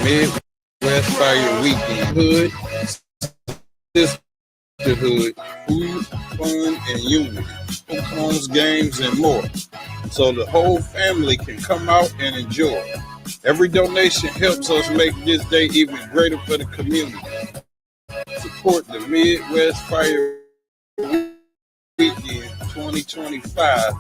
Midwest Fire Weekend. Hood, sisterhood, food, fun, and unity. Homes, games, and more. So the whole family can come out and enjoy. Every donation helps us make this day even greater for the community. Support the Midwest Fire Weekend 2025.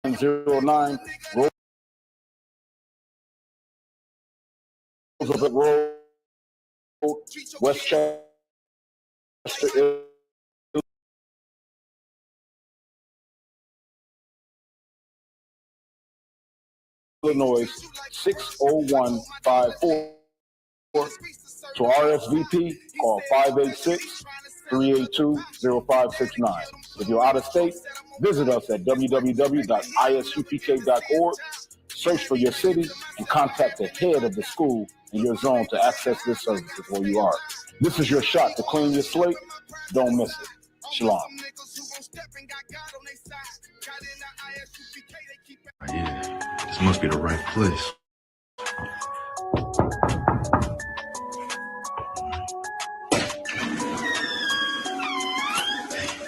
.09 Roosevelt Road, Westchester, Illinois 60154. To RSVP, call 586-382-0569. If you're out of state, visit us at www.isupk.org. Search for your city and contact the head of the school in your zone to access this service where you are. This is your shot to clean your slate. Don't miss it. Shalom. Yeah, this must be the right place.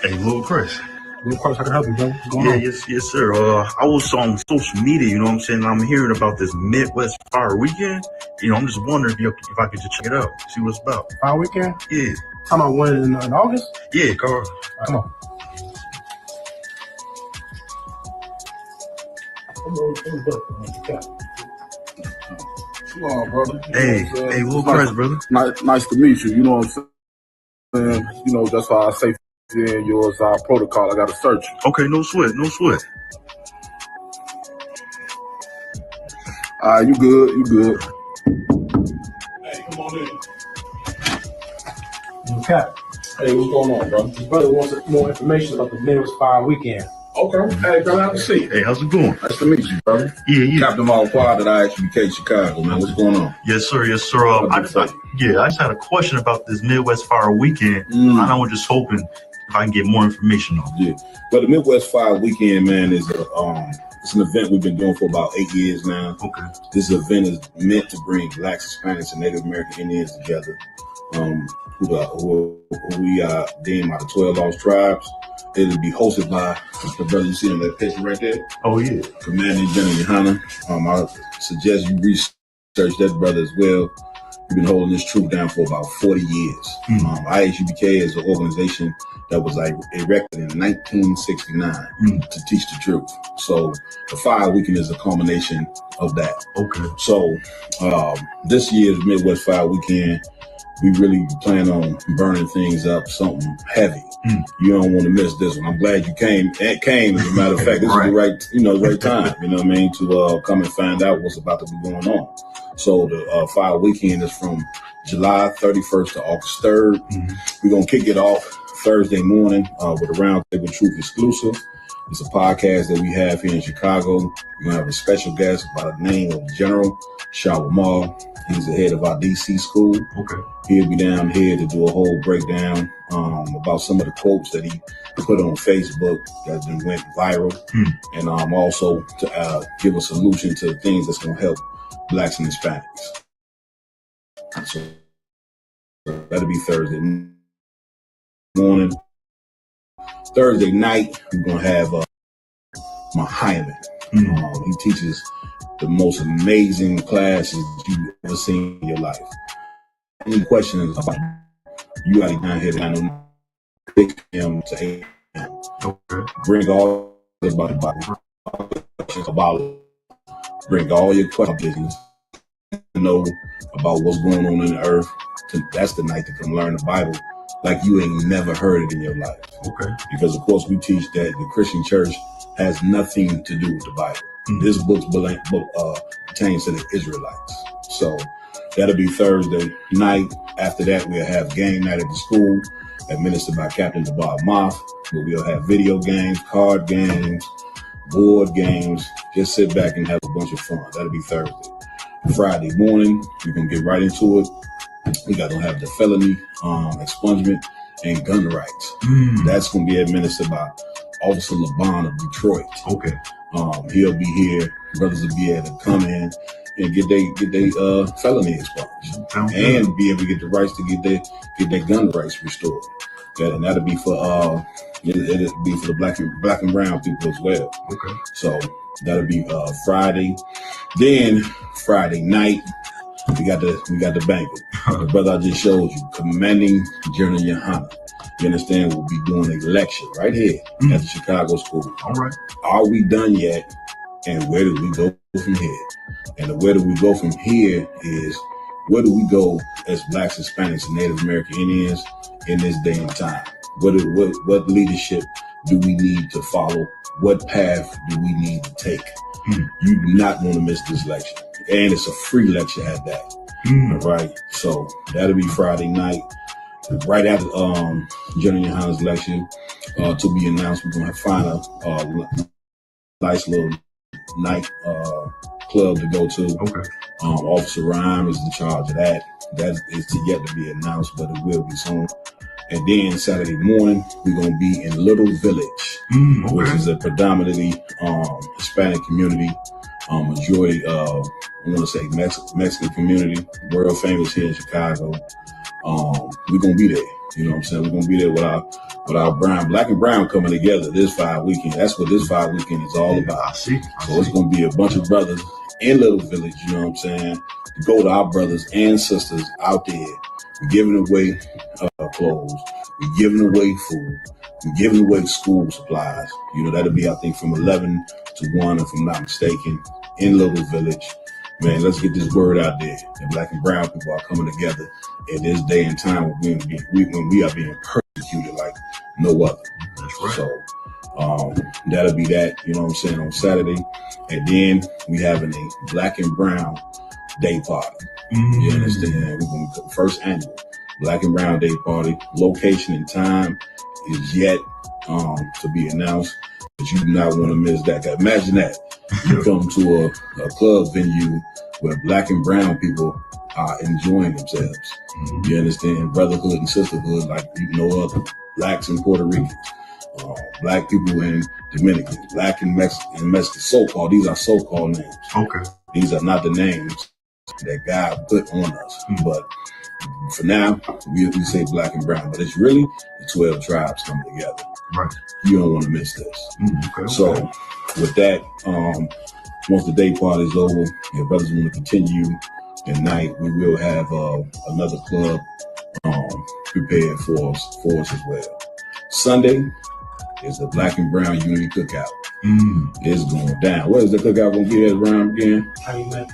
Hey, Lil Chris. Lil Chris, I can help you, bro. What's going on? Yes, sir. I was on social media, you know what I'm saying? I'm hearing about this Midwest Fire Weekend. You know, I'm just wondering if I could just check it out, see what it's about. Fire Weekend? Yeah. Talking about when in August? Yeah, Carl. Come on. Come on, brother. Hey, Lil Chris, brother. Nice to meet you. You know what I'm saying? You know, that's why I say and yours protocol. I got to search. Okay, no sweat. You good. Hey, come on in. Okay. Hey, what's going on, bro? His brother wants more information about the Midwest Fire Weekend. Okay. Hey, brother, have a seat. Hey, how's it going? Nice to meet you, brother. Yeah. Captain Malquad at ISUPK Chicago, man. What's going on? Yes, sir. I just had a question about this Midwest Fire Weekend. And I was just hoping I can get more information on. Yeah, but the Midwest Fire Weekend, man, is it's an event we've been doing for about 8 years now. Okay. This event is meant to bring Blacks, Hispanics, and Native American Indians together, who we deem out of 12 lost tribes. It'll be hosted by the brother you see in that picture right there. Oh yeah, Commanding General Yohana. I suggest you research that brother as well. We've been holding this troop down for about 40 years. IHUBK is an organization that was erected in 1969 to teach the truth. So the Fire Weekend is a culmination of that. Okay. So this year's Midwest Fire Weekend, we really plan on burning things up, something heavy. You don't want to miss this one. I'm glad you came. As a matter of fact, this is the right time. You know what I mean, to come and find out what's about to be going on. So the Fire Weekend is from July 31st to August 3rd. We're gonna kick it off Thursday morning with a Roundtable Truth exclusive. It's a podcast that we have here in Chicago. We're gonna have a special guest by the name of General Shawamal. He's the head of our DC school. Okay. He'll be down here to do a whole breakdown about some of the quotes that he put on Facebook that then went viral, and also to give a solution to things that's going to help Blacks and Hispanics. So that'll be Thursday morning. Thursday night, we're going to have Muhammad. He teaches the most amazing classes you've ever seen in your life. Any questions about you got to down here to 6 p.m. to 8 p.m. Okay. Bring all about the Bible. Questions about it. Bring all your questions to know about what's going on in the earth. That's the night to come learn the Bible like you ain't never heard it in your life. Okay. Because of course we teach that the Christian church has nothing to do with the Bible. This book pertains to the Israelites. So that'll be Thursday night. After that, we'll have game night at the school, administered by Captain Jabbar Moff, where we'll have video games, card games, board games. Just sit back and have a bunch of fun. That'll be Thursday. Friday morning, we're going to get right into it. We got to have the felony expungement and gun rights. That's going to be administered by Officer LeBon of Detroit. Okay. He'll be here. Brothers will be able to come in and get their felony expunged and be able to get the rights to get their gun rights restored. And that'll be for it'll be for the black and brown people as well. Okay. So that'll be Friday. Then Friday night, we got the banquet. The brother I just showed you, Commanding General Yohana. You understand? We'll be doing a lecture right here at the Chicago School. All right. Are we done yet? And where do we go from here? And where do we go from here is where do we go as Blacks, Hispanics, and Native American Indians in this day and time? What leadership do we need to follow? What path do we need to take? You do not want to miss this lecture. And it's a free lecture at that. All right. So that'll be Friday night. Right after General Yohana's lecture, to be announced, we're going to find a nice little night club to go to. Okay. Officer Rhyme is in charge of that. That is yet to be announced, but it will be soon. And then Saturday morning, we're going to be in Little Village, which is a predominantly Hispanic community, majority, I want to say Mexican community, world famous here in Chicago. We're going to be there. You know what I'm saying? We're going to be there with our black and brown coming together this Fire Weekend. That's what this Fire Weekend is all about. I see. So it's going to be a bunch of brothers in Little Village, you know what I'm saying? To go to our brothers and sisters out there. We're giving away clothes. We're giving away food. We're giving away school supplies. You know, that'll be, I think, from 11 to 1, if I'm not mistaken, in Little Village. Man, let's get this word out there. The black and brown people are coming together in this day and time when we are being persecuted like no other. That's right. So that'll be that, you know what I'm saying, on Saturday. And then we having a black and brown day party. You understand? We're going to first annual Black and Brown Day Party. Location and time is yet to be announced, but you do not want to miss that. Imagine that. You come to a club venue where black and brown people are enjoying themselves. You understand? Brotherhood and sisterhood like you know of blacks in Puerto Ricans, black people in Dominican, black and Mexican, so-called. These are so-called names. Okay. These are not the names that God put on us. But for now, we say black and brown. But it's really the 12 tribes coming together. Right. You don't want to miss this. Okay. So with that, once the day party is over, if brothers want to continue at night, we will have another club prepared for us as well. Sunday is the Black and Brown Unity Cookout. It's going down. What is the cookout going to be at around again? Calumet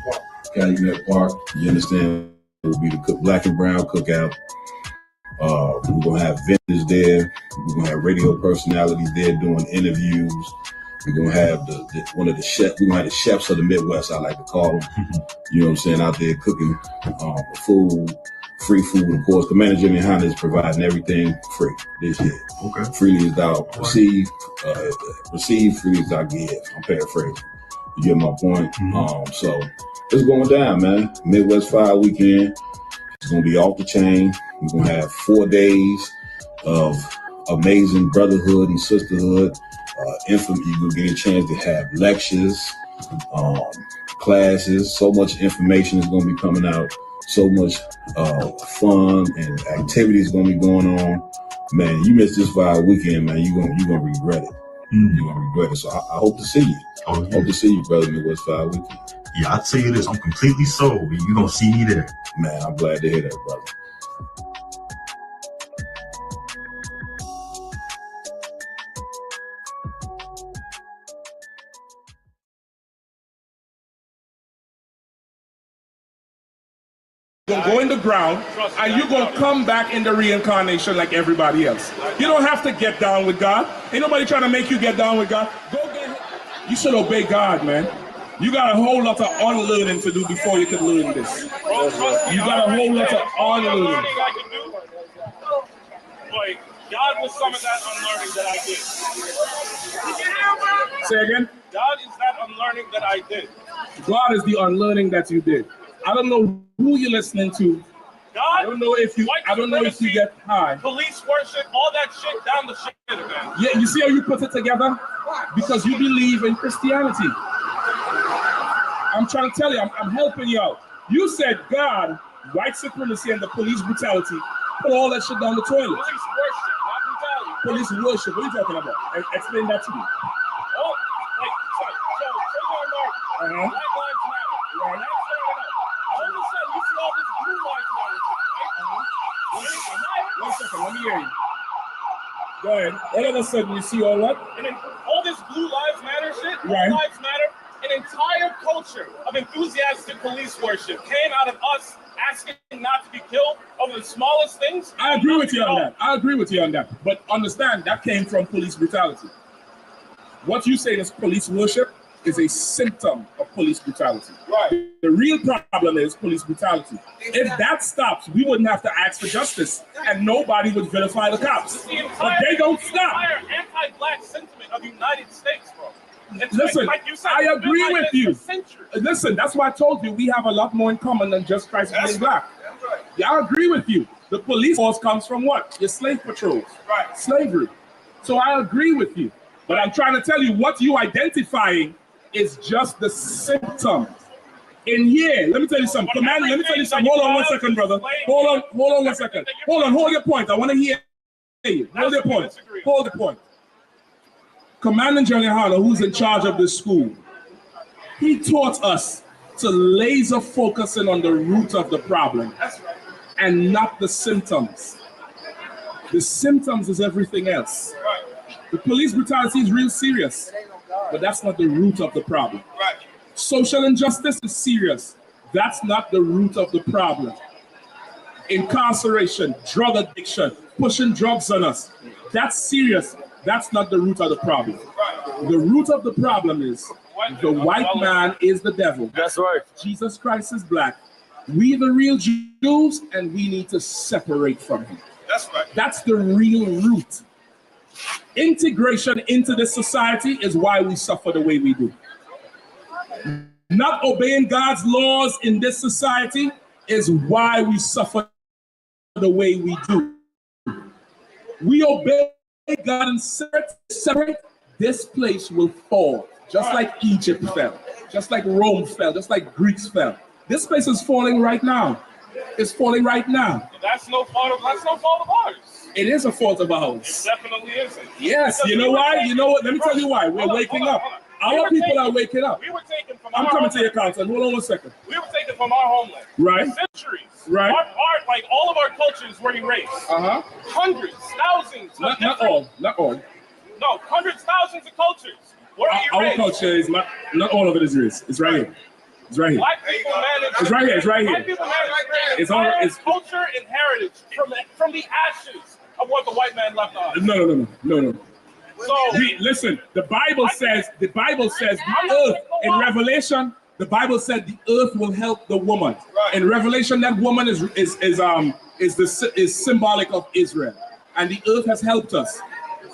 Park. You understand? It will be the Black and Brown Cookout. We're going to have vendors there. We're going to have radio personalities there doing interviews. We're going to have one of the chefs. We're going to have the chefs of the Midwest, I like to call them. You know what I'm saying? Out there cooking food, free food. Of course, Commander Jimmy Honda is providing everything free this year. Okay. Freely is thou receive, freely is thou give. I'm paraphrasing. You get my point? So it's going down, man. Midwest Fire Weekend. It's going to be off the chain. We're going to have 4 days of amazing brotherhood and sisterhood. You're going to get a chance to have lectures, classes. So much information is going to be coming out. So much fun and activities going to be going on. Man, you miss this Fire Weekend, man. You're going to regret it. You're going to regret it. So I hope to see you. Hope to see you, brother, Midwest Fire Weekend. Yeah, I'll tell you this. I'm completely sold. You're going to see me there. Man, I'm glad to hear that, brother. You're going to go in the ground and you're going to come back in the reincarnation like everybody else. You don't have to get down with God. Ain't nobody trying to make you get down with God. Go get it. You should obey God, man. You got a whole lot of unlearning to do before you can learn this. You got a whole lot of unlearning. Boy, God was some of that unlearning that I did. Say again? God is that unlearning that I did. God is the unlearning that you did. I don't know who you're listening to. God, I don't know if you get high. Police worship, all that shit down the shit, man. Yeah, you see how you put it together? Because you believe in Christianity. I'm trying to tell you, I'm helping you out. You said God, white supremacy, and the police brutality, put all that shit down the toilet. Police worship, not brutality. Police worship, what are you talking about? Explain that to me. Oh, like, so Black Lives Matter. Right. All of a sudden, you see all this Blue Lives Matter shit, right? One second, let me hear you. Go ahead. All of a sudden, you see all what? And then all this Blue Lives Matter shit, right. Blue Lives Matter, an entire culture of enthusiastic police worship came out of us asking not to be killed over the smallest things. I agree with you on that. But understand, that came from police brutality. What you say is police worship is a symptom of police brutality. Right. The real problem is police brutality. If that stops, we wouldn't have to ask for justice, and nobody would vilify the cops. But they don't stop. The entire anti-black sentiment of the United States, bro. Listen, like you said, I agree with you. Centuries. Listen, that's why I told you we have a lot more in common than just Christ being black. That's right. Yeah, I agree with you. The police force comes from what? Your slave patrols. Right. Slavery. So I agree with you. But I'm trying to tell you what you identifying is just the symptom. In here, let me tell you something. Commander, let me tell you something. Hold on 1 second, brother. Hold on 1 second. Hold on, hold your point. I want to hear you. Hold your point. Hold the point. Commander General Harlow, who's in charge of this school, he taught us to laser focus in on the root of the problem and not the symptoms. The symptoms is everything else. The police brutality is real serious, but that's not the root of the problem. Social injustice is serious. That's not the root of the problem. Incarceration, drug addiction, pushing drugs on us, that's serious. That's not the root of the problem. The root of the problem is the white man is the devil. That's right. Jesus Christ is black. We the real Jews, and we need to separate from him. That's right. That's the real root. Integration into this society is why we suffer the way we do. Not obeying God's laws in this society is why we suffer the way we do. We obey God and separate, this place will fall. Just like Egypt fell, just like Rome fell, just like Greeks fell. This place is falling right now. It's falling right now. That's no fault of ours. It is a fault of ours. It definitely isn't. Yes, you know why? You know what? Let me tell you why. We're waking up. Our people are waking up. We were taken from I'm our coming to your homeland. council. Hold on 1 second. We were taken from our homeland. Right. Centuries. Right. Like all of our cultures were erased. Hundreds, thousands. Not all. No, hundreds, thousands of cultures were erased. Our culture is not all of it is erased. It's right here. It's right here. Black people managed. It's right here. It's right Black here. people managed It's all. It's culture and heritage from the ashes of what the white man left on. No. So Listen. The Bible says the earth in Revelation. The Bible said the earth will help the woman. Right. In Revelation, that woman is symbolic of Israel, and the earth has helped us.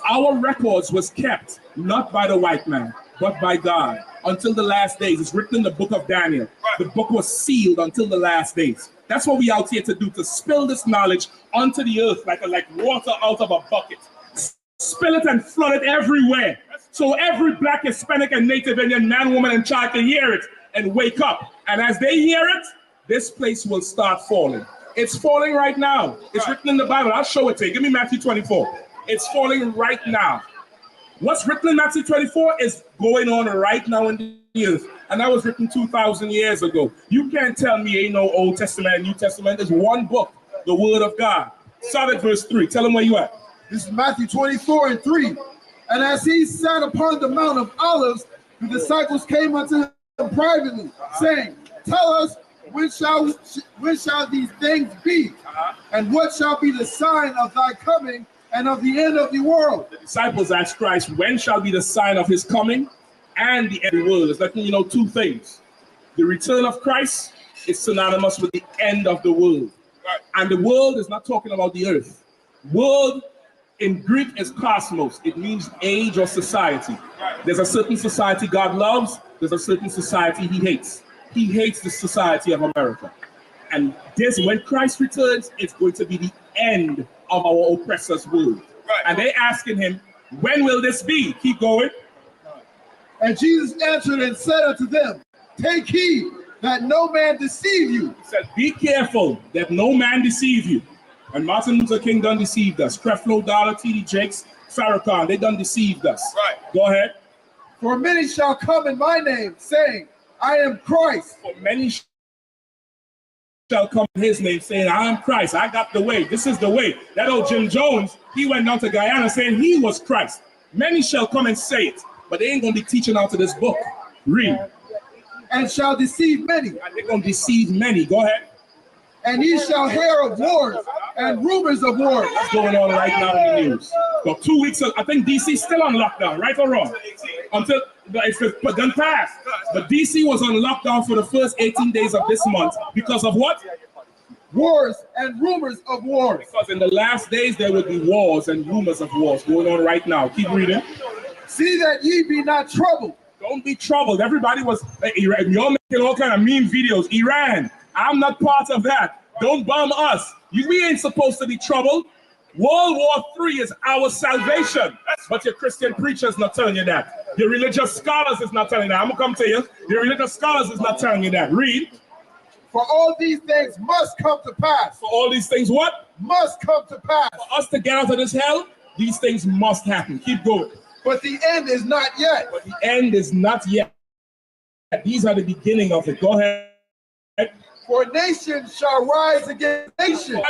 Our records was kept not by the white man, but by God until the last days. It's written in the book of Daniel. Right. The book was sealed until the last days. That's what we out here to do, to spill this knowledge onto the earth like water out of a bucket. Spill it and flood it everywhere. So every Black, Hispanic, and Native Indian man, woman, and child can hear it and wake up. And as they hear it, this place will start falling. It's falling right now. It's written in the Bible. I'll show it to you. Give me Matthew 24. It's falling right now. What's written in Matthew 24 is going on right now in the earth. And that was written 2,000 years ago. You can't tell me ain't no Old Testament and New Testament. There's one book, the Word of God. Start at verse 3. Tell them where you at. This is Matthew 24:3. And as he sat upon the Mount of Olives, the disciples came unto him privately, saying, Tell us, when shall these things be? And what shall be the sign of thy coming and of the end of the world? The disciples asked Christ, when shall be the sign of his coming and the end of the world? It's letting you know two things. The return of Christ is synonymous with the end of the world. And the world is not talking about the earth. World in Greek is cosmos. It means age or society. There's a certain society God loves. There's a certain society he hates. He hates the society of America. And this, when Christ returns, it's going to be the end of our oppressor's world. And they asking him, when will this be? Keep going. And Jesus answered and said unto them, Take heed that no man deceive you. He said, be careful that no man deceive you. And Martin Luther King done deceived us. Creflo Dollar, T.D. Jakes, Farrakhan, they done deceived us. Go ahead. For many shall come in my name, saying, I am Christ. For many shall come in his name, saying, I am Christ. I got the way. This is the way. That old Jim Jones, he went down to Guyana saying he was Christ. Many shall come and say it, but they ain't going to be teaching out of this book. Read. And shall deceive many. And they're going to deceive many. Go ahead. And ye shall hear of wars and rumors of wars. What's going on right now in the news? For 2 weeks, I think DC still on lockdown, right or wrong? Until it's done passed. But DC was on lockdown for the first 18 days of this month because of what? Wars and rumors of wars. Because in the last days there will be wars and rumors of wars going on right now. Keep reading. See that ye be not troubled. Don't be troubled. Everybody was, you're making all kind of meme videos. Iran, I'm not part of that. Don't bomb us. We ain't supposed to be troubled. World War III is our salvation. But your Christian preacher's not telling you that. Your religious scholars is not telling you that. I'm going to come to you. Your religious scholars is not telling you that. Read. For all these things must come to pass. For all these things what? Must come to pass. For us to get out of this hell, these things must happen. Keep going. But the end is not yet. But the end is not yet. These are the beginning of it. Go ahead. For nation shall rise against nation.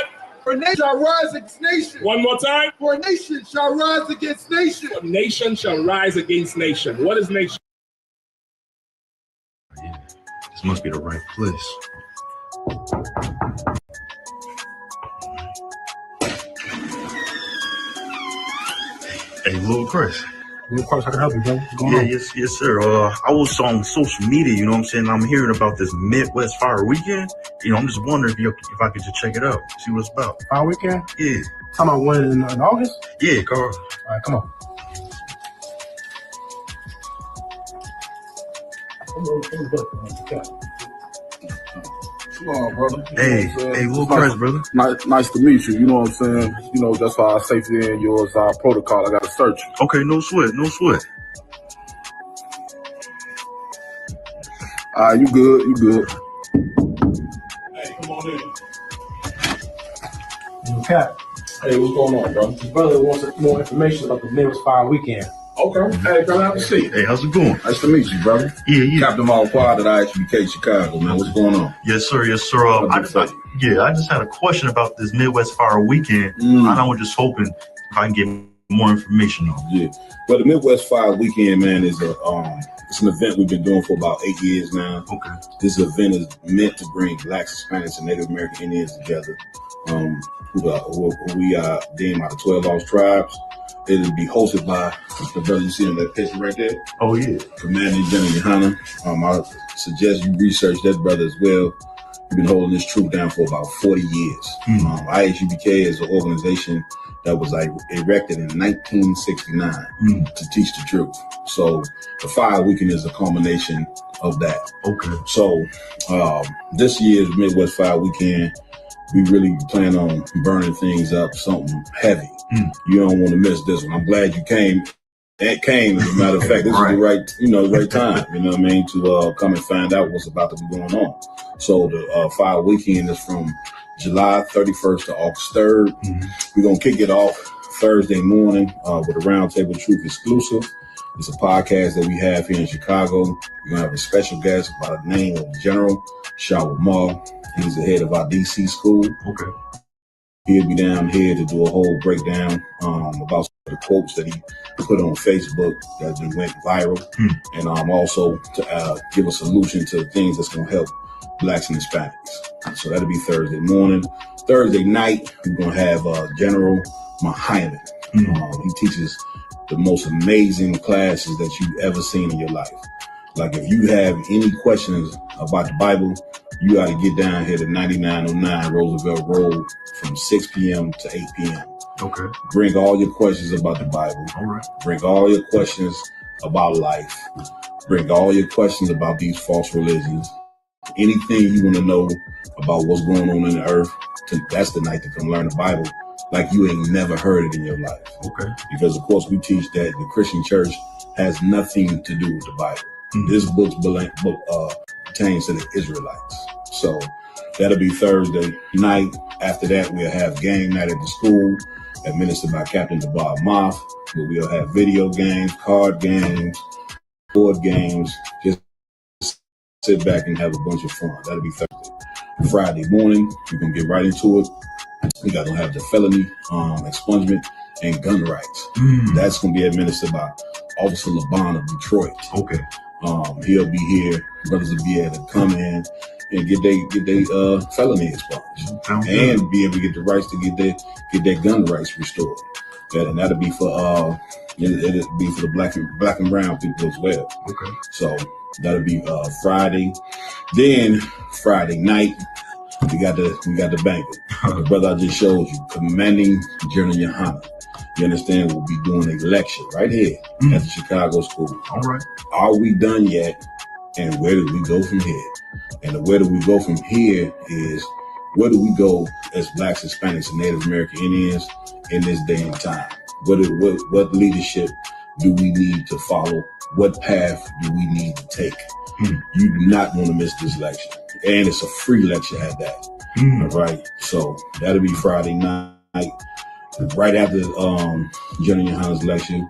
For nation shall rise against nation. One more time. For nation shall rise against nation. For nation shall rise against nation. What is nation? Yeah, this must be the right place. Hey, Lil Chris. Of course, I can help you, bro. What's going on? Yes, sir. I was on social media, you know what I'm saying? I'm hearing about this Midwest Fire Weekend. You know, I'm just wondering if I could just check it out, see what it's about. Fire weekend? Yeah. Talking about when in August? Yeah, Carl. All right, come on. on, brother. Hey, little press, brother. Nice to meet you. You know what I'm saying? You know, that's why our safety and yours, our protocol. I got to search you. Okay, no sweat. All right, you good. Hey, come on in. Okay. Hey, what's going on, bro? His brother wants more information about the Neighbors Fire weekend. Okay. Hey, come have a seat. Hey, how's it going? Nice to meet you, brother. Yeah. Captain Malquad at IHBK Chicago, man. What's going on? Yes, sir. I just had a question about this Midwest Fire weekend. I was just hoping if I can get more information on. Yeah. Well, the Midwest Fire weekend, man, is it's an event we've been doing for about 8 years now. Okay. This event is meant to bring Blacks, Hispanics, and Native American Indians together, who we deem out of 12 lost tribes. It'll be hosted by the brother you see in that picture right there. Oh, yeah. Commanding General Yohana. I suggest you research that brother as well. We've been holding this troop down for about 40 years. IHBK is an organization that was erected in 1969 to teach the truth. So the Fire Weekend is a culmination of that. Okay. So this year's Midwest Fire Weekend, we really plan on burning things up, something heavy. You don't want to miss this one. I'm glad you came. That came, as a matter of fact, this is the right time, you know what I mean, to come and find out what's about to be going on. So the Fire Weekend is from July 31st to August 3rd. We're going to kick it off Thursday morning with a Roundtable Truth exclusive. It's a podcast that we have here in Chicago. We're going to have a special guest by the name of General Shawa Ma. He's the head of our DC school. Okay. He'll be down here to do a whole breakdown about the quotes that he put on Facebook that went viral, and also to give a solution to things that's going to help Blacks and Hispanics. So that'll be Thursday morning. Thursday night, we're going to have General Muhammad. He teaches the most amazing classes that you've ever seen in your life. Like if you have any questions about the Bible, you got to get down here to 9909 Roosevelt Road from 6 p.m. to 8 p.m. Okay. Bring all your questions about the Bible. All right. Bring all your questions about life. Bring all your questions about these false religions. Anything you want to know about what's going on in the earth, that's the night to come learn the Bible like you ain't never heard it in your life. Okay. Because, of course, we teach that the Christian church has nothing to do with the Bible. This book pertains to the Israelites. So that'll be Thursday night. After that, we'll have game night at the school, administered by Captain Debar Moth, where we'll have video games, card games, board games. Just sit back and have a bunch of fun. That'll be Thursday. Friday morning, we're going to get right into it. We got to have the felony expungement and gun rights. That's going to be administered by Officer LeBon of Detroit. Okay. He'll be here. Brothers will be able to come in and get their felony expunged and be able to get the rights to get their gun rights restored. And that'll be for it'll be for the black and brown people as well. Okay. So that'll be Friday. Then Friday night, we got the banquet. The brother I just showed you, Commanding General Yohana. You understand? We'll be doing a lecture right here at the Chicago school. All right. Are we done yet? And where do we go from here? And the where do we go from here is where do we go as Blacks, Hispanics, and Native American Indians in this day and time? What leadership do we need to follow? What path do we need to take? You do not want to miss this lecture. And it's a free lecture at that. All right. So that'll be Friday night. Right after General Yohana's lecture,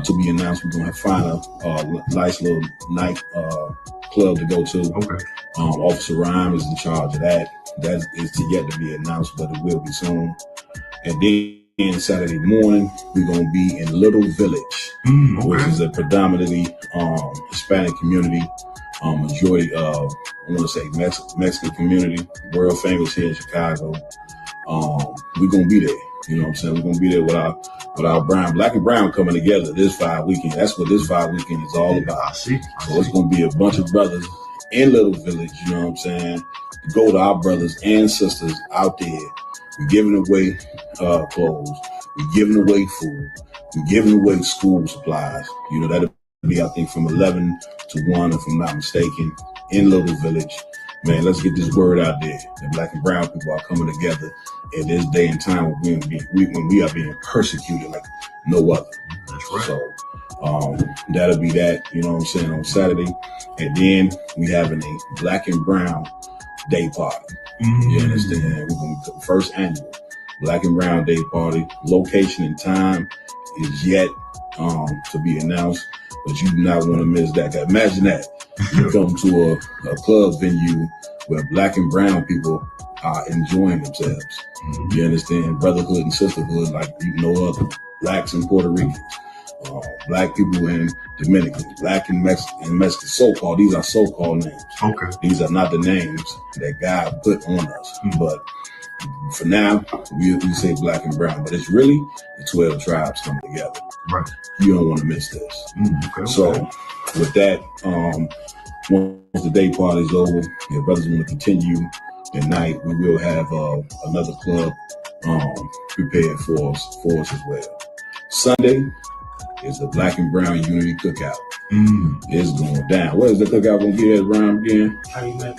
to be announced, we're going to find a nice little night club to go to. Okay. Officer Rhyme is in charge of that. That is yet to be announced, but it will be soon. And then Saturday morning, we're going to be in Little Village, which is a predominantly Hispanic community. Majority of, I want to say Mexican community, world famous here in Chicago. We're going to be there. You know what I'm saying? We're going to be there with our black and brown coming together this Fire Weekend. That's what this Fire Weekend is all about. I see. So it's going to be a bunch of brothers in Little Village, you know what I'm saying? To go to our brothers and sisters out there. We're giving away clothes. We're giving away food. We're giving away school supplies. You know, that'll be, I think, from 11 to 1, if I'm not mistaken, in Little Village. man, let's get this word out there. The black and brown people are coming together in this day and time when we are being persecuted like no other. That's right. So that'll be that, you know what I'm saying, on Saturday. And then we having a black and brown day party. You understand? We're going to be the first annual Black and Brown Day Party. Location and time is yet to be announced, but you do not want to miss that. Imagine that. You come to a club venue where black and brown people are enjoying themselves. You understand? Brotherhood and sisterhood like no other. Blacks and Puerto Ricans. Black people and Dominicans, black and Mexican, so-called. These are so-called names. Okay. These are not the names that God put on us. But for now, we say black and brown, but it's really the 12 tribes coming together. Right. You don't want to miss this. Okay. So with that, once the day party is over, if brothers want to continue at night, we will have another club prepared for us as well. Sunday is the Black and Brown Unity Cookout. It's going down. Where is the cookout going to be at, Ryan, again? Calumet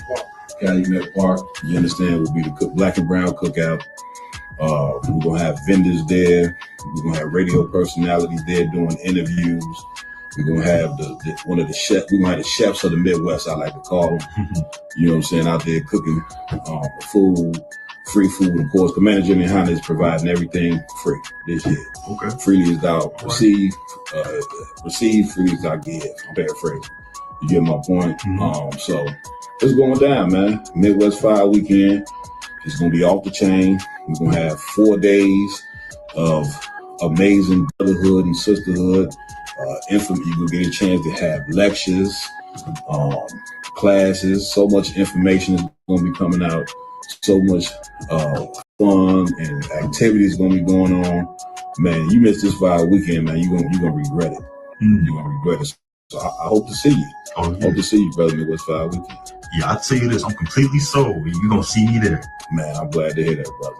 Park. You understand, will be the Black and Brown Cookout. We're going to have vendors there. We're going to have radio personalities there doing interviews. We're going to have one of the chefs. We're going to have the chefs of the Midwest, I like to call them. You know what I'm saying, out there cooking food. Free food, of course. Commander Jimmy Honda is providing everything free this year. Okay. Freely is thou receive, freely is thou give. I'm paraphrasing. You get my point? So it's going down, man. Midwest Fire Weekend. It's going to be off the chain. We're going to have 4 days of amazing brotherhood and sisterhood. You're going to get a chance to have lectures, classes. So much information is going to be coming out. So much fun and activities going to be going on. Man, you miss this Fire Weekend, man. You're gonna regret it. You're going to regret it. So I hope to see you. Hope to see you, brother, Midwest Fire Weekend. Yeah, I'll tell you this. I'm completely sold. You're going to see me there. Man, I'm glad to hear that, brother.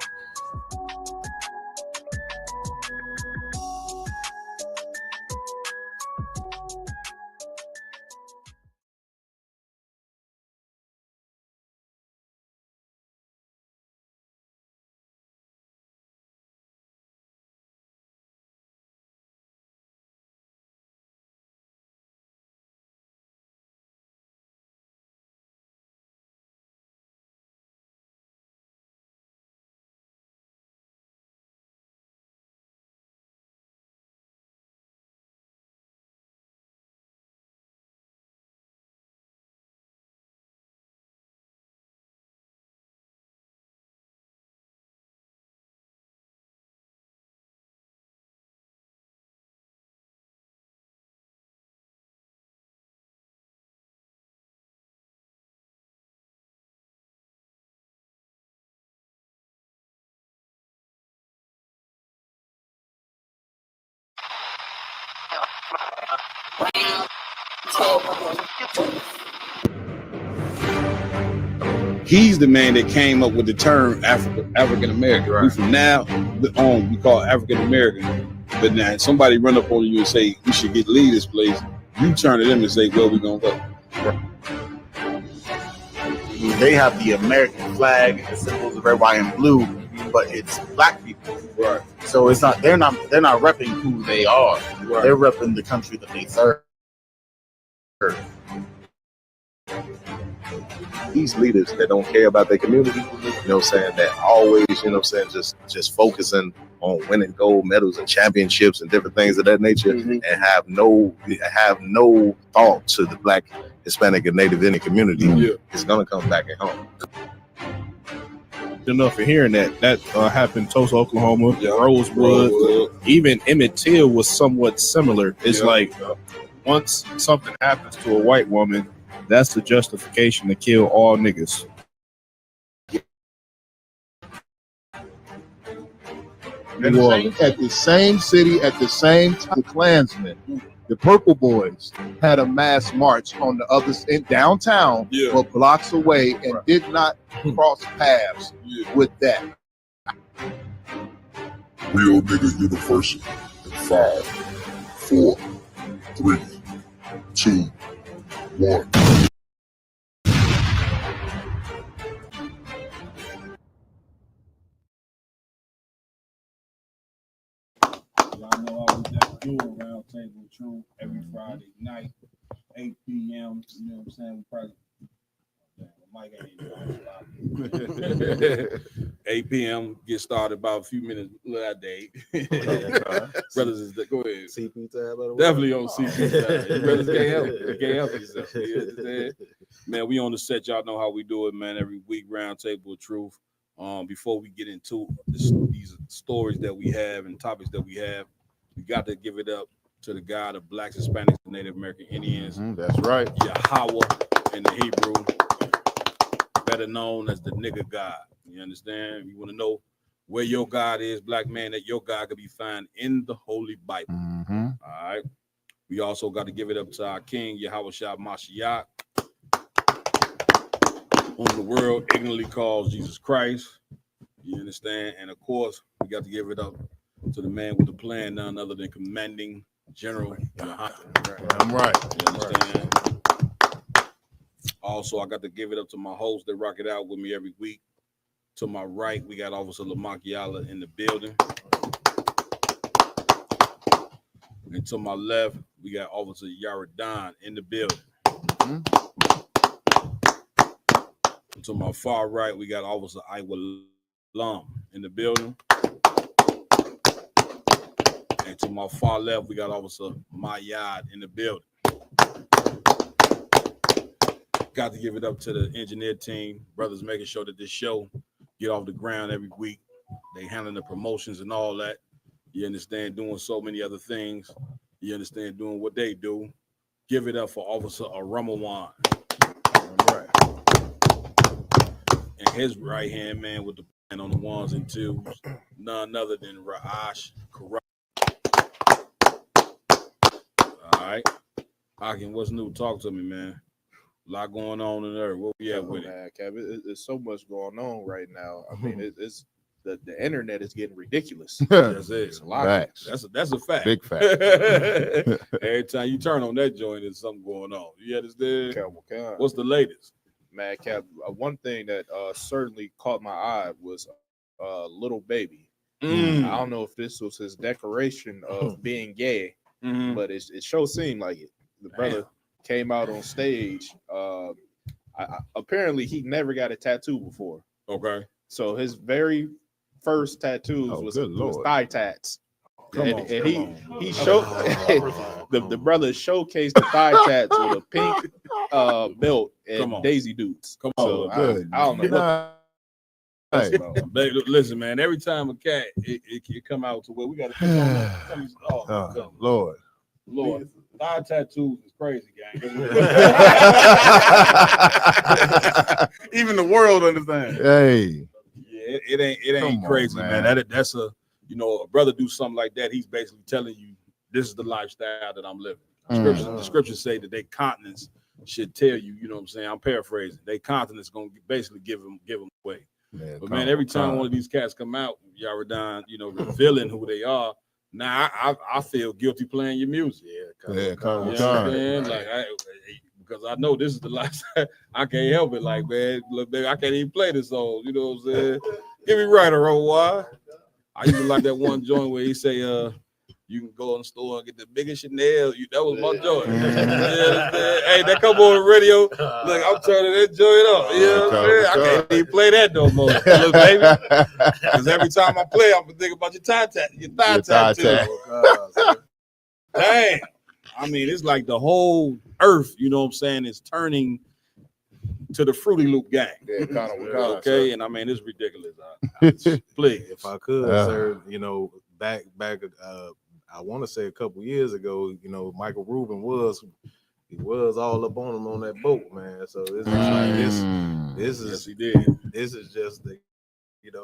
He's the man that came up with the term African American. Right. We from now on, we call African American. But now somebody run up on you and say, you should leave this place. You turn to them and say, where we gonna go? Right. They have the American flag and the symbols of red, white, and blue, but it's black people. Right. So it's not they're not repping who they are. Right. They're repping the country that they serve. These leaders that don't care about their community, you know what I'm saying, that always, you know what I'm saying, just focusing on winning gold medals and championships and different things of that nature, and have no thought to the Black, Hispanic, and Native Indian community, is gonna come back at home. Enough for hearing that happened in Tulsa, Oklahoma, Rosewood, even Emmett Till was somewhat similar. It's like once something happens to a white woman, that's the justification to kill all niggas. At the same city, at the same time, the Klansmen, the Purple Boys, had a mass march on the other in downtown, but blocks away, and did not cross paths with that. Real Nigga University in 5, 4, 3, 2, 1. Y'all know I was that dual round table truth every Friday night, 8 p.m. You know what I'm saying? We probably Mike ain't 8 p.m. Get started about a few minutes that day. Brothers is go ahead. CP time. Definitely on CP time. You brothers can't help it. You can't help yourself. You understand? Man, we on the set. Y'all know how we do it, man. Every week, round table of truth. Before we get into these stories that we have and topics that we have, we got to give it up to the God of Blacks, Hispanics, and Native American Indians. That's right. Yahweh in the Hebrew, better known as the nigga God. You understand? You want to know where your God is, black man, that your God could be found in the Holy Bible. All right. We also got to give it up to our King, Yahweh Shah Mashiach, whom the world ignorantly calls Jesus Christ. You understand? And of course, we got to give it up to the man with the plan, none other than Commanding General Muhammad. I'm right. You understand? Also, I got to give it up to my hosts that rock it out with me every week. To my right, we got Officer Lamakiala in the building. And to my left, we got Officer Yaradan in the building. And to my far right, we got Officer Iwalam in the building. And to my far left, we got Officer Mayad in the building. Got to give it up to the engineer team, brothers making sure that this show get off the ground every week. They handling the promotions and all that. You understand, doing so many other things. You understand, doing what they do. Give it up for Officer Aramawan. All right. And his right-hand man with the plan on the ones and twos, none other than Ra'ash Karak. All right. Hakim, what's new? Talk to me, man. A lot going on in there. Where we at with it? Kevin, there's so much going on right now. I mean, it's the internet is getting ridiculous. That's it. It's a lot. That's a fact. Big fact. Every time you turn on that joint, there's something going on. You understand? What's the latest? Mad Cap. One thing that certainly caught my eye was Little Baby. I don't know if this was his declaration of being gay, but it sure seemed like it. The brother came out on stage. Apparently, he never got a tattoo before. Okay. So his very first tattoos was thigh tats. And he showed the brother showcased the thigh tats with a pink belt and Daisy Dukes. Come on, so I don't know. Hey, listen, man. Every time a cat it come out to where we got to. Lord. Thigh tattoos is crazy, gang. Even the world understands. Hey. Yeah, it ain't crazy, man. That's a a brother do something like that. He's basically telling you this is the lifestyle that I'm living. The scriptures say that their continence should tell you. You know what I'm saying? I'm paraphrasing. Their continence gonna basically give them away. But man, every time one of these cats come out, Yaradan, revealing who they are. Now I feel guilty playing your music. Because I know this is the lifestyle. I can't help it. Like, man, look, baby, I can't even play this song. You know what I'm saying? Give me right or wrong. Why? I used to like that one joint where he say, you can go in the store and get the biggest Chanel. That was my joint. Hey, that come on the radio. Look, I'm turning that joint up. You know what I'm saying? I can't even play that no more. Look, baby. Because every time I play, I'm thinking about your thigh tattoo. Dang. I mean, it's like the whole earth, you know what I'm saying, is turning to the Fruity Loop gang. Okay, and I mean, it's ridiculous. Please. If I could, sir, back I want to say a couple years ago, Michael Rubin was all up on him on that boat, man. So it's like this is he did. This is just the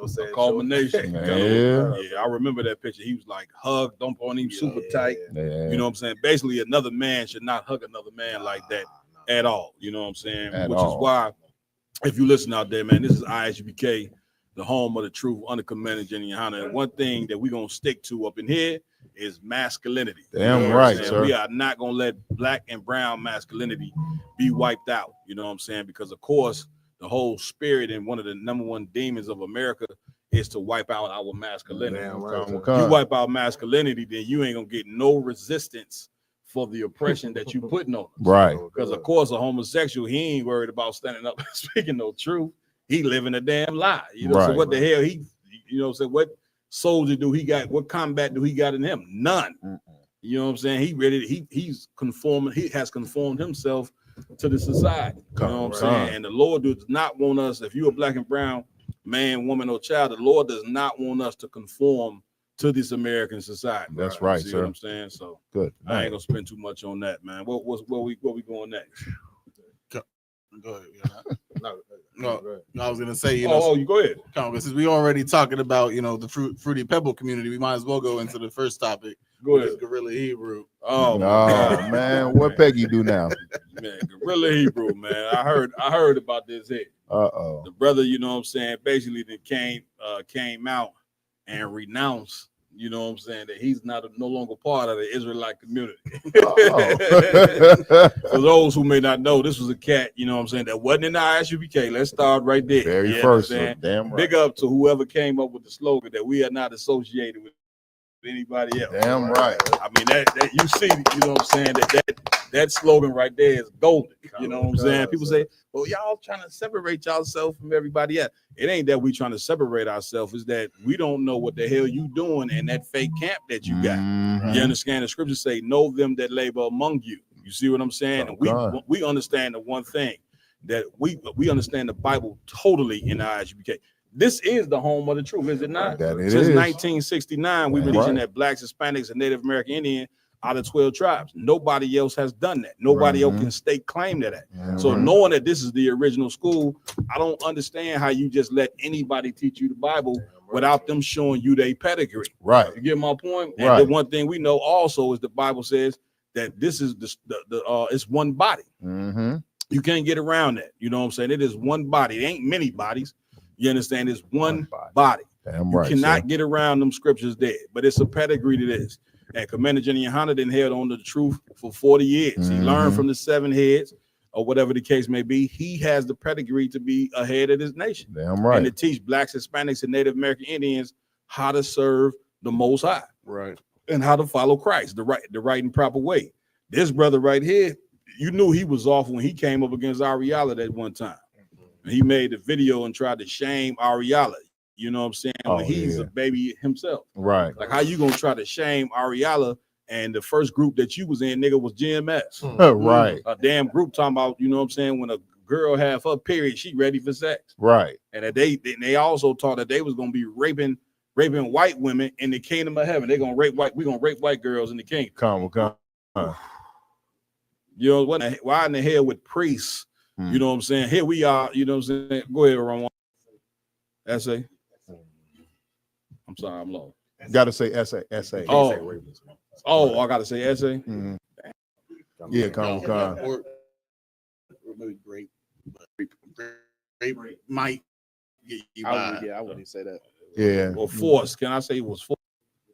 saying culmination. Yeah, I remember that picture. He was like hugged, don't on him super tight. You know what I'm saying? Basically, another man should not hug another man like that at all. You know what I'm saying? Which is why, if you listen out there, man, this is ISBK, the home of the truth under Commander Jenny Yohana. And one thing that we're gonna stick to up in here is masculinity. Damn right, sir. We are not gonna let black and brown masculinity be wiped out. You know what I'm saying? Because of course, the whole spirit and one of the number one demons of America is to wipe out our masculinity. Damn right. You wipe out masculinity, then you ain't gonna get no resistance for the oppression that you putting on us. Right. Because of course a homosexual, he ain't worried about standing up and speaking no truth. He living a damn lie. You know, so what the hell so what soldier do he got? What combat do he got in him? None. You know what I'm saying? He's conforming, he has conformed himself to the society. You know what I'm saying? And the Lord does not want us, if you're a black and brown man, woman, or child, the Lord does not want us to conform to this American society. That's right, see sir. what I'm saying? So good. I ain't gonna spend too much on that, man. Where we going next? Go ahead. No, I was gonna say, you go ahead. Since we already talking about, the Fruity Pebble community, we might as well go into the first topic. Go ahead. Gorilla Hebrew. Oh man, what Peggy do now? Man, Gorilla Hebrew, man. I heard about this here. The brother, you know what I'm saying, basically that came out and renounced, you know what I'm saying, that he's no longer part of the Israelite community. For those who may not know, this was a cat, you know what I'm saying, that wasn't in the ISUPK. Let's start right there. Very first, damn right. Big up to whoever came up with the slogan that we are not associated with anybody else. Damn right. I mean, that you see, you know what I'm saying, that slogan right there is golden. You know what I'm saying? People say, well, y'all trying to separate yourself from everybody else. It ain't that we trying to separate ourselves, it's that we don't know what the hell you doing in that fake camp that you got. You understand? The scriptures say, know them that labor among you. You see what I'm saying? And we understand the one thing, that we understand the Bible totally in the ISUPK. This is the home of the truth, is it not? Since 1969, we've been teaching that blacks, Hispanics, and Native American Indian out of 12 tribes. Nobody else has done that. Nobody else can stake claim to that. So knowing that this is the original school, I don't understand how you just let anybody teach you the Bible without them showing you their pedigree. Right. You get my point? And the one thing we know also is the Bible says that this is it's one body. You can't get around that. You know what I'm saying? It is one body. It ain't many bodies. You understand? It's one body. Damn you right, cannot get around them scriptures there, but it's a pedigree to this. And Commander Jenny Yohana didn't held on to the truth for 40 years. He learned from the 7 heads, or whatever the case may be. He has the pedigree to be a head of this nation. Damn right. And to teach blacks, Hispanics, and Native American Indians how to serve the Most High. Right. And how to follow Christ the right and proper way. This brother right here, you knew he was off when he came up against Ariala that one time. He made a video and tried to shame Ariala. You know what I'm saying? When he's a baby himself. Right. Like, how you gonna try to shame Ariala? And the first group that you was in, nigga, was GMS. Right. A damn group talking about, you know what I'm saying, when a girl have her period, she ready for sex. Right. And that they also taught that they was gonna be raping white women in the kingdom of heaven. They're gonna rape white girls in the kingdom. Come. You know what? Why in the hell with priests? You know what I'm saying? Here we are, you know what I'm saying? Go ahead, Ramon. Essay. I'm sorry, I'm low. Gotta say essay. Oh, I gotta say essay. Yeah, come. Or maybe grape might get you by. I wouldn't say that. Yeah. Or force. Can I say it was force?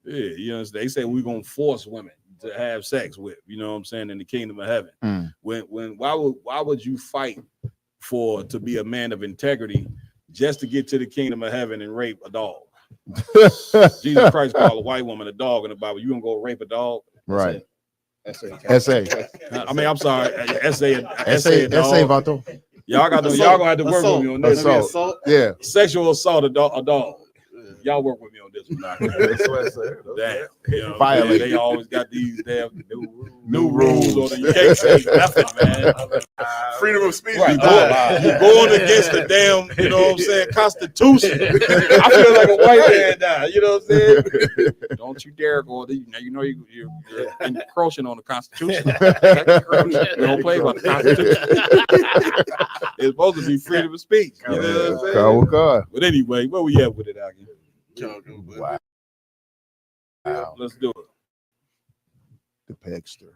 Yeah, you know, they say we're gonna force women to have sex with, you know what I'm saying, in the kingdom of heaven. Why would you fight to be a man of integrity just to get to the kingdom of heaven and rape a dog? Jesus Christ called a white woman a dog in the Bible. You gonna go rape a dog? Right. Essay. I mean, I'm sorry. Essay, Vato. Y'all gonna have to work with me on this. Assault. Yeah. Sexual assault a dog. Y'all work with me on this one. Damn. You know, Violate. They always got these damn new rules on it. You can't say nothing, man. Freedom of speech. Right. You're going against the damn, you know what I'm saying, Constitution. I feel like a white man now. You know what I'm saying? Don't you dare go. Now you know you're encroaching on the Constitution. We don't play about the Constitution. It's supposed to be freedom of speech. You know what I'm saying? But anyway, where we at with it, Aggie? Wow. Let's do it. The Pegster.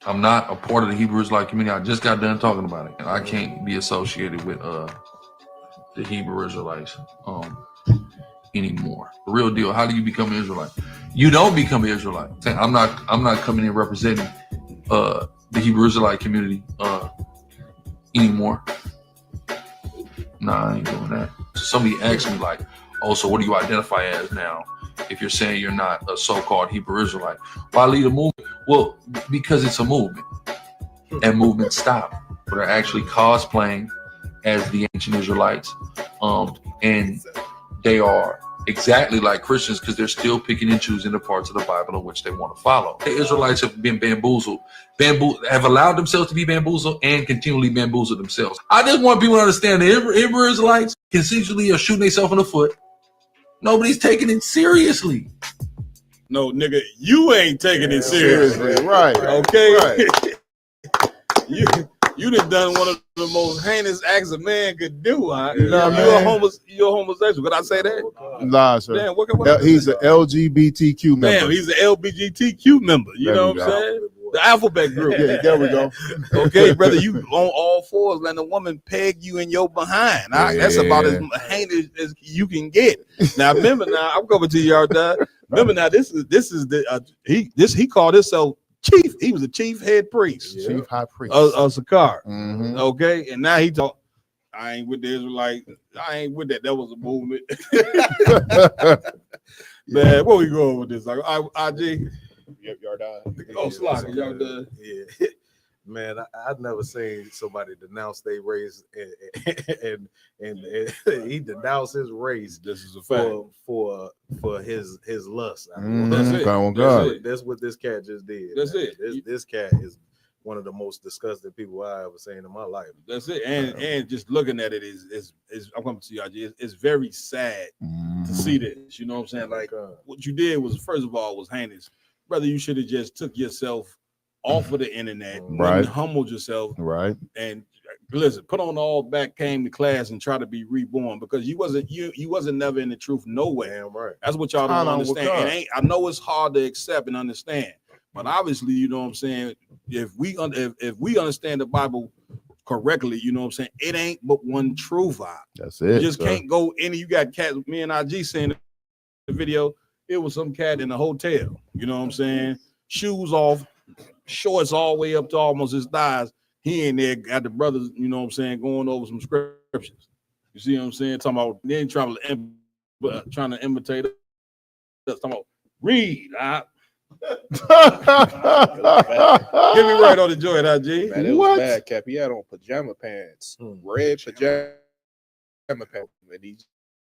I'm not a part of the Hebrew Israelite community. I just got done talking about it. I can't be associated with the Hebrew Israelites anymore. The real deal. How do you become an Israelite? You don't become an Israelite. I'm not coming in representing the Hebrew Israelite community anymore. Nah, I ain't doing that. So somebody asked me like, oh, so what do you identify as now? If you're saying you're not a so-called Hebrew Israelite, why lead a movement? Well, because it's a movement, and movements stop. But are actually cosplaying as the ancient Israelites, and they are exactly like Christians because they're still picking and choosing the parts of the Bible in which they want to follow. The Israelites have been have allowed themselves to be bamboozled and continually bamboozle themselves. I just want people to understand the Hebrew Israelites consensually are shooting themselves in the foot. Nobody's taking it seriously. No, nigga, you ain't taking it seriously. Right. Okay. Right. You done one of the most heinous acts a man could do. Huh? Nah, You're a homosexual. Could I say that? Nah, sir. Damn, what He's an LGBTQ member. Damn, he's an LGBTQ member. You know what I'm saying? The alphabet group. Yeah, there we go. Okay, brother, you on all fours letting a woman peg you in your behind. Yeah. That's about as heinous as you can get. Now remember, now I'm coming to y'all. Remember now, this is the he called himself chief. He was a chief head priest, chief high priest of Sakar. Mm-hmm. Okay, and now he talk. I ain't with the Israelite. I ain't with that. That was a movement. Man, where we going with this? Like, IG. Y'all done. Oh, Slocky, y'all done. Yeah. Man, I've never seen somebody denounce their race and he denounced his race. This is a fact for his lust. I Mm-hmm. mean, that's what this cat just did. That's man. it. This cat is one of the most disgusting people I ever seen in my life. That's it. And just looking at it is I'm coming to you. It's very sad to see this. You know what I'm saying? Like what you did was, first of all, was heinous. Brother, you should have just took yourself off of the internet, right? Humbled yourself, right? And listen, put on all back, came to class, and try to be reborn because you wasn't never in the truth nowhere. Right. That's what y'all don't understand. I know it's hard to accept and understand, but obviously, you know what I'm saying. If we understand the Bible correctly, you know what I'm saying. It ain't but one truth. That's it. You just can't go any. You got cats. Me and IG saying the video. It was some cat in a hotel. You know what I'm saying. Shoes off, shorts all the way up to almost his thighs. He in there got the brothers, you know what I'm saying, going over some scriptures. You see what I'm saying? Talking about then trying to imitate us. Talking about read. Give me right on the joint, IG. Man, it was bad, Cap. He had on pajama pants, red pajama pants, and he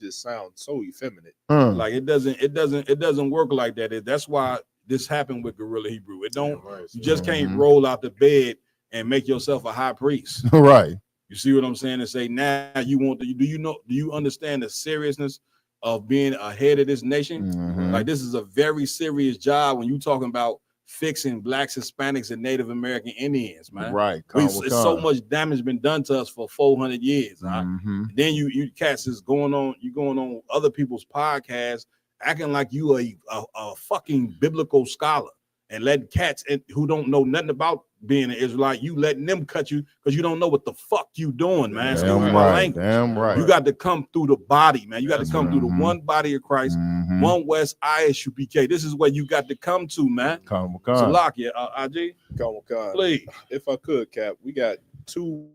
just sounds so effeminate. Like it doesn't work like that. That's why this happened with Gorilla Hebrew. It don't. You just can't roll out the bed and make yourself a high priest. Right. You see what I'm saying? And say now you want to. Do you understand the seriousness of being ahead of this nation? Like this is a very serious job when you talking about fixing blacks, Hispanics, and Native American Indians, man. Right. It's so much damage been done to us for 400 years. Then you cats is going on other people's podcasts acting like you a fucking biblical scholar and letting cats who don't know nothing about being an Israelite, you letting them cut you because you don't know what the fuck you doing, man. Damn right. You got to come through the body, man. You got to come through the one body of Christ, one West ISUPK. This is where you got to come to, man. Salakia, IG. Please. If I could, Cap, we got 2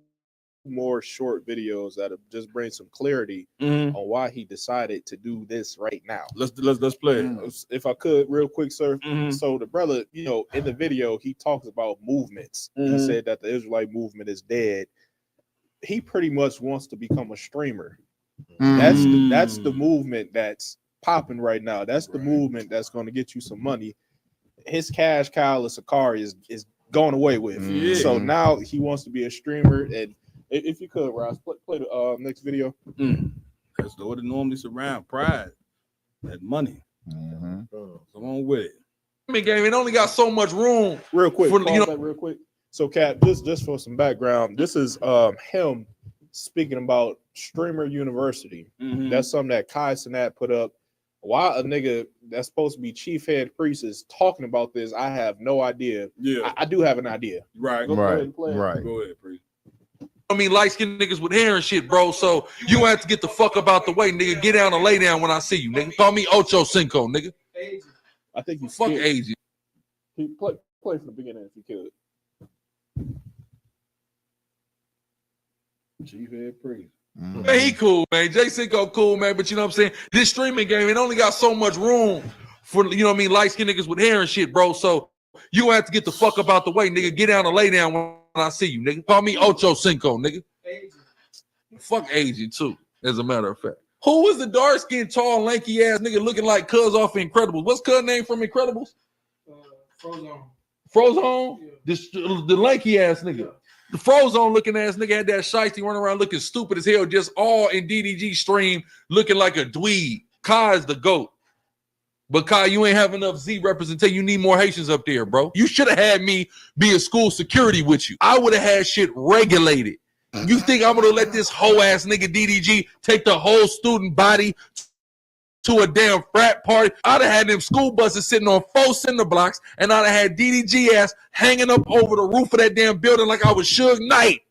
more short videos that'll just bring some clarity on why he decided to do this right now. Let's play it. If I could, real quick, sir. So the brother, you know, in the video, he talks about movements. He said that the Israelite movement is dead. He pretty much wants to become a streamer. That's the movement that's popping right now. That's the movement that's going to get you some money. His cash cow, Sakari, is going away with. So now he wants to be a streamer. And if you could, Ross, play the next video. That's what it normally surround pride, that money. Come on with it. Game, it only got so much room. Real quick, real quick. So, Cap, just for some background, this is him speaking about Streamer University. That's something that Kai Sinat put up. Why a nigga that's supposed to be chief head priest is talking about this, I have no idea. Yeah, I do have an idea. Right. Go ahead and play it. Right. Go ahead, priest. I mean, light-skinned niggas with hair and shit, bro. So you have to get the fuck up out the way, nigga. Get down and lay down when I see you, nigga. Call me Ocho Cinco, nigga. I think you fuck Agent. Play from the beginning if you could. Chief head priest. Man, he cool, man. Jay Cinco cool, man. But you know what I'm saying? This streaming game, it only got so much room for, you know what I mean, light-skinned niggas with hair and shit, bro. So you gonna have to get the fuck up out the way, nigga. Get down and lay down when I see you, nigga. Call me Ocho Cinco, nigga. Fuck aging, too, as a matter of fact. Who was the dark-skinned, tall, lanky-ass nigga looking like Cuz off Incredibles? What's Cuz name from Incredibles? Frozone? The lanky-ass nigga. The Frozone looking ass nigga had that shiesty running around looking stupid as hell, just all in DDG stream looking like a dweeb. Kai is the GOAT. But Kai, you ain't have enough Z representation. You need more Haitians up there, bro. You should have had me be a school security with you. I would have had shit regulated. You think I'm gonna let this hoe ass nigga DDG take the whole student body to a damn frat party? I'd have had them school buses sitting on 4 cinder blocks, and I'd have had DDG ass hanging up over the roof of that damn building like I was Suge Knight.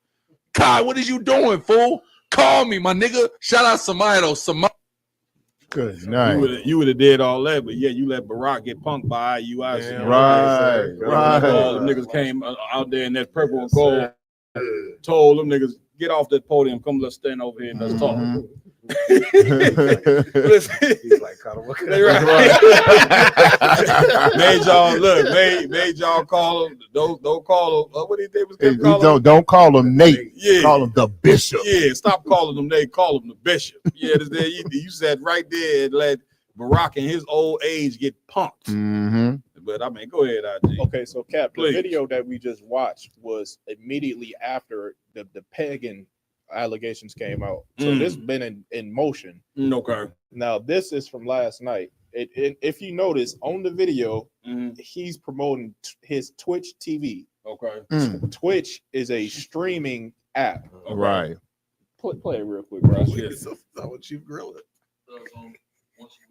Kai, what is you doing, fool? Call me, my nigga. Shout out Samaito. Good night. You would have did all that, but yeah, you let Barack get punked by IUIC. Yeah, right. All the niggas came out there in that purple and gold. Told them niggas, get off that podium. Come, let's stand over here and let's talk. He's like, made y'all look, made y'all call him. Don't call him. What do you think? Don't call him Nate. Yeah. Call him the bishop. Yeah, stop calling him Nate. Call him the bishop. Yeah, you said right there and let Barack in his old age get punked. Mm-hmm. But I mean, go ahead, IG. Okay, so Cap, Please. the video that we just watched was immediately after the pagan allegations came out. So this been in motion. Okay. Now this is from last night. If you notice on the video, he's promoting his Twitch TV. Okay. Twitch is a streaming app. Okay. Right. Play it real quick, bro. I want you grill it.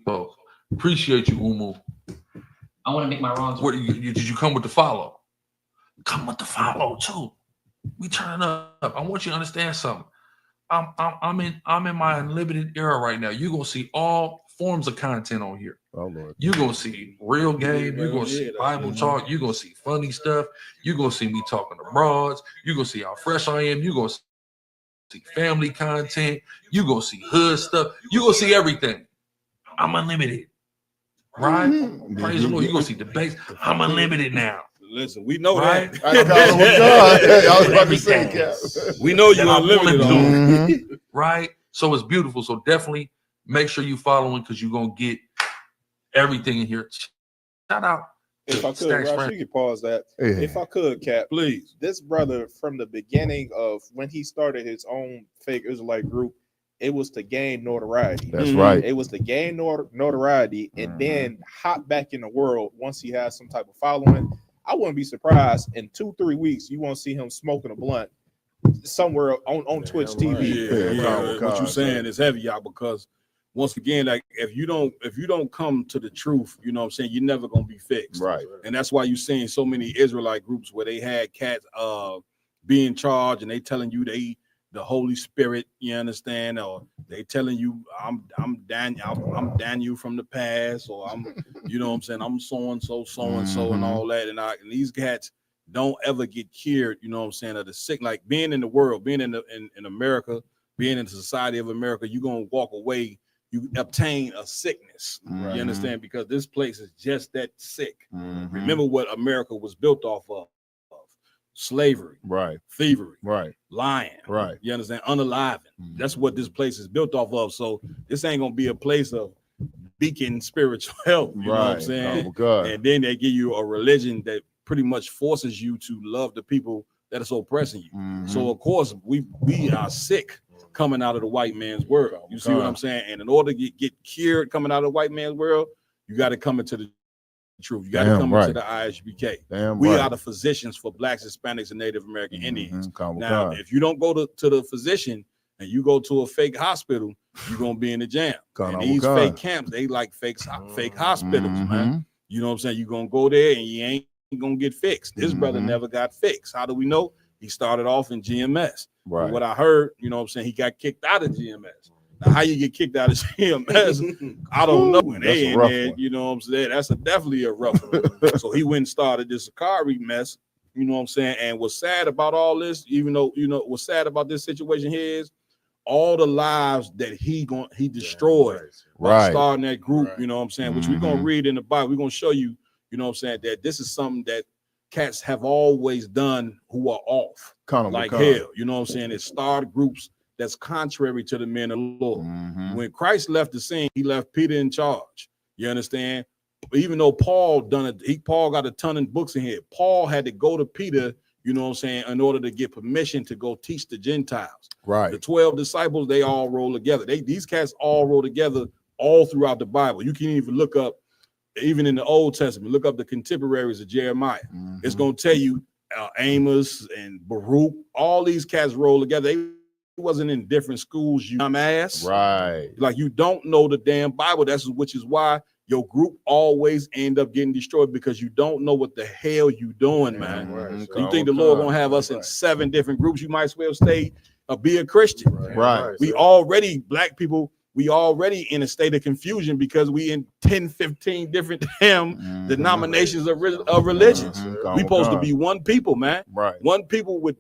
So, appreciate you, Umu. I want to make my wrongs. What did you come with the follow? Come with the follow too. We turn up. I want you to understand something. I'm in my unlimited era right now. You're gonna see all forms of content on here. Oh Lord. You're gonna see real game, you're gonna see Bible talk, you're gonna see funny stuff, you're gonna see me talking to broads, you're gonna see how fresh I am, you're gonna see family content, you're gonna see hood stuff, you're gonna see everything. I'm unlimited. Right? Praise the Lord. You're gonna see debates. I'm unlimited now. Listen, we know right? that. I was about to say, Cap. We know you're unlimited. Right? So it's beautiful. So definitely make sure you following because you're gonna get everything in here. Shout out. If I could, Ross, you could pause that. Yeah. If I could, Cap, please. This brother, from the beginning of when he started his own fake Israelite group, it was to gain notoriety. That's right. It was to gain notoriety and then hop back in the world once he has some type of following. I wouldn't be surprised in 2-3 weeks you won't see him smoking a blunt somewhere on Twitch TV. Yeah. What you saying is heavy, y'all, because once again, like if you don't come to the truth, you know what I'm saying, you're never gonna be fixed. Right. And that's why you're seeing so many Israelite groups where they had cats being charged and they telling you they the Holy Spirit, you understand, or they telling you I'm Daniel from the past, or I'm, you know what I'm saying, I'm so and so and all that, and these cats don't ever get cured, you know what I'm saying, of the sick. Like being in the world, being in America, being in the society of America, you're gonna walk away, you obtain a sickness. Right. You understand, because this place is just that sick. Mhm. Remember what America was built off of. Slavery, right, thievery, right, lying, right. You understand? Unaliving. That's what this place is built off of. So this ain't gonna be a place of beacon spiritual help. You know what I'm saying? Oh, God. And then they give you a religion that pretty much forces you to love the people that are oppressing you. So of course we are sick coming out of the white man's world. You see what I'm saying? And in order to get cured coming out of the white man's world, you got to come into the truth. You got to come into the ISBK. We are the physicians for Blacks, Hispanics, and Native American Indians. Now, if you don't go to the physician and you go to a fake hospital, you're gonna be in the jam. And these fake camps, they like fake hospitals, man. You know what I'm saying? You're gonna go there and you ain't gonna get fixed. This brother never got fixed. How do we know? He started off in GMS. Right. But what I heard, you know what I'm saying, he got kicked out of GMS. Now, how you get kicked out of GMS, I don't know. And they in there, you know what I'm saying? That's definitely a rough one. So he went and started this Sakari mess, you know what I'm saying? And what's sad about all this, even though, you know, what's sad about this situation here is all the lives that he destroyed by starting that group, you know what I'm saying, which we're gonna read in the Bible. We're gonna show you, you know what I'm saying, that this is something that cats have always done who are off like hell. You know what I'm saying? It started groups that's contrary to the men of the Lord. When Christ left the scene, he left Peter in charge. You understand? Even though Paul done it, Paul got a ton of books in here. Paul had to go to Peter, you know what I'm saying, in order to get permission to go teach the Gentiles. Right. The 12 disciples, they all roll together. These cats all roll together all throughout the Bible. You can even look up, even in the Old Testament, look up the contemporaries of Jeremiah. It's going to tell you Amos and Baruch, all these cats roll together. They wasn't in different schools, you dumbass. Right. Like, you don't know the damn Bible. Which is why your group always end up getting destroyed, because you don't know what the hell you doing, man. You think the Lord gonna have us in 7 different groups? You might as well stay be a Christian. Right. We already, black people, we already in a state of confusion because we in 10, 15 different damn denominations of religions. We supposed to be one people, man. Right. One people with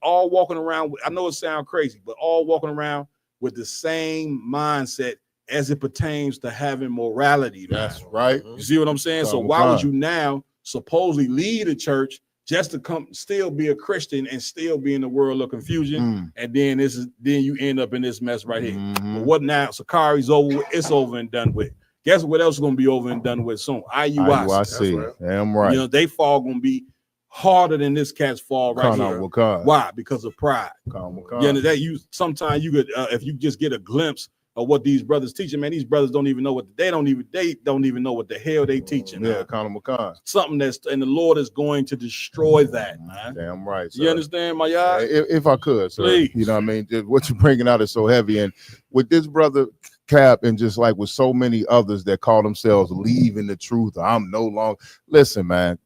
all walking around. I know it sounds crazy, but all walking around with the same mindset as it pertains to having morality. Man. That's right. You see what I'm saying? So why would you now supposedly lead a church just to come still be a Christian and still be in the world of confusion? And then then you end up in this mess right here. But what now? Sakari's over with, it's over and done with. Guess what else is gonna be over and done with soon? IUIC. Damn right. You know, they fall gonna be harder than this cat's fall right here. Why? Because of pride. You know, that sometimes you could if you just get a glimpse of what these brothers teaching, man, these brothers don't even know what they don't even know what the hell they teaching. Yeah, something and the Lord is going to destroy that, man. Damn right. You understand, my y'all? If I could, sir. Please. You know what I mean? What you're bringing out is so heavy, and with this brother Cap, and just like with so many others that call themselves leaving the truth, I'm no longer. Listen, man,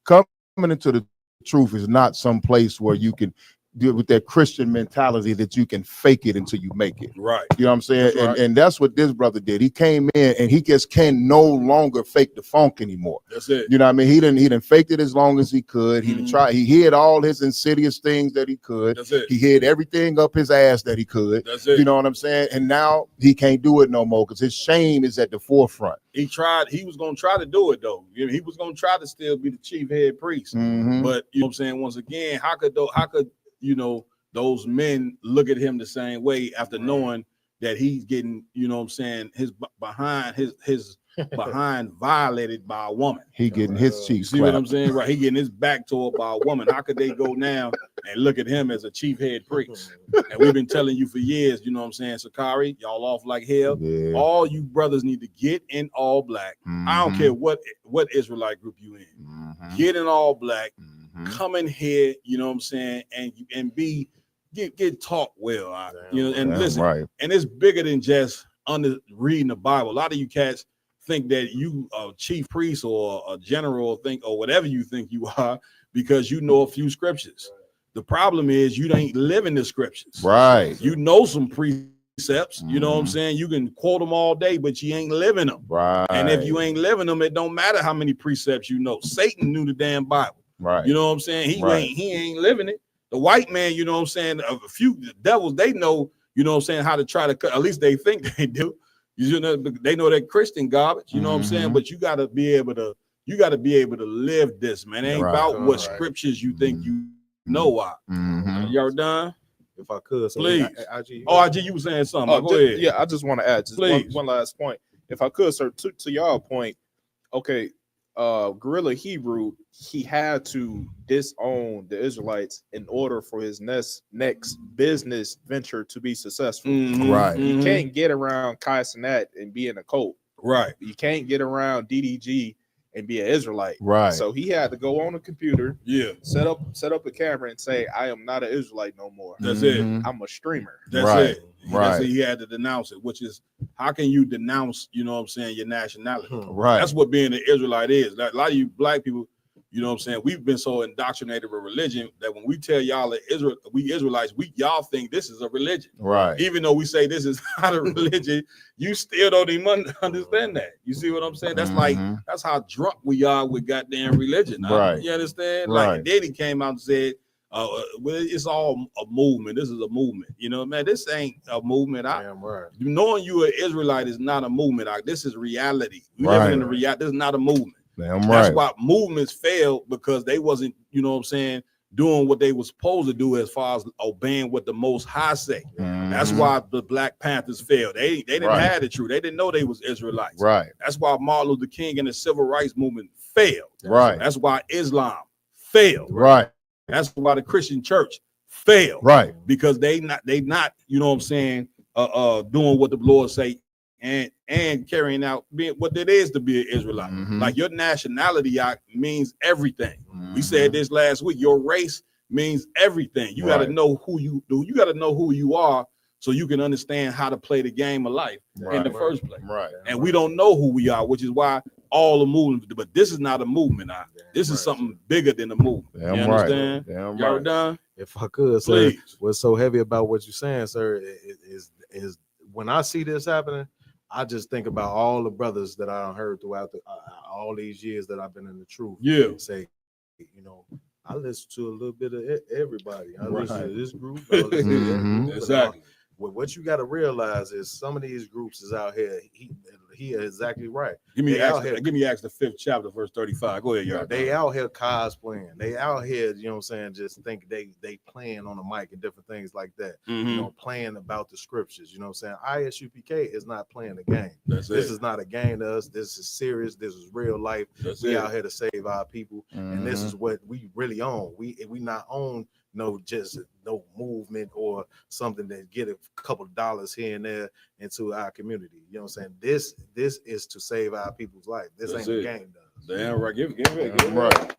coming into the truth is not some place where you can deal with that Christian mentality that you can fake it until you make it. Right. You know what I'm saying? That's right. And that's what this brother did. He came in and he just can no longer fake the funk anymore. That's it. You know what I mean? He didn't fake it as long as he could. He didn't try. He hid all his insidious things that he could. That's it. He hid everything up his ass that he could. That's it. You know what I'm saying? And now he can't do it no more because his shame is at the forefront. He was going to try to do it, though. He was going to try to still be the chief head priest. But, you know what I'm saying, once again, how could you know, those men look at him the same way after knowing that he's getting, you know what I'm saying, his behind violated by a woman. He getting his cheeks. See what I'm saying? Right. He getting his back toward by a woman. How could they go now and look at him as a chief head priest? And we've been telling you for years, you know what I'm saying, Sakari, y'all off like hell. Yeah. All you brothers need to get in all black. I don't care what Israelite group you in. Get in all black. Come in here, you know what I'm saying, and get taught well, you know, and listen, and it's bigger than just reading the Bible. A lot of you cats think that you a chief priest or a general or whatever you think you are because you know a few scriptures. The problem is you ain't living the scriptures. Right. You know some precepts, you know what I'm saying? You can quote them all day, but you ain't living them. Right. And if you ain't living them, it don't matter how many precepts you know. Satan knew the damn Bible. Right. You know what I'm saying? He ain't living it. The white man, you know what I'm saying, a few devils, they know, you know what I'm saying, how to try to cut, at least they think they do. You know, they know that Christian garbage, you know what I'm saying? But you gotta be able to live this, man. It ain't about what scriptures you think you know why. Y'all done? If I could, so please. IG, you were saying something. Go ahead. Yeah, I just want to add just one last point. If I could, sir, to y'all point, okay, Gorilla Hebrew, he had to disown the Israelites in order for his next business venture to be successful. Right. You can't get around Kai Cenat and be in a cult. Right. You can't get around DDG and be an Israelite. Right. So he had to go on a computer, set up a camera and say, I am not an Israelite no more. That's it. I'm a streamer. That's it. That's it. He had to denounce it, which is, how can you denounce, you know what I'm saying, your nationality? Right. That's what being an Israelite is. Like, a lot of you black people, you know what I'm saying, we've been so indoctrinated with religion that when we tell y'all that we Israelites, y'all think this is a religion. Right. Even though we say this is not a religion, you still don't even understand that. You see what I'm saying? That's like, that's how drunk we are with goddamn religion. Right. You understand? Right. Like, then he came out and said, Well, it's all a movement. This is a movement. You know, man, this ain't a movement. Knowing you an Israelite is not a movement. This is reality. We living in the reality. This is not a movement. Damn That's right. why movements failed, because they wasn't, you know what I'm saying, doing what they were supposed to do as far as obeying what the Most High say. That's why the Black Panthers failed. They didn't have the truth. They didn't know they was Israelites. Right. That's why Martin Luther King and the Civil Rights Movement failed. Right. That's why Islam failed. Right. That's why the Christian church failed. Right. Because they not, you know what I'm saying, doing what the Lord say and carrying out being what it is to be an Israelite. Like your nationality means everything. We said this last week. Your race means everything. You got to know who you do. You got to know who you are, so you can understand how to play the game of life in the first place. Right. And we don't know who we are, which is why all the movement. But this is not a movement. This is something bigger than a movement. Damn you right. understand? Damn Y'all right. done? If I could, sir, Please. what's so heavy about what you're saying, sir, is when I see this happening, I just think about all the brothers that I heard throughout all these years that I've been in the truth. Yeah. Say, you know, I listen to a little bit of everybody. I Right. listen to this group. I listen to that group. Exactly. What you got to realize is some of these groups is out here. He is exactly right. Give me They out here. Acts the 5th chapter, verse 35. Go ahead, y'all. They out here cosplaying. They out here, you know what I'm saying, just think they playing on the mic and different things like that. You know, playing about the scriptures. You know what I'm saying? ISUPK is not playing a game. This is not a game to us. This is serious. This is real life. We out here to save our people. And this is what we really own. We not own no movement or something that get a couple of dollars here and there into our community. You know what I'm saying? This is to save our people's life. This ain't a game. Damn right. Give it. Right.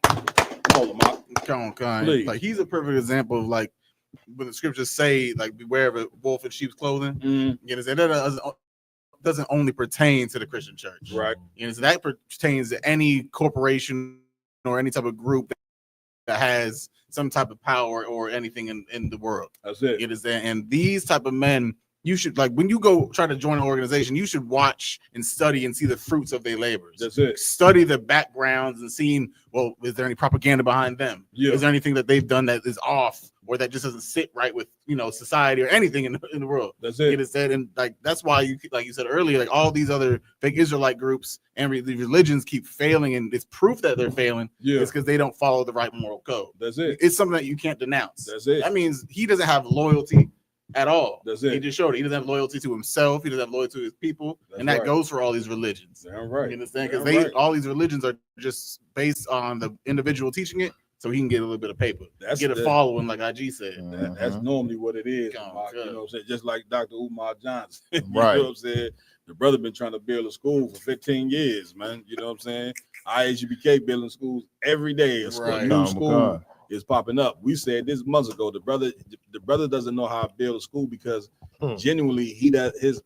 Come on. Please. Like he's a perfect example of like when the scriptures say like beware of a wolf in sheep's clothing. You know, that doesn't only pertain to the Christian church. Right. You know, so that pertains to any corporation or any type of group that has some type of power or anything in the world. That's it. You understand? And these type of men, you should, like, when you go try to join an organization, you should watch and study and see the fruits of their labors. That's it. Study the backgrounds and seeing, well, is there any propaganda behind them? Yeah. Is there anything that they've done that is off or that just doesn't sit right with, you know, society or anything in the world? That's it. You understand? And like that's why you, like you said earlier, like all these other fake Israelite groups and the religions keep failing, and it's proof that they're failing. Yeah. It's because they don't follow the right moral code. That's it. It's something that you can't denounce. That's it. That means he doesn't have loyalty at all. That's it. He just showed it. He doesn't have loyalty to himself. He doesn't have loyalty to his people. And that goes for all these religions. Damn right. You understand? Because all these religions are just based on the individual teaching it, so he can get a little bit of paper. Get a following, like IG said. That's normally what it is. You know what I'm saying? Just like Dr. Umar Johnson. You Right. know what I'm saying? The brother been trying to build a school for 15 years, man. You know what I'm saying? ISUPK building schools every day. A new school is popping up. We said this months ago. The brother doesn't know how to build a school because genuinely his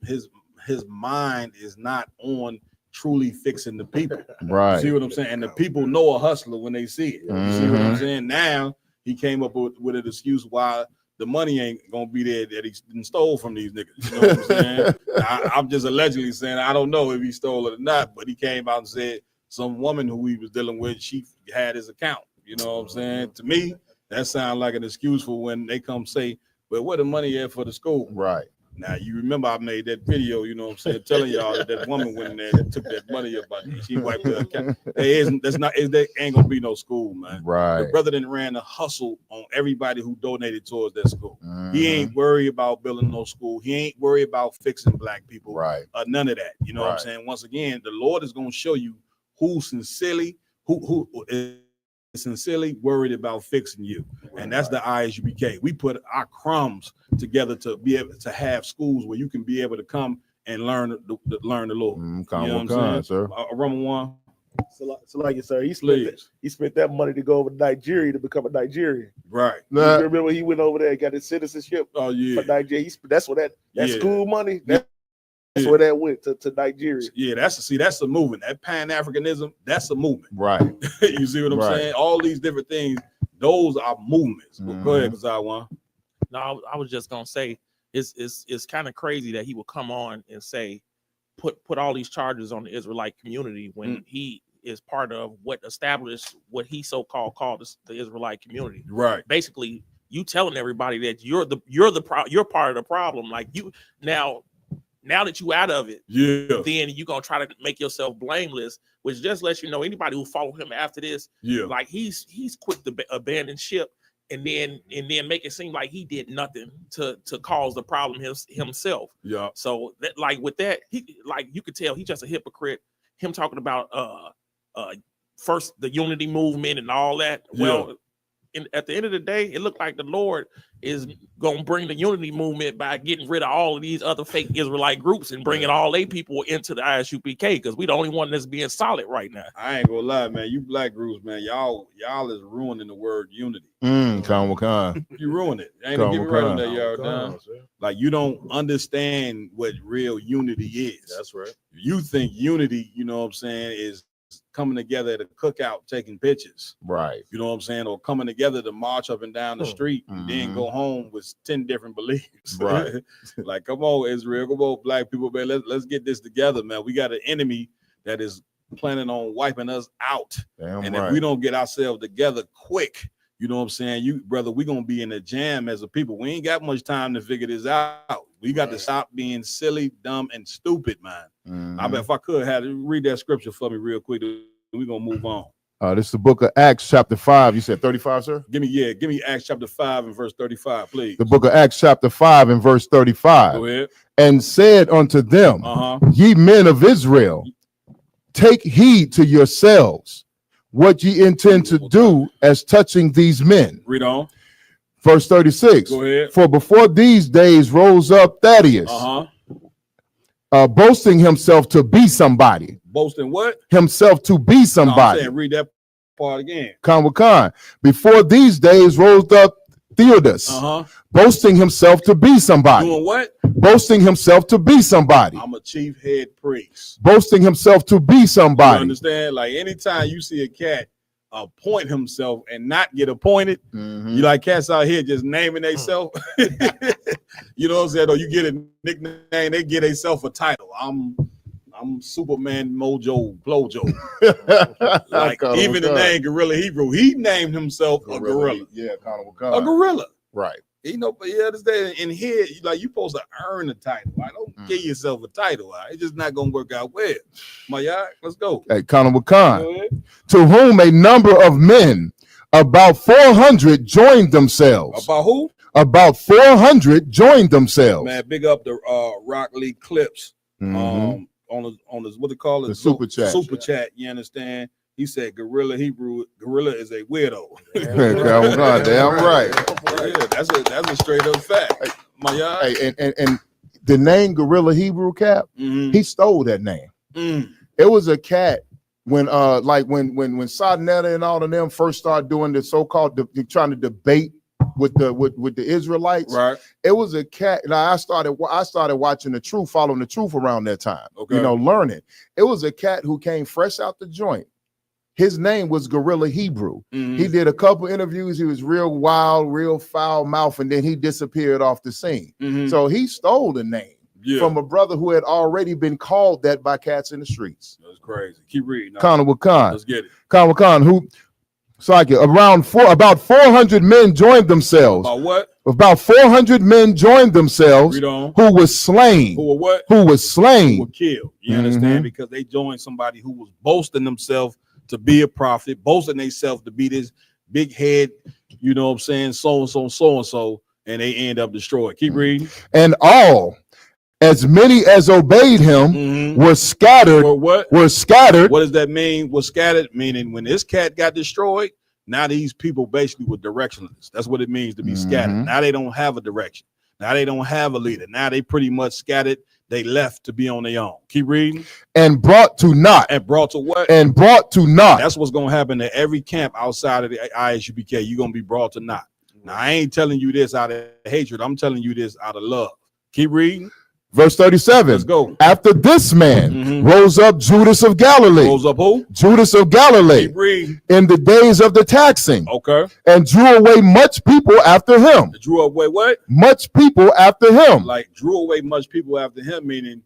mind is not on truly fixing the people. Right. See what I'm saying? And the people know a hustler when they see it. You see what I'm saying? Now he came up with an excuse why the money ain't gonna be there that he stole from these niggas. You know what I'm saying? I'm just allegedly saying I don't know if he stole it or not, but he came out and said some woman who he was dealing with, she had his account. You know what I'm saying? To me, that sounds like an excuse for when they come say, "Well, where the money at for the school?" Right. Now you remember I made that video, you know what I'm saying, telling y'all that woman went in there and took that money up, but she wiped her account. There ain't gonna be no school, man. Right. The brother then ran a hustle on everybody who donated towards that school. He ain't worried about building no school. He ain't worried about fixing black people. Right. None of that. You know what I'm saying? Once again, the Lord is gonna show you who sincerely is sincerely worried about fixing you, and that's the ISUPK. We put our crumbs together to be able to have schools where you can be able to come and learn the Lord. You know what I'm saying? One. So like you said, he spent that money to go over to Nigeria to become a Nigerian. Right. You remember he went over there and got his citizenship. Oh yeah. For Nigeria. That's what that school money. That's where that went to Nigeria. Yeah, that's a movement. That Pan-Africanism, that's a movement. Right. You see what I'm saying? All these different things, those are movements. Go ahead, Kazawan. No, I was just gonna say it's kind of crazy that he would come on and say put all these charges on the Israelite community when is part of what established what he so-called called the Israelite community. Right. Basically, you telling everybody that you're part of the problem. Like you now that you out of it, then you're gonna try to make yourself blameless, which just lets you know anybody who follow him after this, like he's quick to abandon ship and then make it seem like he did nothing to cause the problem himself. Yeah. So that, like with that, he, like you could tell he's just a hypocrite. Him talking about first the unity movement and all that. Well, at the end of the day, it looked like the Lord is gonna bring the unity movement by getting rid of all of these other fake Israelite groups and bringing all they people into the ISUPK, because we the only one that's being solid right now. I ain't gonna lie, man. You black groups, man, y'all is ruining the word unity. Con. You ruin it. I ain't gonna give you right on that, y'all down. Like you don't understand what real unity is. That's right. You think unity, you know what I'm saying, is coming together at a cookout taking pictures, right? You know what I'm saying, or coming together to march up and down the street and then go home with 10 different beliefs, right? Like, come on, Israel, come on, black people, man, let's get this together, man. We got an enemy that is planning on wiping us out. Damn If right. we don't get ourselves together quick, you know what I'm saying, you brother, we gonna be in a jam as a people. We ain't got much time to figure this out. We got to stop being silly, dumb, and stupid, man. I bet if I could have read that scripture for me real quick, we're gonna move on. This is the book of Acts, chapter 5. You said 35, sir? Give me Acts chapter 5 and verse 35, please. The book of Acts, chapter 5 and verse 35. Go ahead. And said unto them, ye men of Israel, take heed to yourselves what ye intend to do as touching these men. Read on. Verse 36. Go ahead. For before these days rose up Thaddeus, boasting himself to be somebody. Boasting what? Himself to be somebody. No, I'm saying, read that part again. Con. Before these days rose up Theodas, boasting himself to be somebody. Doing what? Boasting himself to be somebody. I'm a chief head priest. Boasting himself to be somebody. You understand? Like anytime you see a cat appoint himself and not get appointed, you like cats out here just naming themselves. You know what I'm saying? Or you get a nickname, they get themselves a title. I'm Superman Mojo Flojo. Like even the name Gorilla Hebrew, he named himself a gorilla. Yeah, a gorilla. Right. You know, but you understand, in here, like you supposed to earn a title. I don't give yourself a title. It's just not gonna work out well. My yard, let's go. Hey, Khan, to whom a number of men, about 400, joined themselves. About who? About 400 joined themselves. Man, big up the Rock Lee Clips. On the what they call it? The super chat. Super chat, you understand? He said Gorilla Hebrew, gorilla is a weirdo. God, damn right. Yeah, that's a straight up fact. My yard. Hey, and the name Gorilla Hebrew Cap, he stole that name. It was a cat when like when Sadnetta and all of them first started doing the so-called trying to debate with the Israelites. Right. It was a cat. Now I started watching the truth, following the truth around that time. Okay. You know, learning. It was a cat who came fresh out the joint. His name was Gorilla Hebrew. He did a couple interviews. He was real wild, real foul mouth, and then he disappeared off the scene. So he stole the name from a brother who had already been called that by cats in the streets. That's crazy. Keep reading. Khan with Khan. Let's get it. Khan with Khan, who about 400 men joined themselves. About what? About 400 men joined themselves. Read on. Who was slain. Who were what? Who was slain. Who were killed. You understand? Because they joined somebody who was boasting themselves to be a prophet, boasting themselves to be this big head, you know what I'm saying, so-and-so, and they end up destroyed. Keep reading. And all, as many as obeyed him, were scattered. Or what? Were scattered. What does that mean? Was scattered? Meaning when this cat got destroyed, now these people basically were directionless. That's what it means to be scattered. Now they don't have a direction. Now they don't have a leader. Now they pretty much scattered. They left to be on their own. Keep reading. And brought to naught. And brought to what? And brought to naught. That's what's going to happen to every camp outside of the ISUPK. You're going to be brought to naught. Now, I ain't telling you this out of hatred. I'm telling you this out of love. Keep reading. Verse 37. Let's go. After this man rose up Judas of Galilee. Rose up who? Judas of Galilee. Keep reading. In the days of the taxing. Okay. And drew away much people after him. Drew away what? Much people after him. Like drew away much people after him, meaning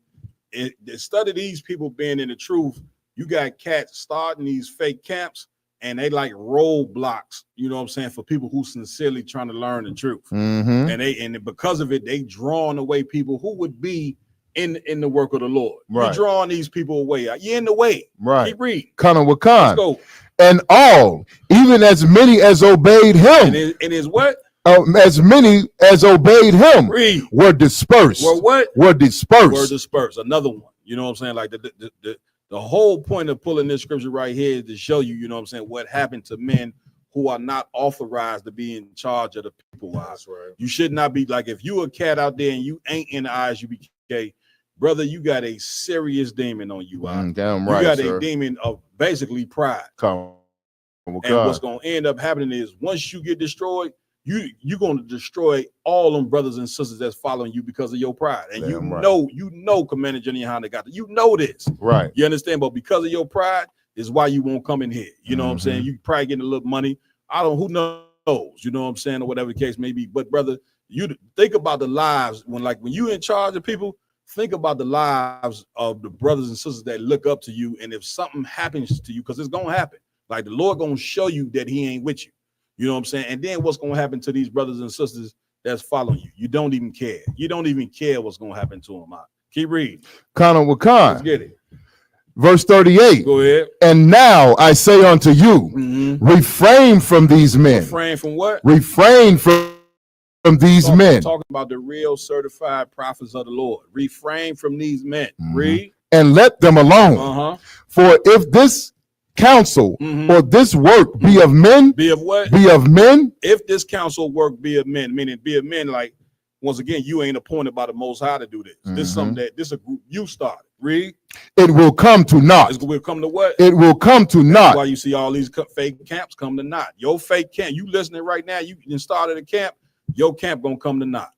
instead of these people being in the truth, you got cats starting these fake camps, and they like roadblocks, you know what I'm saying, for people who sincerely trying to learn the truth. And because of it, they drawing away people who would be in the work of the Lord. Right. You're drawing these people away. You're in the way. Right. Keep reading. Kana Let's Wakan. go. And all, even as many as obeyed him. And his what? As many as obeyed him were dispersed. Were what? Were dispersed. Were dispersed. Another one. You know what I'm saying? Like the whole point of pulling this scripture right here is to show you, you know what I'm saying, what happened to men who are not authorized to be in charge of the people. That's right. You should not be like, if you a cat out there and you ain't in the ISUBK, brother, you got a serious demon on you. Damn You right, got sir. a demon of basically pride. Kana And Wakan. what's going to end up happening is once you get destroyed, you're going to destroy all them brothers and sisters that's following you because of your pride. And Damn right. you know Commander Jenny Honda got it. You know this. Right. You understand? But because of your pride is why you won't come in here. You know what I'm saying? You probably getting a little money. Who knows? You know what I'm saying? Or whatever the case may be. But brother, you think about the lives when you in charge of people, think about the lives of the brothers and sisters that look up to you. And if something happens to you, because it's going to happen, like the Lord going to show you that he ain't with you. You know what I'm saying? And then what's going to happen to these brothers and sisters that's following you? You don't even care. You don't even care what's going to happen to them. Keep reading. Kana Let's Wakan. get it. Verse 38. Go ahead. And now I say unto you, refrain from these men. Refrain from what? Refrain from these men. Talking about the real certified prophets of the Lord. Refrain from these men. Read. And let them alone. For if this counsel or this work be of men, be of what? Be of men. If this counsel work be of men, meaning be of men, like once again, you ain't appointed by the Most High to do this. This is something this is a group you started. Read. It will come to naught. It will come to what? It will come to naught. That's why you see all these fake camps come to naught. Your fake camp, you listening right now, you started a camp, your camp gonna come to naught.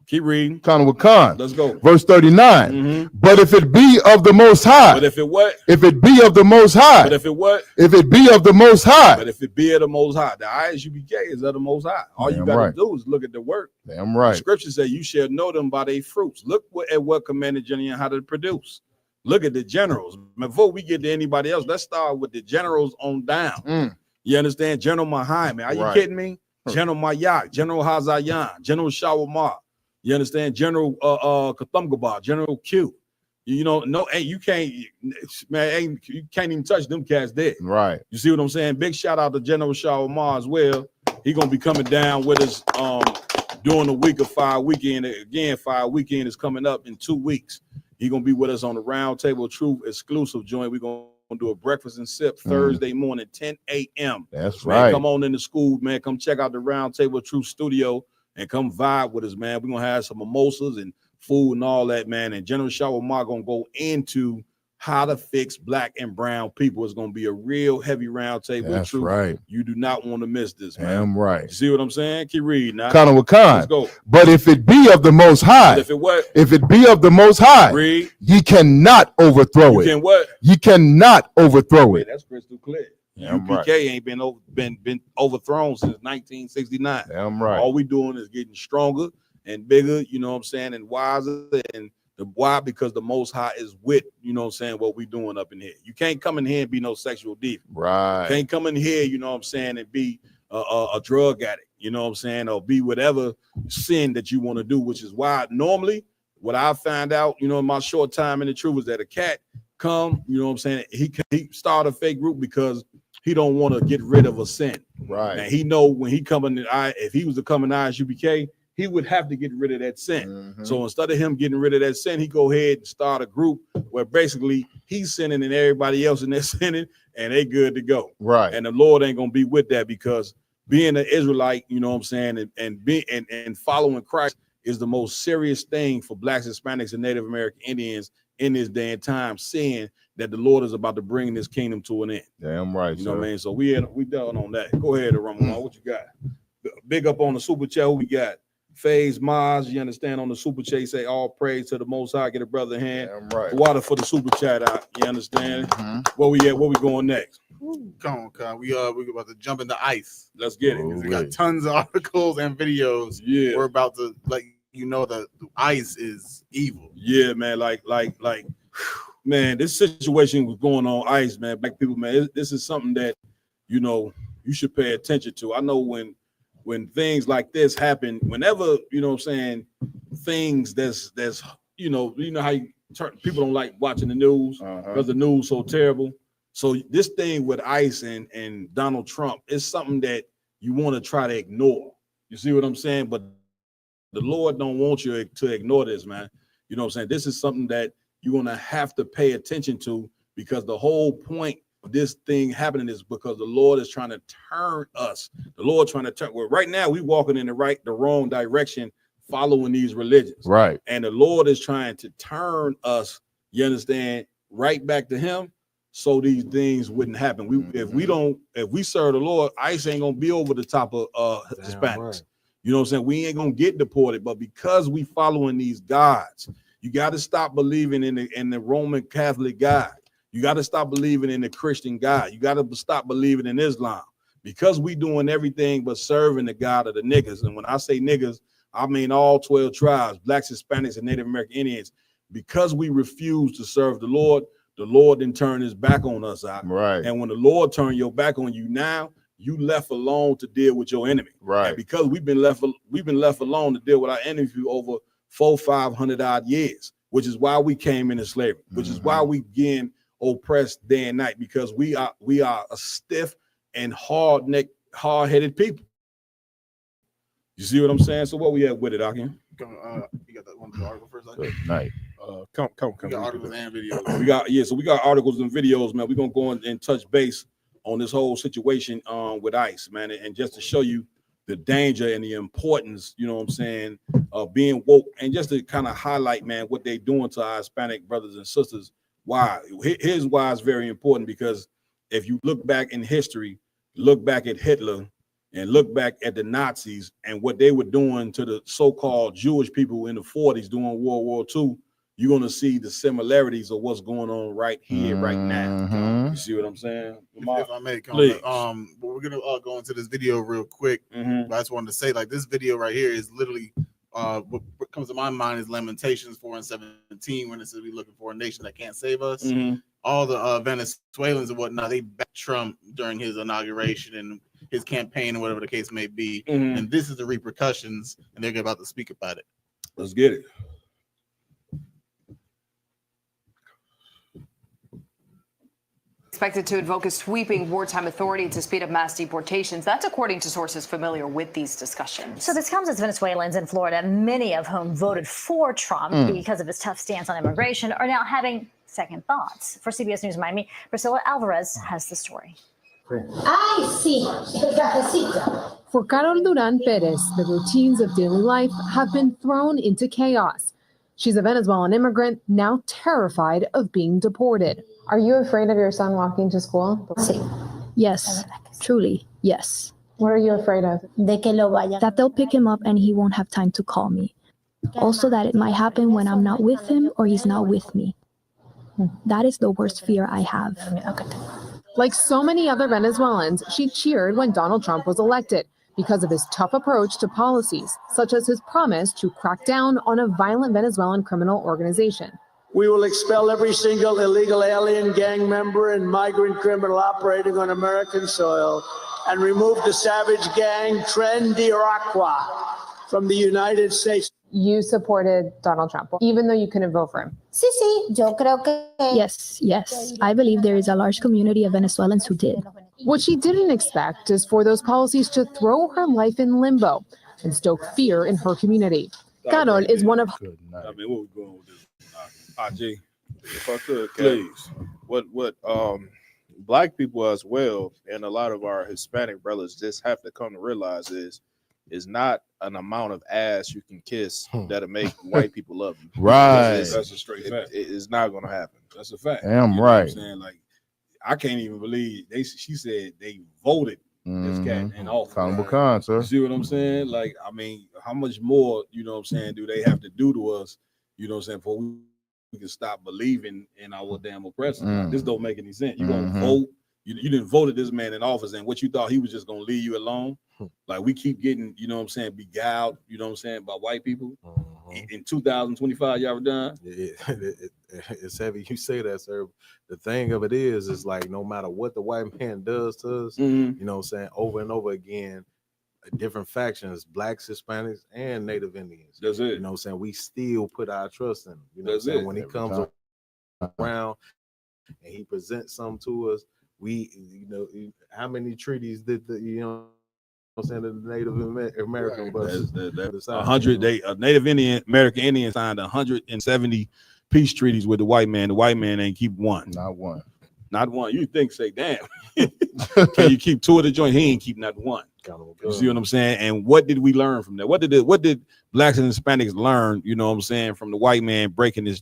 Keep reading. Kana Wakan. Let's go. Verse 39. But if it be of the Most High. But if it what? If it be of the Most High. But if it what? If it be of the Most High. But if it be of the Most High. The ISUBK is of the Most High. All you got to do is look at the work. Damn right. The scripture says you shall know them by their fruits. Look at what commanded Jenny and how to produce. Look at the generals. Before we get to anybody else, let's start with the generals on down. You understand? General Muhammad. Are you kidding me? General Mayak, General Hazayan, General Shawamar. You understand? General Kathumgaba, General Q. You know, no, hey, you can't, man, you can't even touch them cats dead. Right. You see what I'm saying? Big shout out to General Shawamar as well. He gonna be coming down with us during the week of Fire Weekend. Again, Fire Weekend is coming up in 2 weeks. He gonna be with us on the Round Table Truth exclusive joint. We're gonna do a breakfast and sip Thursday morning, 10 a.m. That's man, right. Come on in the school, man. Come check out the Round Table Truth studio and come vibe with us, man. We're gonna have some mimosas and food and all that, man. And General Shawamar gonna go into how to fix black and brown people. It's gonna be a real heavy round table. That's truth. right. You do not want to miss this, man. Damn right. You see what I'm saying? Keep reading now. Kana Wakan. Let's go. But if it be of the Most High, But if it what? If it be of the Most High, Read. ye cannot overthrow You it. can what? Ye cannot overthrow it. That's crystal clear. Damn UPK right. ain't been overthrown since 1969. Damn right. All we doing is getting stronger and bigger, you know what I'm saying, and wiser. And the why? Because the Most High is with, you know what I'm saying, what we doing up in here. You can't come in here and be no sexual diva. Right. Can't come in here, you know what I'm saying, and be a drug addict, you know what I'm saying, or be whatever sin that you want to do, which is why normally what I found out, you know, in my short time in the truth was that a cat come, you know what I'm saying, he start a fake group because he don't want to get rid of a sin. Right. And he know when he coming to if he was to come in ISUBK, he would have to get rid of that sin. So instead of him getting rid of that sin, he go ahead and start a group where basically he's sinning and everybody else in there sinning, and they good to go. Right. And the Lord ain't gonna be with that, because being an Israelite, you know what I'm saying, and following Christ is the most serious thing for blacks, Hispanics, and Native American Indians in this day and time, seeing that the Lord is about to bring this kingdom to an end. Damn right. You know what I mean? So we done on that. Go ahead, Ramon. What you got? Big up on the super chat. Who we got? FaZe Maz, you understand, on the super chat, say all praise to the Most High. Get a brother hand. Damn right. Water for the super chat out. You understand? Where we at? Where we going next? Come on, Con. We about to jump into ice. Let's get it. We got tons of articles and videos. Yeah. We're about to let you know that ice is evil. Yeah, man. Like, man, man, this situation was going on ice, man. Black people, man, this is something that, you know, you should pay attention to. I know when things like this happen, whenever, you know what I'm saying, things that's you know how you people don't like watching the news because the news so terrible. So this thing with ICE and Donald Trump is something that you want to try to ignore. You see what I'm saying? But the Lord don't want you to ignore this, man. You know what I'm saying? This is something that you're going to have to pay attention to, because the whole point of this thing happening is because the Lord is trying to turn us. The Lord trying to turn. Well, right now we walking in the wrong direction, following these religions. Right. And the Lord is trying to turn us, you understand, right back to him, so these things wouldn't happen. If we serve the Lord, ICE ain't gonna be over the top of Hispanics. Right. You know what I'm saying? We ain't gonna get deported, but because we following these gods, you got to stop believing in the Roman Catholic God. You got to stop believing in the Christian God. You got to stop believing in Islam, because we doing everything but serving the God of the niggas. And when I say niggas, I mean all 12 tribes, blacks, Hispanics, and Native American Indians. Because we refuse to serve the Lord then turn his back on us out. Right. And when the Lord turn your back on you, now you left alone to deal with your enemy. Right. And because we've been left alone to deal with our enemy for over 400-500 odd years, which is why we came into slavery, which is why we getting oppressed day and night, because we are a stiff and hard-headed people. You see what I'm saying? So what we have with it, Akin? You got that one article first? Good night. Come. We got articles and videos. We got articles and videos, man. We're gonna go and touch base on this whole situation with ICE, man, and just to show you the danger and the importance, you know what I'm saying, of being woke, and just to kind of highlight, man, what they're doing to our Hispanic brothers and sisters. Why? Here's why it's very important, because if you look back in history, look back at Hitler and look back at the Nazis and what they were doing to the so-called Jewish people in the 40s during World War II, you're going to see the similarities of what's going on right here, right now. You see what I'm saying? If I may, please. We're going to go into this video real quick. But I just wanted to say, like, this video right here is literally, what comes to my mind is Lamentations 4:17, when it says we're looking for a nation that can't save us. All the Venezuelans and whatnot, they backed Trump during his inauguration and his campaign, or whatever the case may be. And this is the repercussions, and they're about to speak about it. Let's get it. Expected to invoke a sweeping wartime authority to speed up mass deportations. That's according to sources familiar with these discussions. So this comes as Venezuelans in Florida, many of whom voted for Trump because of his tough stance on immigration, are now having second thoughts. For CBS News Miami, Priscilla Alvarez has the story. Ay, sí, el cafecito. For Carol Duran Perez, the routines of daily life have been thrown into chaos. She's a Venezuelan immigrant, now terrified of being deported. Are you afraid of your son walking to school? Sí. Yes, truly, yes. What are you afraid of? That they'll pick him up and he won't have time to call me. Also that it might happen when I'm not with him or he's not with me. That is the worst fear I have. Like so many other Venezuelans, she cheered when Donald Trump was elected because of his tough approach to policies, such as his promise to crack down on a violent Venezuelan criminal organization. We will expel every single illegal alien, gang member, and migrant criminal operating on American soil and remove the savage gang Tren de Aragua from the United States. You supported Donald Trump, even though you couldn't vote for him. Sí, sí, yo creo que... Yes. I believe there is a large community of Venezuelans who did. What she didn't expect is for those policies to throw her life in limbo and stoke fear in her community. Carol is one of... I mean, what we going with this? RG, if I could, please. What black people as well, and a lot of our Hispanic brothers just have to come to realize is not an amount of ass you can kiss that'll make white people love you. Right. That's a straight fact. It's not gonna happen. That's a fact. Damn you know right. What I'm saying? Like, I can't even believe she said they voted this cat in office. Accountable con, sir. You see what I'm saying? Like, I mean, how much more, you know what I'm saying, do they have to do to us, you know what I'm saying, before we can stop believing in our damn oppressors? This don't make any sense. You gonna vote. You didn't vote this man in office, and what you thought he was just gonna leave you alone? Like, we keep getting, you know what I'm saying, beguiled, you know what I'm saying, by white people. in 2025, y'all were done. It's heavy. You say that, sir. The thing of it is like no matter what the white man does to us, you know what I'm saying, over and over again, different factions, blacks, Hispanics, and Native Indians. That's it. You know what I'm saying? We still put our trust in him. You know what I'm saying? When he comes around and he presents something to us, we, you know, how many treaties did the, you know what I'm saying, the Native American brothers? 100. Native American Indians signed 170 peace treaties with the white man. The white man ain't keep one. Not one. Not one. You think, say, damn. Can you keep two of the joint? He ain't keep not one. You see what I'm saying? And what did we learn from that? What did blacks and Hispanics learn, you know what I'm saying, from the white man breaking his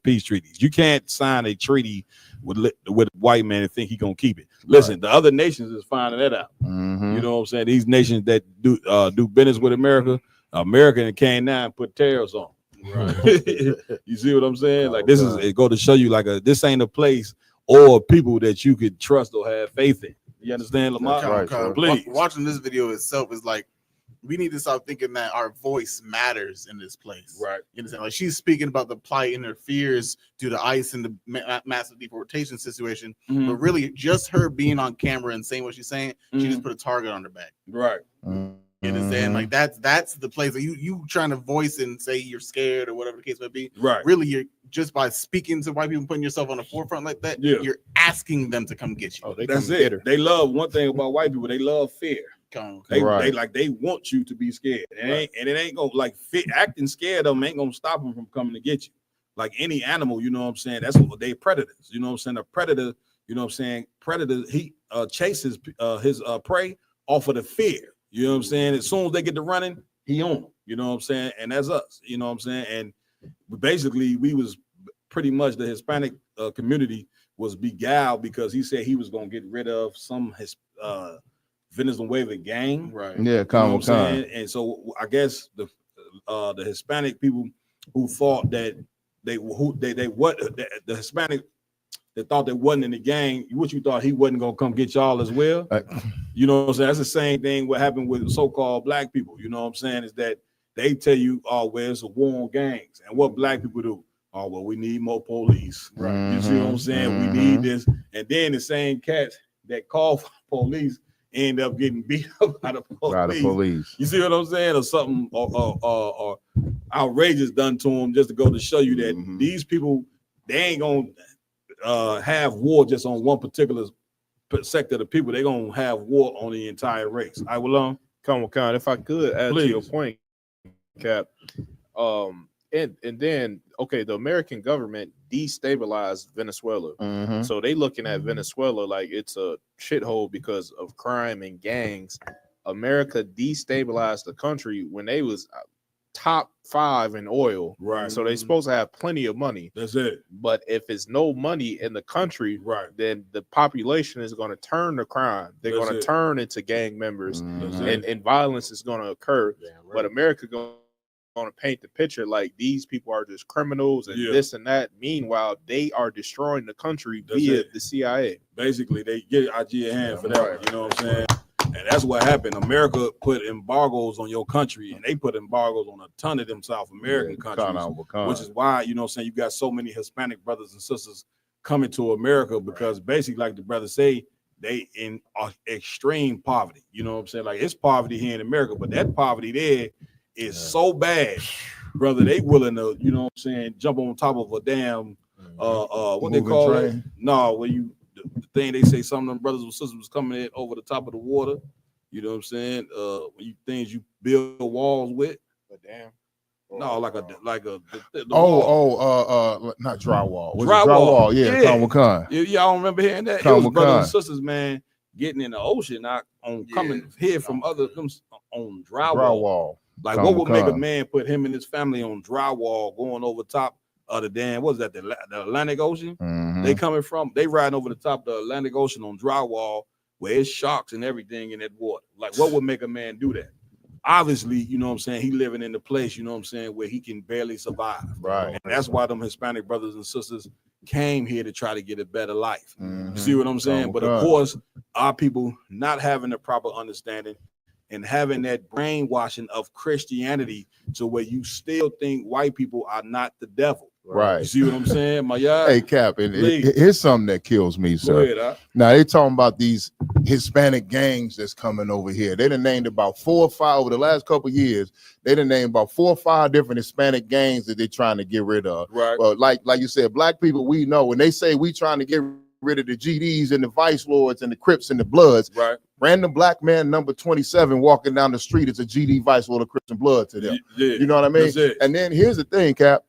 peace treaties? You can't sign a treaty with a white man and think he gonna keep it. Listen, the other nations is finding that out. You know what I'm saying? These nations that do business with America and came now and put tariffs on. Right. You see what I'm saying? Like this is it go to show you like this ain't a place or people that you could trust or have faith in. You understand, Lamar? Please. Watching this video itself is like, we need to start thinking that our voice matters in this place. Right. You understand? Like she's speaking about the plight and her fears due to ICE and the massive deportation situation. But really, just her being on camera and saying what she's saying, she just put a target on her back. Right. You understand? Like that's the place that you trying to voice and say you're scared or whatever the case may be. Right. Really, you're just by speaking to white people, putting yourself on the forefront like that, you're asking them to come get you. Oh, that's it. They love one thing about white people. They love fear. They want you to be scared. And it ain't gonna like acting scared of them ain't gonna stop them from coming to get you. Like any animal, you know what I'm saying? That's what they predators. You know what I'm saying? A predator, you know what I'm saying? Predator, he chases his prey off of the fear. You know what I'm saying? As soon as they get to running, he on them. You know what I'm saying? And that's us. You know what I'm saying? And basically, we was pretty much the Hispanic community was beguiled because he said he was gonna get rid of some Venezuela gang. Right. Yeah, you know what I'm saying? And so I guess the Hispanic people who thought that the Hispanic that thought they wasn't in the gang, what you thought he wasn't gonna come get y'all as well? You know what I'm saying? That's the same thing what happened with so-called black people. You know what I'm saying? Is that they tell you, oh, well, it's a war on gangs. And what black people do? Oh, well, we need more police. Right. You see what I'm saying? We need this. And then the same cats that call for police end up getting beat up by the police. You see what I'm saying? Or something or outrageous done to them just to go to show you that these people, they ain't gonna have war just on one particular sector of the people. They're gonna have war on the entire race. I will if I could add to your point, Cap. And then the American government destabilized Venezuela. So they looking at Venezuela like it's a shithole because of crime and gangs. America destabilized the country when they was top 5 in oil. Right. So they supposed to have plenty of money. That's it. But if it's no money in the country, then the population is going to turn to crime. They're going to turn into gang members, and violence is going to occur. But America going to paint the picture like these people are just criminals and this and that. Meanwhile, they are destroying the country via the CIA. Basically, they get out your hand for that. You know what I'm saying? And that's what happened. America put embargoes on your country, and they put embargoes on a ton of them South American countries, which is why, you know what I'm saying, you got so many Hispanic brothers and sisters coming to America because basically, like the brothers say, they in extreme poverty. You know what I'm saying? Like it's poverty here in America, but that poverty there is so bad, brother. They willing to, you know what I'm saying, jump on top of a damn what they call it? No, where you the thing they say some of them brothers and sisters was coming in over the top of the water. You know what I'm saying? Things you build walls with. But damn. No, like a not drywall. Drywall. Yeah, Khan. Y'all remember hearing that? It was brothers and sisters, man, getting in the ocean, not on coming here from other on drywall. Like what would make a man put him and his family on drywall going over top of the damn, what is that, the Atlantic Ocean? They coming from, they riding over the top of the Atlantic Ocean on drywall where it's sharks and everything in that water. Like what would make a man do that? Obviously, you know what I'm saying, he living in the place, you know what I'm saying, where he can barely survive. Right. And that's why them Hispanic brothers and sisters came here to try to get a better life. You see what I'm saying? But of course, our people not having the proper understanding and having that brainwashing of Christianity to where you still think white people are not the devil. Right. You see what I'm saying, my y'all? Hey, Cap, and here's something that kills me, sir. Go ahead, huh? Now they talking about these Hispanic gangs that's coming over here. They done named about 4 or 5 over the last couple of years. They done named about 4 or 5 different Hispanic gangs that they're trying to get rid of. Right. Well, like you said, black people, we know when they say we trying to get rid of the GDs and the Vice Lords and the Crips and the Bloods. Right. Random black man number 27 walking down the street is a GD, Vice Lord, or Crips and Blood to them. Yeah. You know what I mean? That's it. And then here's the thing, Cap.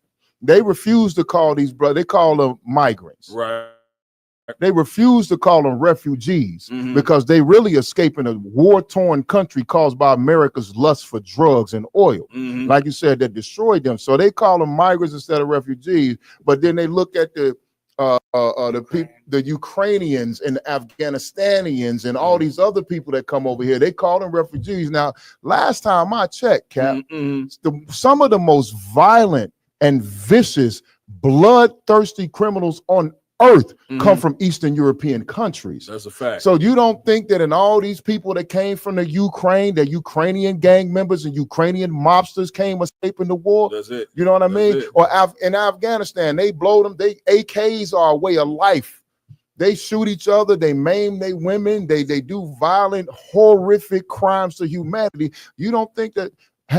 They refuse to call these brothers, they call them migrants. Right. They refuse to call them refugees because they really escaping a war-torn country caused by America's lust for drugs and oil. Like you said, that destroyed them. So they call them migrants instead of refugees. But then they look at the people, the Ukrainians and the Afghanistanians and all these other people that come over here. They call them refugees. Now, last time I checked, Cap, some of the most violent and vicious, bloodthirsty criminals on earth come from Eastern European countries. That's a fact. So you don't think that in all these people that came from the Ukraine, the Ukrainian gang members and Ukrainian mobsters came escaping the war? That's it. You know what I mean? Or in Afghanistan, they blow them. They AKs are a way of life. They shoot each other. They maim their women. They do violent, horrific crimes to humanity. You don't think that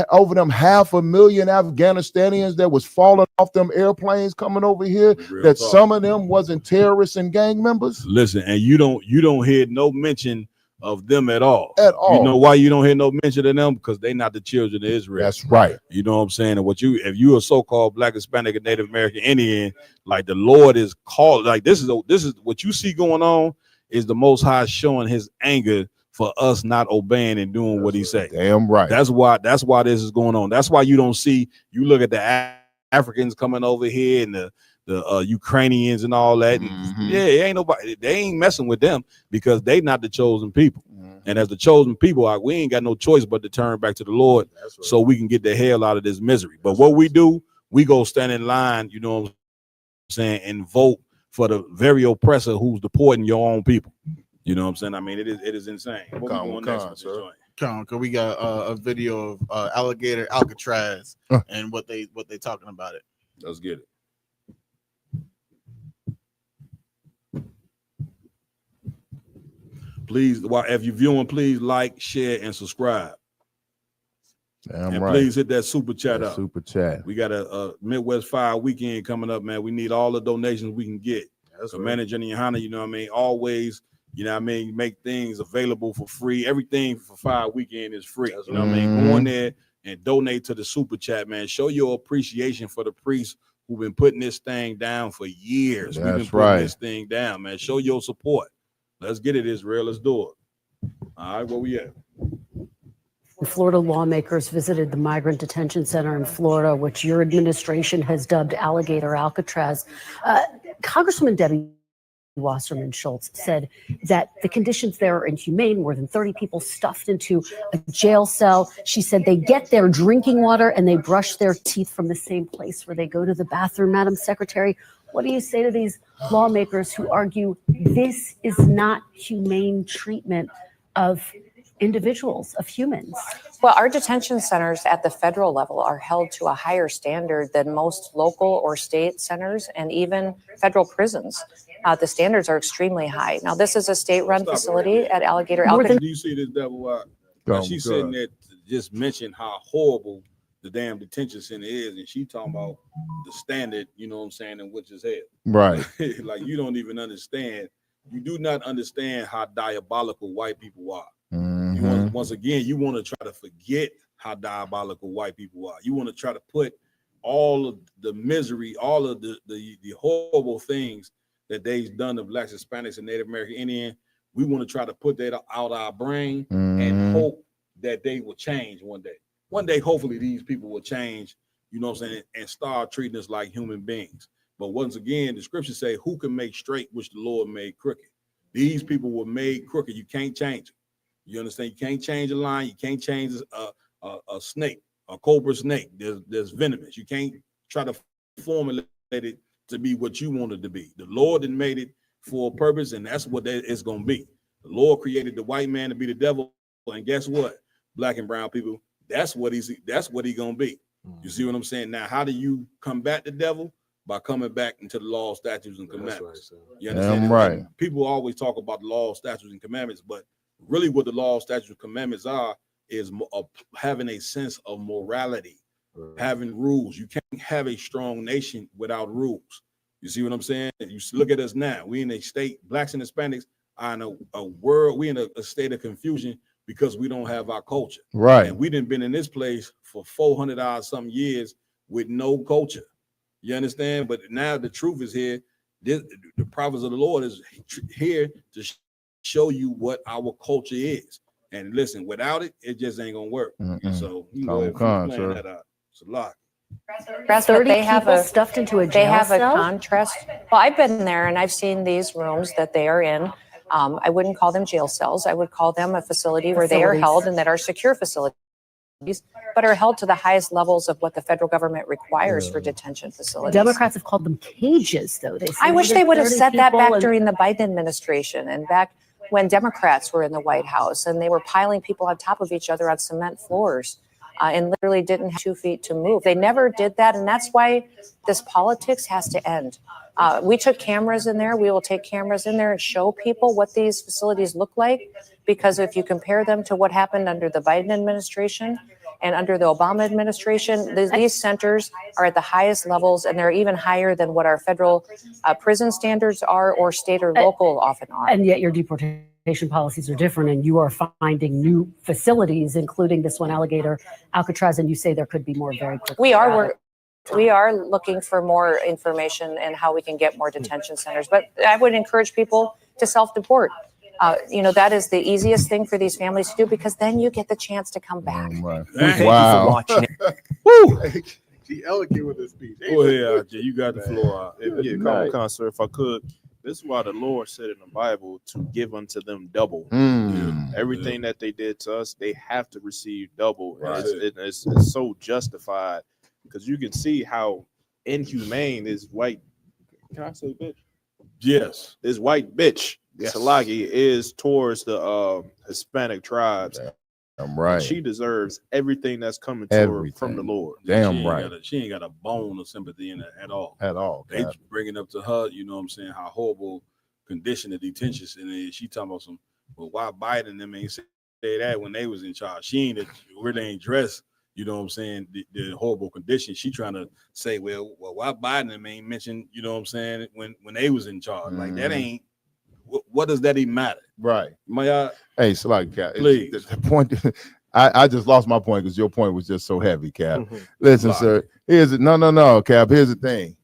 over them 500,000 Afghanistanians that was falling off them airplanes coming over here, that some of them wasn't terrorists and gang members? Listen, and you don't hear no mention of them at all. At all. You know why you don't hear no mention of them? Because they not the children of Israel. That's right. You know what I'm saying? And if you a so-called Black, Hispanic, and Native American Indian, like the Lord is called, like this is what you see going on is the Most High showing his anger for us not obeying and doing what he say. Damn right. That's why this is going on. That's why you don't see, you look at the Africans coming over here and the Ukrainians and all that. And ain't nobody, they ain't messing with them because they not the chosen people. And as the chosen people, we ain't got no choice but to turn back to the Lord so we can get the hell out of this misery. But what we do, we go stand in line, you know what I'm saying, and vote for the very oppressor who's deporting your own people. You know what I'm saying? I mean, it is insane. What we going next with this joint? Cause we got a video of alligator Alcatraz and what they talking about it. Let's get it. Please, if you're viewing, please like, share, and subscribe. Damn and right. Please hit that super chat up. Super chat. We got a Midwest Fire weekend coming up, man. We need all the donations we can get. So Manager Johnny, you know what I mean? Always, you know what I mean, make things available for free. Everything for Fire Weekend is free. You know what I mean? Go in there and donate to the super chat, man. Show your appreciation for the priests who've been putting this thing down for years. We've been putting this thing down, man. Show your support. Let's get it, Israel. Let's do it. All right, where we at? Florida lawmakers visited the migrant detention center in Florida, which your administration has dubbed Alligator Alcatraz. Congresswoman Debbie Wasserman Schultz said that the conditions there are inhumane, more than 30 people stuffed into a jail cell. She said they get their drinking water and they brush their teeth from the same place where they go to the bathroom. Madam Secretary, what do you say to these lawmakers who argue this is not humane treatment of individuals, of humans? Well, our detention centers at the federal level are held to a higher standard than most local or state centers and even federal prisons. The standards are extremely high. Now, this is a state-run facility at Alligator Alcatraz. Do you see this devil? She's sitting there to just mention how horrible the damn detention center is, and she talking about the standard, you know what I'm saying, in which is hell. Right. Like, you don't even understand. You do not understand how diabolical white people are. Once again, you want to try to forget how diabolical white people are. You want to try to put all of the misery, all of the horrible things that they've done to Blacks, Hispanics, and Native American Indian. We want to try to put that out our brain and hope that they will change one day. One day, hopefully, these people will change, you know what I'm saying, and start treating us like human beings. But once again, the scriptures say, who can make straight which the Lord made crooked? These people were made crooked. You can't change them. You understand? You can't change a lion. You can't change a snake, a cobra snake. There's venomous. You can't try to formulate it to be what you want it to be. The Lord had made it for a purpose, and that's what it's going to be. The Lord created the white man to be the devil, and guess what? black and brown people, that's what he's gonna be. You see what I'm saying? Now, how do you combat the devil? By coming back into the law, statutes, and commandments. You understand? Damn right. And people always talk about the law, statutes, and commandments, but really what the law, statutes, and commandments are is having a sense of morality, having rules. You can't have a strong nation without rules. You see what I'm saying? You look at us now. We in a state, blacks and Hispanics are in a world, we in a state of confusion because we don't have our culture. Right. And we done been in this place for 400 odd some years with no culture. You understand? But now the truth is here. The prophets of the Lord is here to show you what our culture is. And listen, without it, it just ain't gonna work. So you go ahead and plan that out. It's a lot. But they have a stuffed into a they jail have a cell? contrast. Well, I've been there and I've seen these rooms that they are in. I wouldn't call them jail cells. I would call them a facility where they are held and that are secure facilities, but are held to the highest levels of what the federal government requires for detention facilities. Democrats have called them cages, though. They I wish they would have said that back and during the Biden administration and back when Democrats were in the White House and they were piling people on top of each other on cement floors and literally didn't have 2 feet to move. They never did that, and that's why this politics has to end. We took cameras in there. We will take cameras in there and show people what these facilities look like, because if you compare them to what happened under the Biden administration and under the Obama administration, these centers are at the highest levels, and they're even higher than what our federal prison standards are or state or local often are. And yet your deportation policies are different, and you are finding new facilities, including this one, Alligator, Alcatraz, and you say there could be more very quickly. We are looking for more information and how we can get more detention centers, but I would encourage people to self-deport. That is the easiest thing for these families to do, because then you get the chance to come back. Thank you for watching. Woo! She elegant with this speech. Go ahead, RJ. You got the floor. Come on, sir, if I could. This is why the Lord said in the Bible to give unto them double. Everything that they did to us, they have to receive double. Right. It's so justified, because you can see how inhumane this white, can I say bitch? Yes. This white bitch, Salagi, is towards the Hispanic tribes. I'm right. She deserves everything that's coming to her from the Lord. Damn right. She ain't got a bone of sympathy in it at all. At all. They bring it up to her, you know what I'm saying, how horrible condition the detention, and then she talking about some, well, why Biden them ain't say that when they was in charge? She ain't really ain't dressed, you know what I'm saying, the horrible condition. She trying to say, well, why Biden them ain't mentioned, you know what I'm saying, when they was in charge? Like that ain't, what does that even matter? Right. Hey, so like, Cap, please. The point, I just lost my point because your point was just so heavy, Cap. Listen, sir. No, Cap. Here's the thing.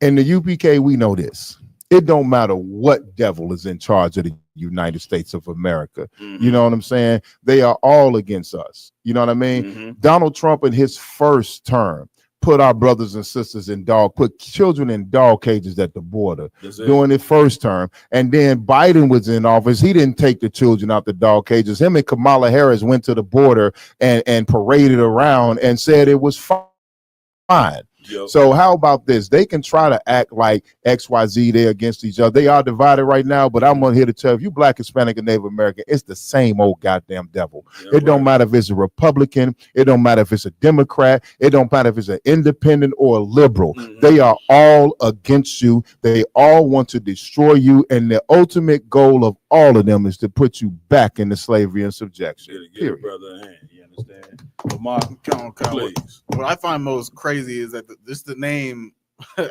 In the UPK, we know this. It don't matter what devil is in charge of the United States of America. You know what I'm saying? They are all against us. You know what I mean? Donald Trump in his first term put our brothers and sisters put children in dog cages at the border during his first term. And then Biden was in office. He didn't take the children out the dog cages. Him and Kamala Harris went to the border and paraded around and said it was fine. So how about this? They can try to act like XYZ, they're against each other. They are divided right now, but I'm here to tell you, if you Black, Hispanic, and Native American, it's the same old goddamn devil. It don't matter if it's a Republican. It don't matter if it's a Democrat. It don't matter if it's an independent or a liberal. They are all against you. They all want to destroy you, and the ultimate goal of all of them is to put you back into slavery and subjection. Get it, brother. You understand? Please. What I find most crazy is that the name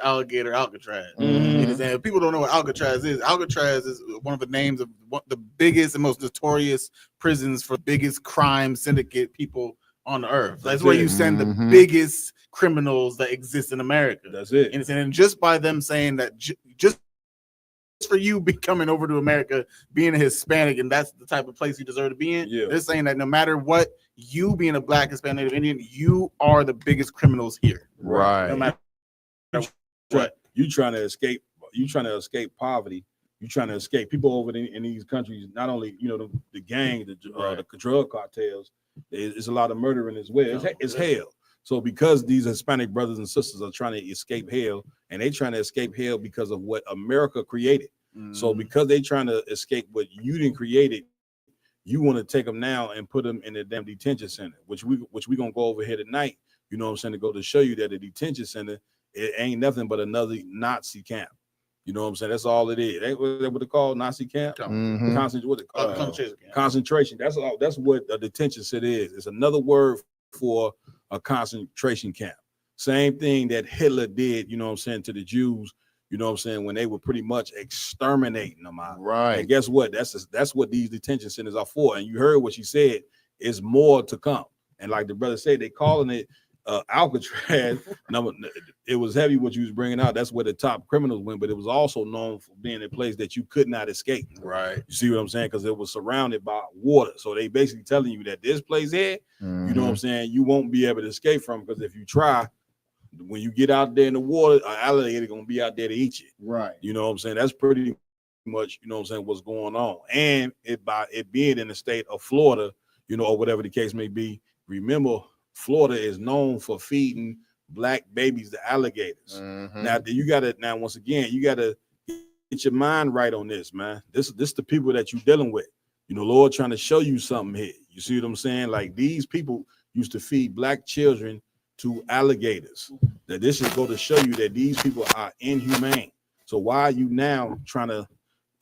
Alligator Alcatraz. And people don't know what Alcatraz is. Alcatraz is one of the names of the biggest and most notorious prisons for biggest crime syndicate people on the earth. That's where you send the biggest criminals that exist in America. That's it. And just by them saying that, just for you coming over to America, being a Hispanic, and that's the type of place you deserve to be in. They're saying that no matter what, you being a Black, Hispanic, Native Indian, you are the biggest criminals here. Right. No matter what. You trying to escape poverty. You trying to escape people over in these countries. Not only the gang, the drug cartels. There's a lot of murdering as well. It's hell. So because these Hispanic brothers and sisters are trying to escape hell, and they trying to escape hell because of what America created. So because they trying to escape what you didn't create, You want to take them now and put them in the damn detention center, which we gonna go over here tonight. You know what I'm saying, to go to show you that the detention center, it ain't nothing but another Nazi camp. You know what I'm saying? That's all it is. Ain't what they call Nazi camp? Mhm. Concentration. That's all. That's what a detention center is. It's another word for a concentration camp. Same thing that Hitler did, you know what I'm saying, to the Jews, you know what I'm saying, when they were pretty much exterminating them out. Right. And guess what? That's what these detention centers are for. And you heard what she said. It's more to come. And like the brother said, they calling it Alcatraz. It was heavy what you was bringing out. That's where the top criminals went, but it was also known for being a place that you could not escape. Right. You see what I'm saying? Because it was surrounded by water. So they basically telling you that this place here, you know what I'm saying, you won't be able to escape from, because if you try, when you get out there in the water, an alligator gonna be out there to eat you. Right. You know what I'm saying? That's pretty much, you know what I'm saying, what's going on. And by it being in the state of Florida, you know, or whatever the case may be, remember, Florida is known for feeding black babies to alligators. Now you gotta, once again, you gotta get your mind right on this, man. This the people that you're dealing with. You know, Lord trying to show you something here. You see what I'm saying? Like, these people used to feed black children to alligators. That this should go to show you that these people are inhumane. So why are you now trying to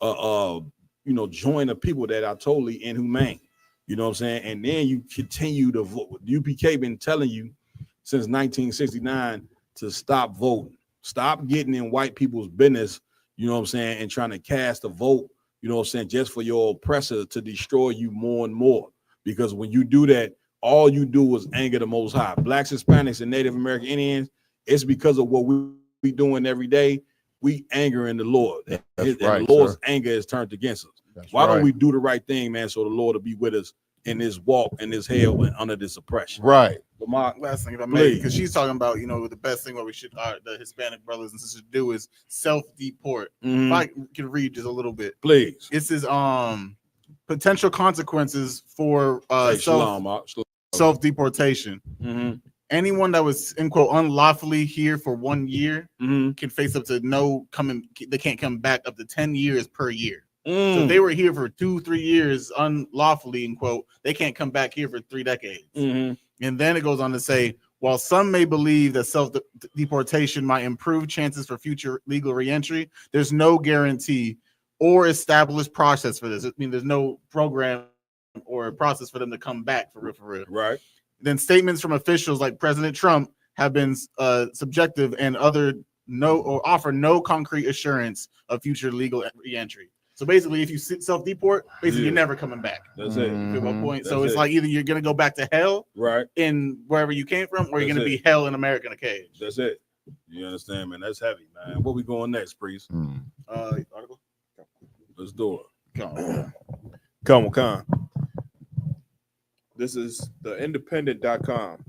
you know, join the people that are totally inhumane? You know what I'm saying? And then you continue to vote. UPK been telling you since 1969 to stop voting. Stop getting in white people's business, you know what I'm saying, and trying to cast a vote, you know what I'm saying, just for your oppressor to destroy you more and more. Because when you do that, all you do is anger the Most High. Blacks, Hispanics, and Native American Indians, it's because of what we doing every day. We anger in the Lord. And the Lord's anger is turned against us. Why don't we do the right thing, man, so the Lord will be with us in this walk, in this hell, and under this oppression? Right. Lamar, last thing if I may, because she's talking about, you know, the best thing what we should the Hispanic brothers and sisters do is self-deport. If I can read just a little bit, please. It says potential consequences for self-deportation. Anyone that was, in quote, unlawfully here for 1 year can face up to they can't come back up to 10 years per year. So if they were here for 2-3 years unlawfully, in quote, they can't come back here for 3 decades. And then it goes on to say, while some may believe that self-deportation might improve chances for future legal reentry, there's no guarantee or established process for this. I mean, there's no program or process for them to come back for real. Right. Then statements from officials like President Trump have been subjective and offer no concrete assurance of future legal reentry. So basically, if you self-deport, you're never coming back. That's it. You feel my point? So it's like either you're gonna go back to hell, right, in wherever you came from, or you're gonna be hell in America in a cage. That's it. You understand, man? That's heavy, man. Where we going next, Priest? Article. Let's do it. Come on. This is the independent.com.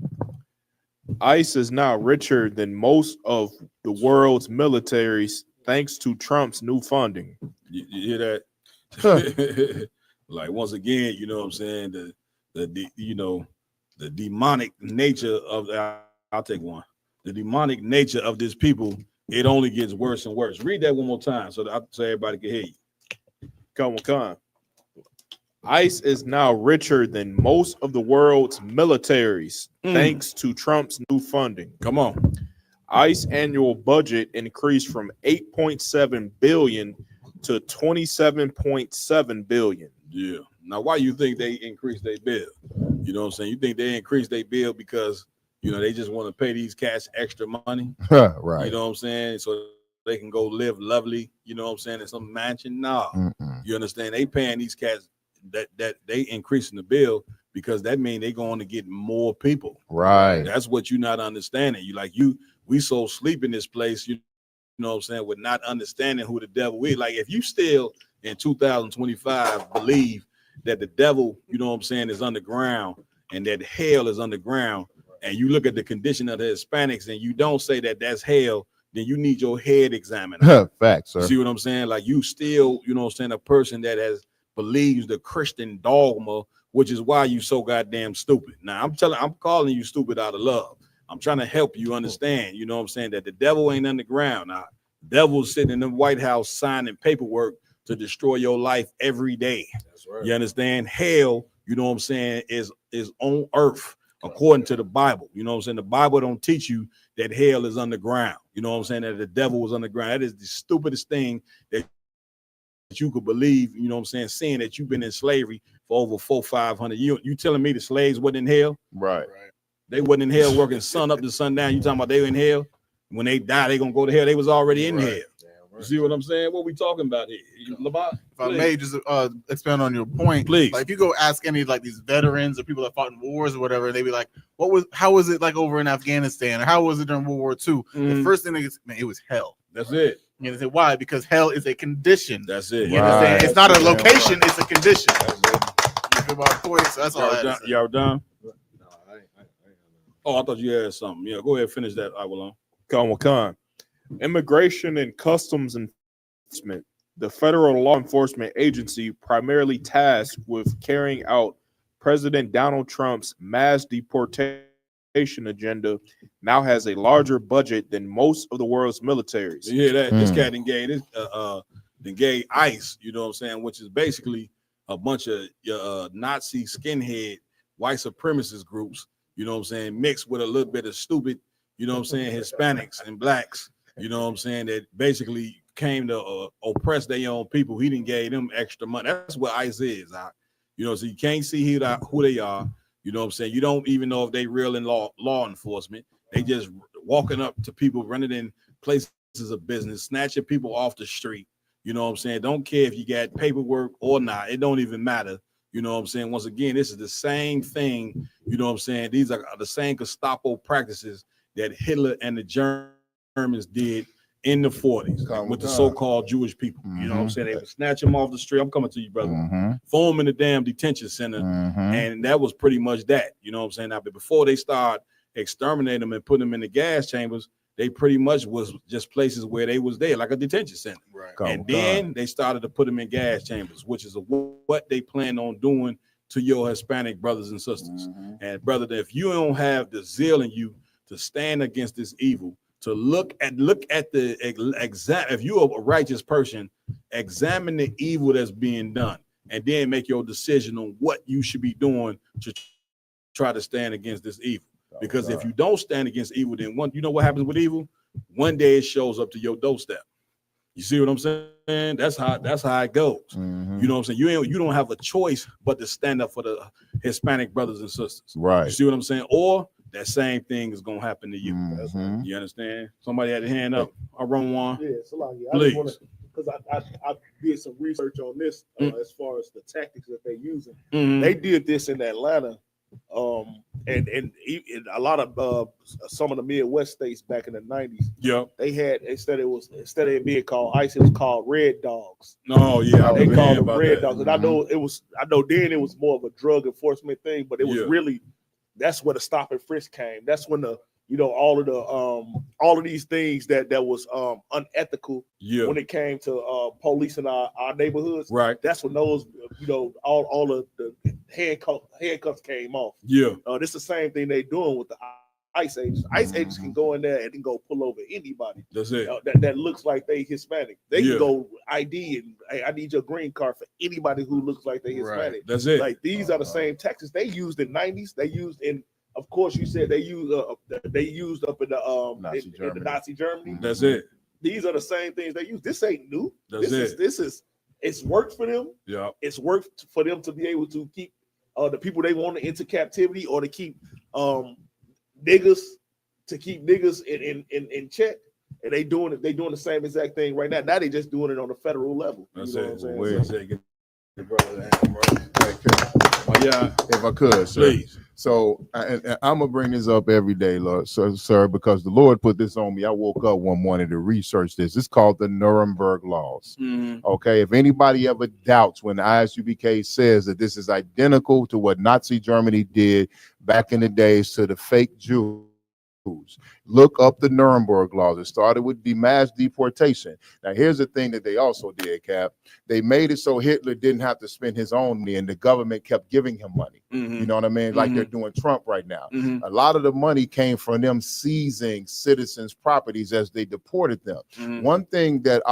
ICE is now richer than most of the world's militaries thanks to Trump's new funding. You hear that? Like, once again, you know what I'm saying? The demonic nature of I'll take one. The demonic nature of this people, it only gets worse and worse. Read that one more time so everybody can hear you. Come on. ICE is now richer than most of the world's militaries thanks to Trump's new funding. Come on. ICE annual budget increased from 8.7 billion to 27.7 billion. Yeah. Now, why you think they increased their bill? You know what I'm saying? You think they increased their bill because, you know, they just want to pay these cats extra money? Right. You know what I'm saying? So they can go live lovely, you know what I'm saying, in some mansion? No. You understand? They paying these cats that they increasing the bill because that means they're going to get more people. Right. That's what you're not understanding. We so sleep in this place, you know what I'm saying, with not understanding who the devil is. Like, if you still in 2025 believe that the devil, you know what I'm saying, is underground and that hell is underground, and you look at the condition of the Hispanics and you don't say that that's hell, then you need your head examined. Facts, sir. See what I'm saying? Like, you still, you know what I'm saying, a person that believes the Christian dogma, which is why you so goddamn stupid. Now, I'm calling you stupid out of love. I'm trying to help you understand, you know what I'm saying, that the devil ain't underground. Now, devil's sitting in the White House signing paperwork to destroy your life every day. That's right. You understand? Hell, you know what I'm saying, is on earth according to the Bible. You know what I'm saying? The Bible don't teach you that hell is underground. You know what I'm saying? That the devil was underground. That is the stupidest thing that you could believe, you know what I'm saying, seeing that you've been in slavery for over 400-500 years. You telling me the slaves wasn't in hell? Right. They wasn't in hell working sun up to sundown. You talking about they were in hell? When they die, they gonna go to hell. They was already in hell. You see what I'm saying? What we talking about here? Lamar, if I may just expand on your point, please. Like if you go ask any like these veterans or people that fought in wars or whatever, they be like, how was it like over in Afghanistan? Or how was it during World War II? The first thing they get, man, it was hell. That's it. You know, say why? Because hell is a condition. That's it. You understand? It's not a location, it's a condition. You feel my point? So that's all I had to say. Y'all done? Oh, I thought you had something. Yeah, go ahead and finish that, Aguilon. Con. Immigration and Customs Enforcement, the federal law enforcement agency primarily tasked with carrying out President Donald Trump's mass deportation agenda, now has a larger budget than most of the world's militaries. You hear that? This cat engaged ICE, you know what I'm saying, which is basically a bunch of Nazi skinhead white supremacist groups, you know what I'm saying, mixed with a little bit of stupid, you know what I'm saying, Hispanics and blacks, you know what I'm saying, that basically came to oppress their own people. He didn't give them extra money. That's what ICE is. You know, so you can't see who they are. You know what I'm saying? You don't even know if they real in law enforcement. They just walking up to people, running in places of business, snatching people off the street. You know what I'm saying? Don't care if you got paperwork or not. It don't even matter. You know what I'm saying? Once again, this is the same thing. You know what I'm saying? These are the same Gestapo practices that Hitler and the Germans did in the 40s with the so-called Jewish people. You know what I'm saying? They would snatch them off the street. I'm coming to you, brother. Throw them in the damn detention center. And that was pretty much that. You know what I'm saying? Now, but before they start exterminating them and putting them in the gas chambers, they pretty much was just places where they was there, like a detention center. Right. And then they started to put them in gas chambers, which is what they plan on doing to your Hispanic brothers and sisters. And brother, if you don't have the zeal in you to stand against this evil, to look at the exact, if you're a righteous person, examine the evil that's being done, and then make your decision on what you should be doing to try to stand against this evil. Because if you don't stand against evil, then you know what happens with evil? One day it shows up to your doorstep. You see what I'm saying? That's how it goes. You know what I'm saying? You don't have a choice but to stand up for the Hispanic brothers and sisters. Right. You see what I'm saying? Or that same thing is gonna happen to you. You understand? Somebody had a hand up. I run one. Yeah, Salaki. Please. Because I did some research on this as far as the tactics that they're using. Mhm. They did this in Atlanta, and a lot of some of the Midwest states back in the 90s. Yeah, they had instead of it being called ICE, it was called Red Dogs. Oh yeah, They called them about Red that. Dogs, and I know then it was more of a drug enforcement thing, but it was really that's where the stop and frisk came. That's when all of these things that was unethical when it came to policing our neighborhoods. Right. That's when those all of the handcuffs came off. Yeah. This the same thing they doing with the ICE agents. ICE agents can go in there and can go pull over anybody. That's it. That looks like they Hispanic. They can go ID and hey, I need your green card for anybody who looks like they Hispanic. Right. That's it. Like these are the same tactics they used in '90s. They used in, of course, you said they used up in the Nazi Germany. That's it. These are the same things they use. This ain't new. That's This is it's worked for them. Yeah. It's worked for them to be able to keep the people they want into captivity or to keep niggas in check. And they doing the same exact thing right now. Now they just doing it on a federal level. That's you know it. what I'm saying? If I could, sir. Please. So and I'm gonna bring this up every day, Lord, sir, because the Lord put this on me. I woke up one morning to research this. It's called the Nuremberg Laws. Okay, if anybody ever doubts when the ISUBK says that this is identical to what Nazi Germany did back in the days to the fake Jews, Look up the Nuremberg laws. It started with the mass deportation. Now, here's the thing that they also did, Cap. They made it so Hitler didn't have to spend his own money, and the government kept giving him money. You know what I mean? Like they're doing Trump right now. A lot of the money came from them seizing citizens' properties as they deported them. One thing that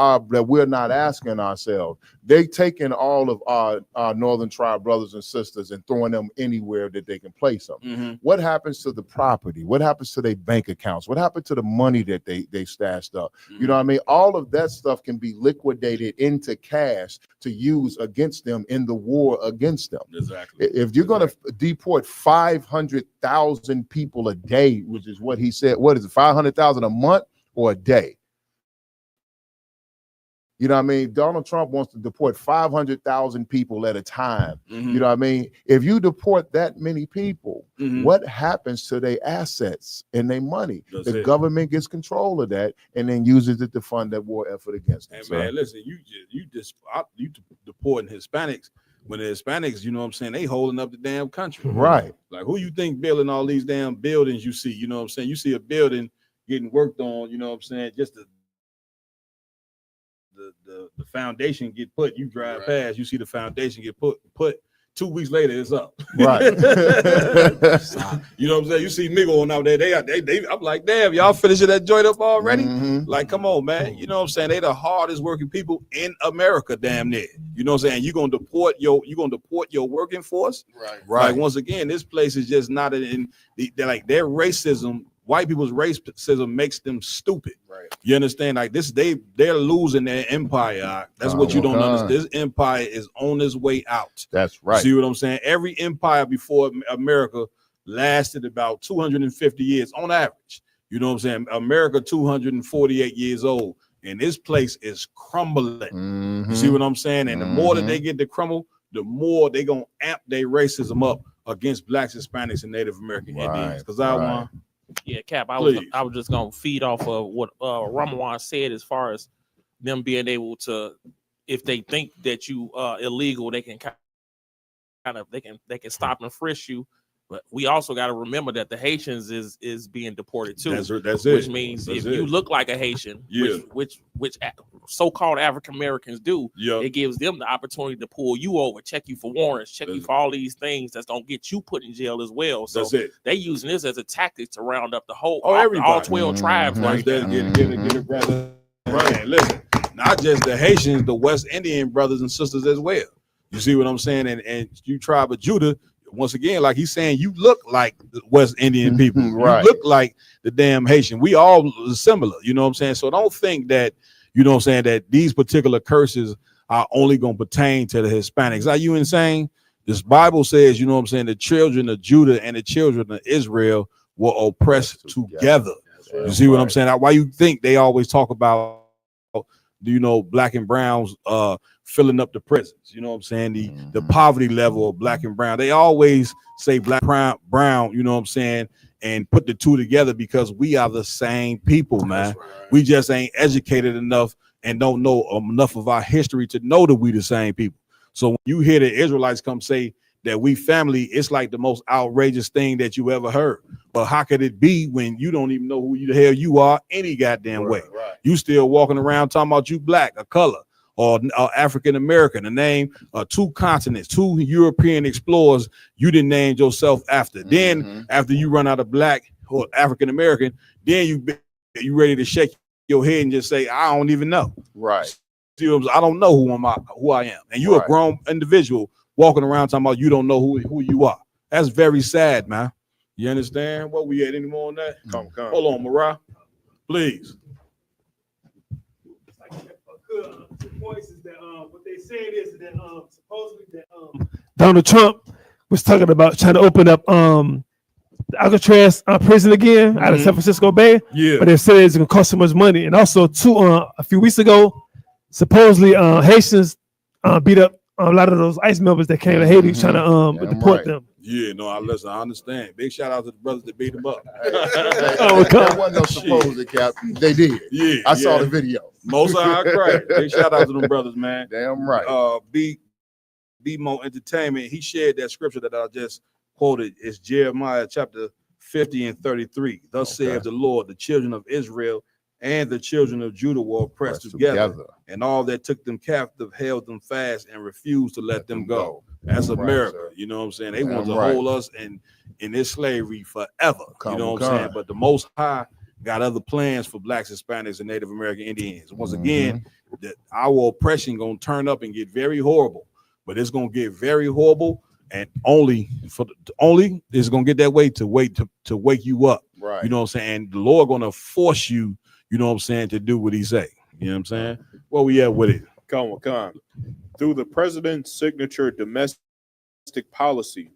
we're not asking ourselves, they taking all of our Northern Tribe brothers and sisters and throwing them anywhere that they can place them. What happens to the property? What happens to their bank accounts? What happened to the money that they stashed up? You know what I mean? All of that stuff can be liquidated into cash to use against them in the war against them. Exactly. If you're going to deport 500,000 people a day, which is what he said, what is it, 500,000 a month or a day? You know what I mean? Donald Trump wants to deport 500,000 people at a time. You know what I mean? If you deport that many people, what happens to their assets and their money? The government gets control of that and then uses it to fund that war effort against them. And man, listen, you deporting Hispanics when the Hispanics, you know what I'm saying, they holding up the damn country. Right. Like who you think building all these damn buildings you see, you know what I'm saying? You see a building getting worked on, you know what I'm saying, just the foundation get put, you drive past, you see the foundation get put 2 weeks later, it's up. Right. You know what I'm saying? You see nigga on out there, they I'm like, damn, y'all finishing that joint up already? Like, come on, man. You know what I'm saying? They the hardest working people in America, damn near. You know what I'm saying? You're gonna deport your working force. Right. Like once again, this place is just not like their racism. White people's racism makes them stupid. Right. You understand? Like this, they're losing their empire. That's what you don't understand. This empire is on its way out. That's right. See what I'm saying? Every empire before America lasted about 250 years on average. You know what I'm saying? America 248 years old, and this place is crumbling. You see what I'm saying? And the more that they get to crumble, the more they gonna amp their racism up against blacks, Hispanics, and Native American Indians. Because I want. Yeah, Cap, I was just gonna feed off of what Ramawan said as far as them being able to, if they think that you illegal, they can they can stop and frisk you. But we also got to remember that the Haitians is being deported too. That's it. Which means if you look like a Haitian, which so-called African Americans do, it gives them the opportunity to pull you over, check you for warrants, check you for all these things that's gonna get you put in jail as well. So they using this as a tactic to round up the whole all 12 tribes right there. Get it, brother. Right. Listen, not just the Haitians, the West Indian brothers and sisters as well. You see what I'm saying? And you tribe of Judah. Once again, like he's saying, you look like the West Indian people. Right. You look like the damn Haitian. We all similar, you know what I'm saying? So don't think that, you know what I'm saying, that these particular curses are only going to pertain to the Hispanics. Are you insane? This Bible says, you know what I'm saying, the children of Judah and the children of Israel were oppressed together. You see what I'm saying? Why you think they always talk about, you know, black and browns filling up the prisons, you know what I'm saying? The poverty level of black and brown. They always say black, brown, you know what I'm saying, and put the two together because we are the same people, man. We just ain't educated enough and don't know enough of our history to know that we the same people. So when you hear the Israelites come say that we family, it's like the most outrageous thing that you ever heard. But how could it be when you don't even know who the hell you are any goddamn way? You still walking around talking about you black, a color, or African American, a name, two continents, two European explorers you didn't name yourself after. Then after you run out of black or African American, then you ready to shake your head and just say, I don't even know. Right. See, I don't know who I am. And you're a grown individual walking around talking about you don't know who you are. That's very sad, man. You understand? What we at any more on that? Come. Hold on, Mariah, please. The points is that what they said is that supposedly that Donald Trump was talking about trying to open up the Alcatraz prison again out of San Francisco Bay. Yeah, but they said it's gonna cost so much money. And also, a few weeks ago, supposedly Haitians beat up a lot of those ICE members that came to Haiti trying to deport them. Yeah, no, I understand. Big shout out to the brothers that beat them up. There wasn't no supposed cap. They did. Yeah, I saw the video. Most of our credit. Big shout out to them brothers, man. Damn right. Be More Entertainment. He shared that scripture that I just quoted. It's Jeremiah chapter 50 and 33. Thus saith the Lord, the children of Israel and the children of Judah were oppressed together, and all that took them captive held them fast and refused to let them go. That's America. You know what I'm saying? They want to hold us in this slavery forever. You know what I'm saying? But the Most High got other plans for blacks, Hispanics, and Native American Indians. Once again, that our oppression gonna turn up and get very horrible. But it's gonna get very horrible, and only it's gonna get that way to wake you up. Right. You know what I'm saying? And the Lord gonna force you, you know what I'm saying, to do what he say. You know what I'm saying? Where we at with it? Come. Through the president's signature domestic policy,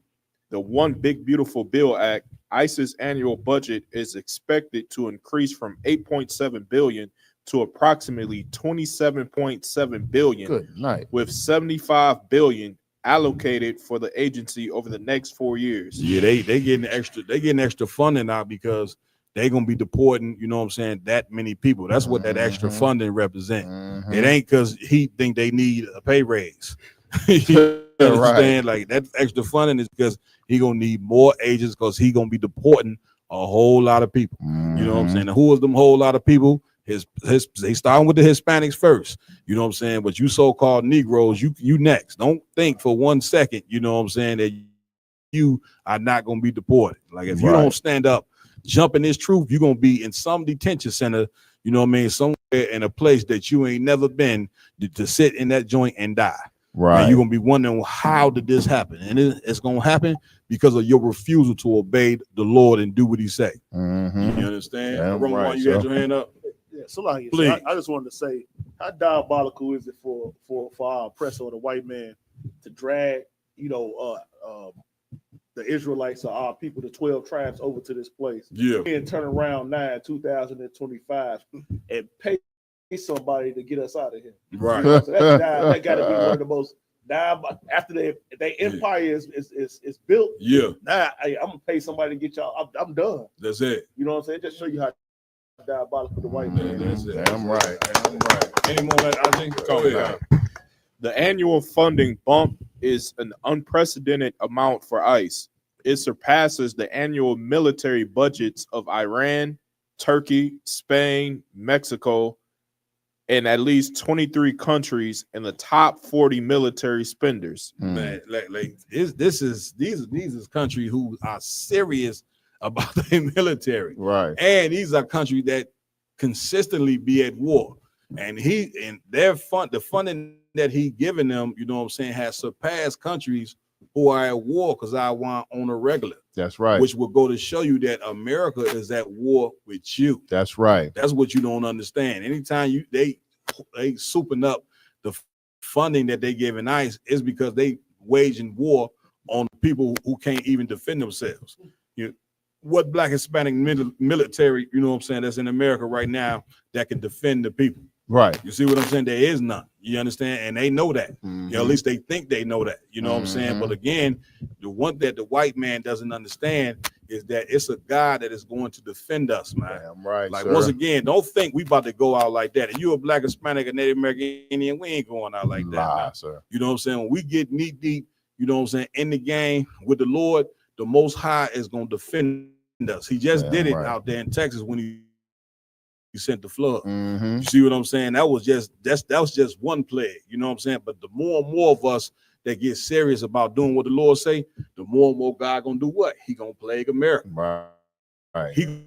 the One Big Beautiful Bill Act, ICE's annual budget is expected to increase from 8.7 billion to approximately 27.7 billion. Good night. With 75 billion allocated for the agency over the next 4 years. Yeah, they getting extra funding out because they're gonna be deporting, you know what I'm saying, that many people. That's what that extra funding represent. It ain't because he think they need a pay raise. You understand? Like that extra funding is because he gonna need more agents because he gonna be deporting a whole lot of people. You know what I'm saying? And who is them whole lot of people? They starting with the Hispanics first, you know what I'm saying? But you so-called Negroes, you next. Don't think for 1 second, you know what I'm saying, that you are not gonna be deported. Like if you don't stand up, jump in this truth, you're gonna be in some detention center, you know what I mean, somewhere in a place that you ain't never been to sit in that joint and die. Right. And you're gonna be wondering, how did this happen? And it's gonna happen because of your refusal to obey the Lord and do what he say. You understand? Ramon, you got your hand up? Yeah, so like Please. I just wanted to say, how diabolical is it for our oppressor or the white man to drag, the Israelites or our people, the 12 tribes, over to this place, and turn around 2025 and pay somebody to get us out of here. Right. So that got to be one of the most after their empire is built. Yeah. Now I'm gonna pay somebody to get y'all. I'm done. That's it. You know what I'm saying? Just show you how diabolical the white man. That's it. Damn right. Any more that I think? The annual funding bump is an unprecedented amount for ICE. It surpasses the annual military budgets of Iran, Turkey, Spain, Mexico, and at least 23 countries in the top 40 military spenders. Man, like these is countries who are serious about their military. Right. And these are countries that consistently be at war. And the funding that he giving them, you know what I'm saying, has surpassed countries who are at war because I want on a regular. That's right. Which will go to show you that America is at war with you. That's right. That's what you don't understand. Anytime they souping up the funding that they give in ICE is because they waging war on people who can't even defend themselves. What black Hispanic military, you know what I'm saying, that's in America right now that can defend the people. Right. You see what I'm saying? There is none. You understand? And they know that. At least they think they know that. You know what I'm saying? But again, the one that the white man doesn't understand is that it's a God that is going to defend us, man. Damn right. Like sir. once again, don't think we about to go out like that. And you a black Hispanic or Native American Indian, we ain't going out like that. Man. Sir. You know what I'm saying? When we get knee deep, you know what I'm saying, in the game with the Lord, the Most High is going to defend us. He just did it out there in Texas when he sent the flood. You see what I'm saying? That was just one plague, you know what I'm saying? But the more and more of us that get serious about doing what the Lord say, the more and more God gonna do what? He gonna plague America. Right. He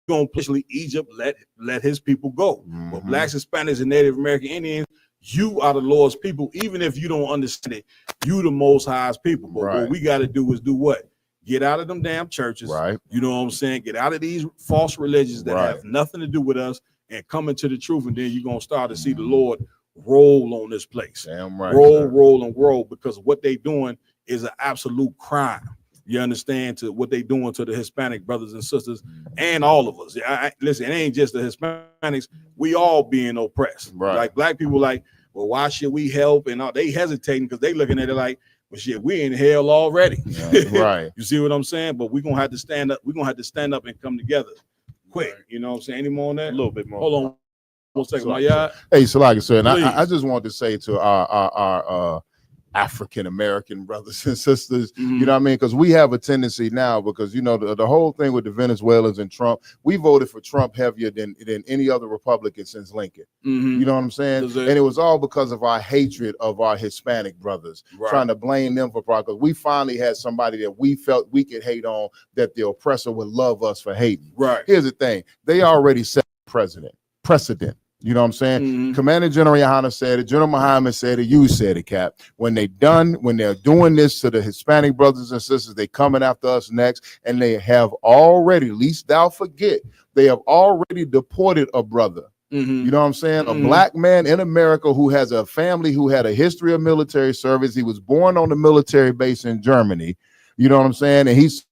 gonna push Egypt, let his people go. But blacks, Hispanics, and Native American Indians, you are the Lord's people. Even if you don't understand it, you the Most High's people. But what we got to do is do what? Get out of them damn churches. Right. You know what I'm saying? Get out of these false religions that have nothing to do with us and come into the truth. And then you're going to start to see the Lord roll on this place. Damn right. Roll, and roll, because what they doing is an absolute crime. You understand, to what they doing to the Hispanic brothers and sisters and all of us. Listen, it ain't just the Hispanics. We all being oppressed. Like black people like, well, why should we help? And all, they hesitating because they looking at it like, well, shit, we in hell already. Right. You see what I'm saying? But we're going to have to stand up. We're going to have to stand up and come together quick. You know what I'm saying? Any more on that? A little bit more. Hold on 1 second. My yard. Hey, so like I said, I just want to say to our African American brothers and sisters. You know what I mean? Because we have a tendency now, because you know the whole thing with the Venezuelans and Trump, we voted for Trump heavier than any other Republican since Lincoln. You know what I'm saying? And it was all because of our hatred of our Hispanic brothers, trying to blame them for problems. Because we finally had somebody that we felt we could hate on, that the oppressor would love us for hating. Here's the thing: they already set precedent. You know what I'm saying? Commander General Yohana said it, General Muhammad said it, you said it, Cap. When they're doing this to the Hispanic brothers and sisters, they coming after us next, and they have already, least thou forget, they have already deported a brother. You know what I'm saying? A black man in America who has a family who had a history of military service. He was born on the military base in Germany. You know what I'm saying? And he's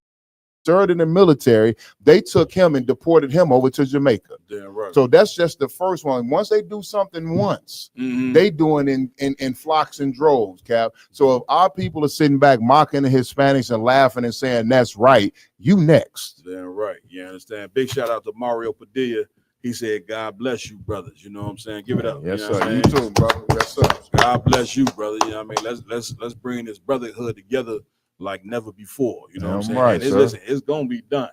served in the military. They took him and deported him over to Jamaica. So that's just the first one. Once they do something once, they doing in flocks and droves, Cap. So if our people are sitting back mocking the Hispanics and laughing and saying that's right, you next. Damn right. You understand? Big shout out to Mario Padilla. He said, God bless you, brothers. You know what I'm saying? Give it up. Yes, you know sir. You too, brother. Yes, sir. God bless you, brother. You know what I mean? Let's bring this brotherhood together like never before. You know what I'm saying? Right, and listen, it's gonna be done.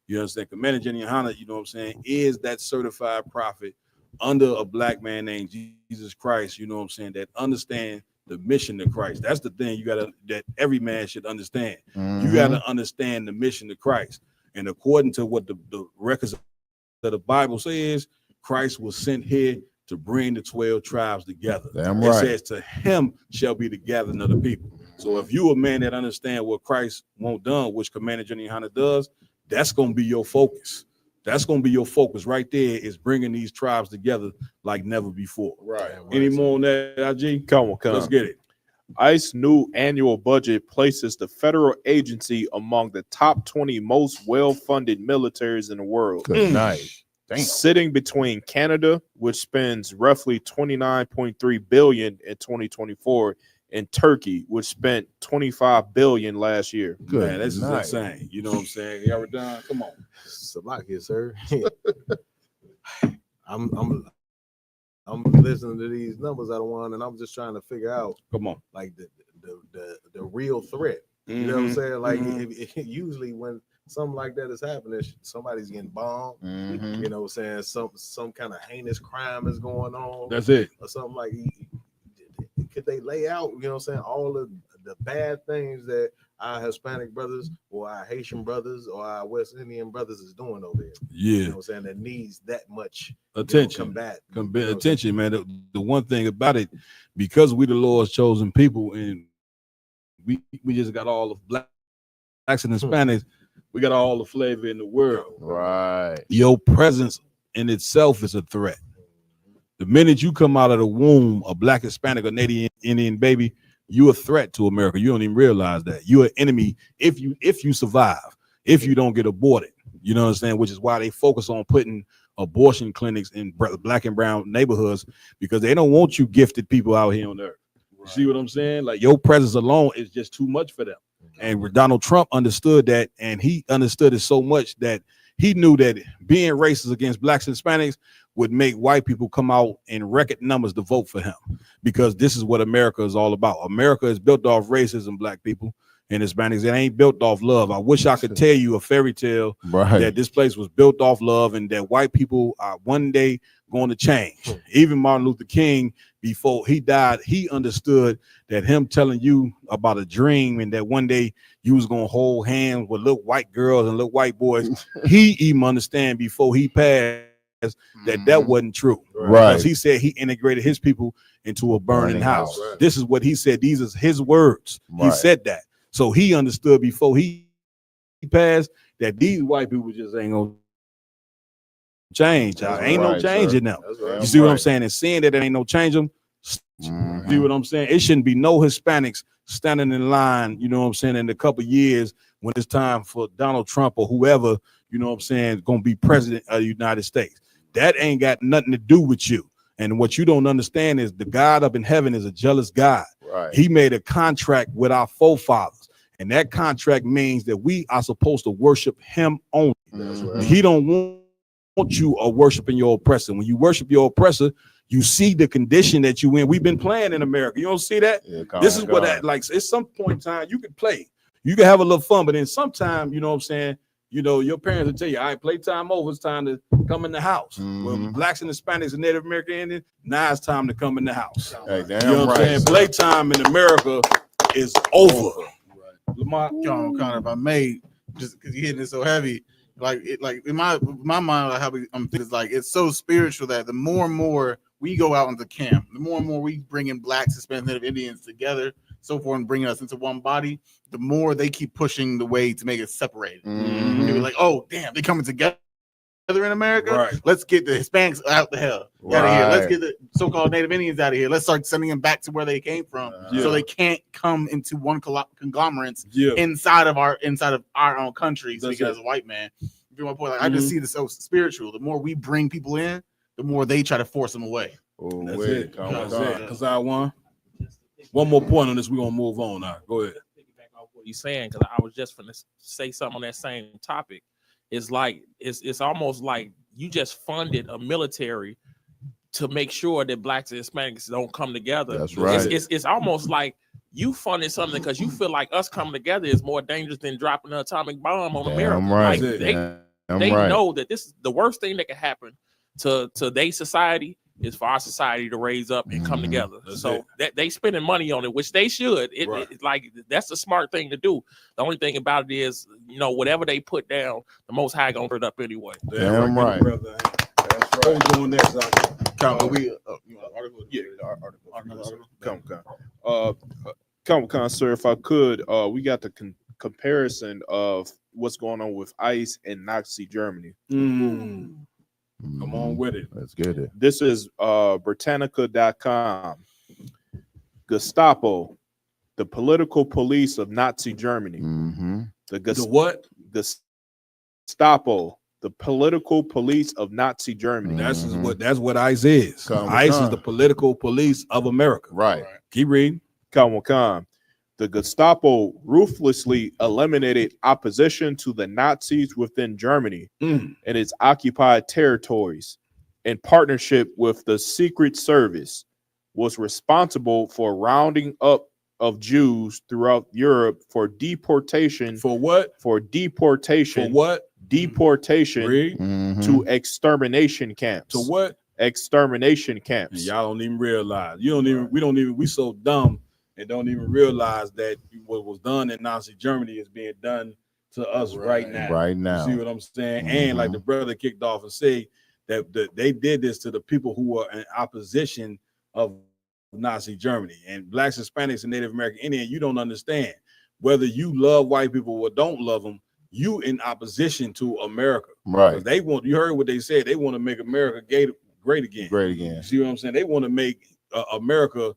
You understand? Commander Jenny Hanna, you know what I'm saying, is that certified prophet under a black man named Jesus Christ, you know what I'm saying, that understand the mission of Christ. That's the thing that every man should understand. You gotta understand the mission of Christ. And according to what the records of the Bible says, Christ was sent here to bring the 12 tribes together. It says to him shall be the gathering of the people. So if you a man that understand what Christ won't done, which Commander Jenny Hanna does, that's going to be your focus. That's going to be your focus right there, is bringing these tribes together like never before. Any more on that, IG? Come on. Let's get it. ICE new annual budget places the federal agency among the top 20 most well-funded militaries in the world. Good night. Damn. Sitting between Canada, which spends roughly $29.3 billion in 2024, and Turkey, which spent $25 billion last year. Good. Man, this is insane. You know what I'm saying? Y'all done? Come on. Salakia, sir. I'm listening to these numbers out of one, and I'm just trying to figure out, like the real threat. You know what I'm saying? Like usually when something like that is happening, somebody's getting bombed. You know what I'm saying? Some kind of heinous crime is going on. That's it. Or something like. Could they lay out, you know what I'm saying, all of the bad things that our Hispanic brothers or our Haitian brothers or our West Indian brothers is doing over there? Yeah. You know what I'm saying? That needs that much attention. Attention, man. The one thing about it, because we the Lord's chosen people, and we just got all of blacks and Hispanics, we got all the flavor in the world. Right. Your presence in itself is a threat. The minute you come out of the womb, a black, Hispanic, or Native Indian baby, you're a threat to America. You don't even realize that. You're an enemy if you survive, if you don't get aborted. You know what I'm saying? Which is why they focus on putting abortion clinics in black and brown neighborhoods, because they don't want you gifted people out here on earth. You see what I'm saying? Like, your presence alone is just too much for them. And Donald Trump understood that, and he understood it so much that he knew that being racist against blacks and Hispanics would make white people come out in record numbers to vote for him, because this is what America is all about. America is built off racism, black people and Hispanics. It ain't built off love. I wish I could tell you a fairy tale that this place was built off love and that white people are one day going to change. Even Martin Luther King, before he died, he understood that him telling you about a dream and that one day you was going to hold hands with little white girls and little white boys, he even understand before he passed that wasn't true. Because he said he integrated his people into a burning house. This is what he said. These are his words. He said that. So he understood before he passed that these white people just ain't gonna change. Ain't no change in them. You see what I'm saying? And seeing that there ain't no change in them, see what I'm saying? It shouldn't be no Hispanics standing in line, you know what I'm saying, in a couple of years when it's time for Donald Trump or whoever, you know what I'm saying, gonna be president of the United States. That ain't got nothing to do with you. And what you don't understand is the God up in heaven is a jealous God. He made a contract with our forefathers, and that contract means that we are supposed to worship him only. He don't want you worshiping your oppressor. When you worship your oppressor, You see the condition that you in. We've been playing in America. You don't see that? This is what that like. At some point in time, you can play. You can have a little fun, but then sometime, you know what I'm saying? You know, your parents will tell you, all right, playtime over. It's time to come in the house. Well, blacks and Hispanics and Native American Indians, now it's time to come in the house. Hey, damn you know what I'm saying? Playtime in America is over. Lamont, John, Connor, if I may, just because you're hitting it so heavy, like in my mind, like how I'm thinking, it's like it's so spiritual that the more and more we go out into camp, the more and more we bring in blacks, Hispanics, Native Indians together, so forth, and bringing us into one body, the more they keep pushing the way to make it separated. They be like, oh damn, they coming together in America. Right. Let's get the Hispanics out the hell out of here. Let's get the so-called Native Indians out of here. Let's start sending them back to where they came from, so they can't come into one conglomerates inside of our own country. Speaking as a white man, you know my point. Like, I just see this so spiritual. The more we bring people in, the more they try to force them away. That's it. Because I won. One more point on this. We're gonna move on now. Go ahead. What he's saying, because I was just going to say something on that same topic. It's like it's almost like you just funded a military to make sure that blacks and Hispanics don't come together. That's right. It's almost like you funded something because you feel like us coming together is more dangerous than dropping an atomic bomb on America. Right. Like they know that this is the worst thing that can happen to their society is for our society to raise up and come together. So that they spending money on it, which they should. It like that's the smart thing to do. The only thing about it is, you know, whatever they put down, the Most High gonna put it up anyway. Damn right. That's right. What we doing next? Come, sir. If I could, we got the comparison of what's going on with ICE and Nazi Germany. Come on with it. Let's get it. This is Britannica.com. Gestapo, the political police of Nazi Germany. The what? Gestapo, the political police of Nazi Germany. That's what ICE is. ICE is the political police of America. Right. Keep reading. Come. The Gestapo ruthlessly eliminated opposition to the Nazis within Germany and its occupied territories. In partnership with the Secret Service, was responsible for rounding up of Jews throughout Europe for deportation. For what? For deportation. For what? Deportation to extermination camps. To what? Extermination camps. And y'all don't even realize. We so dumb. And don't even realize that what was done in Nazi Germany is being done to us right now. Right now. You see what I'm saying? And like the brother kicked off and said that they did this to the people who were in opposition of Nazi Germany. And blacks, Hispanics, and Native American Indian, you don't understand. Whether you love white people or don't love them, you in opposition to America. Right. They want, you heard what they said, they want to make America great again. Great again. You see what I'm saying? They want to make America.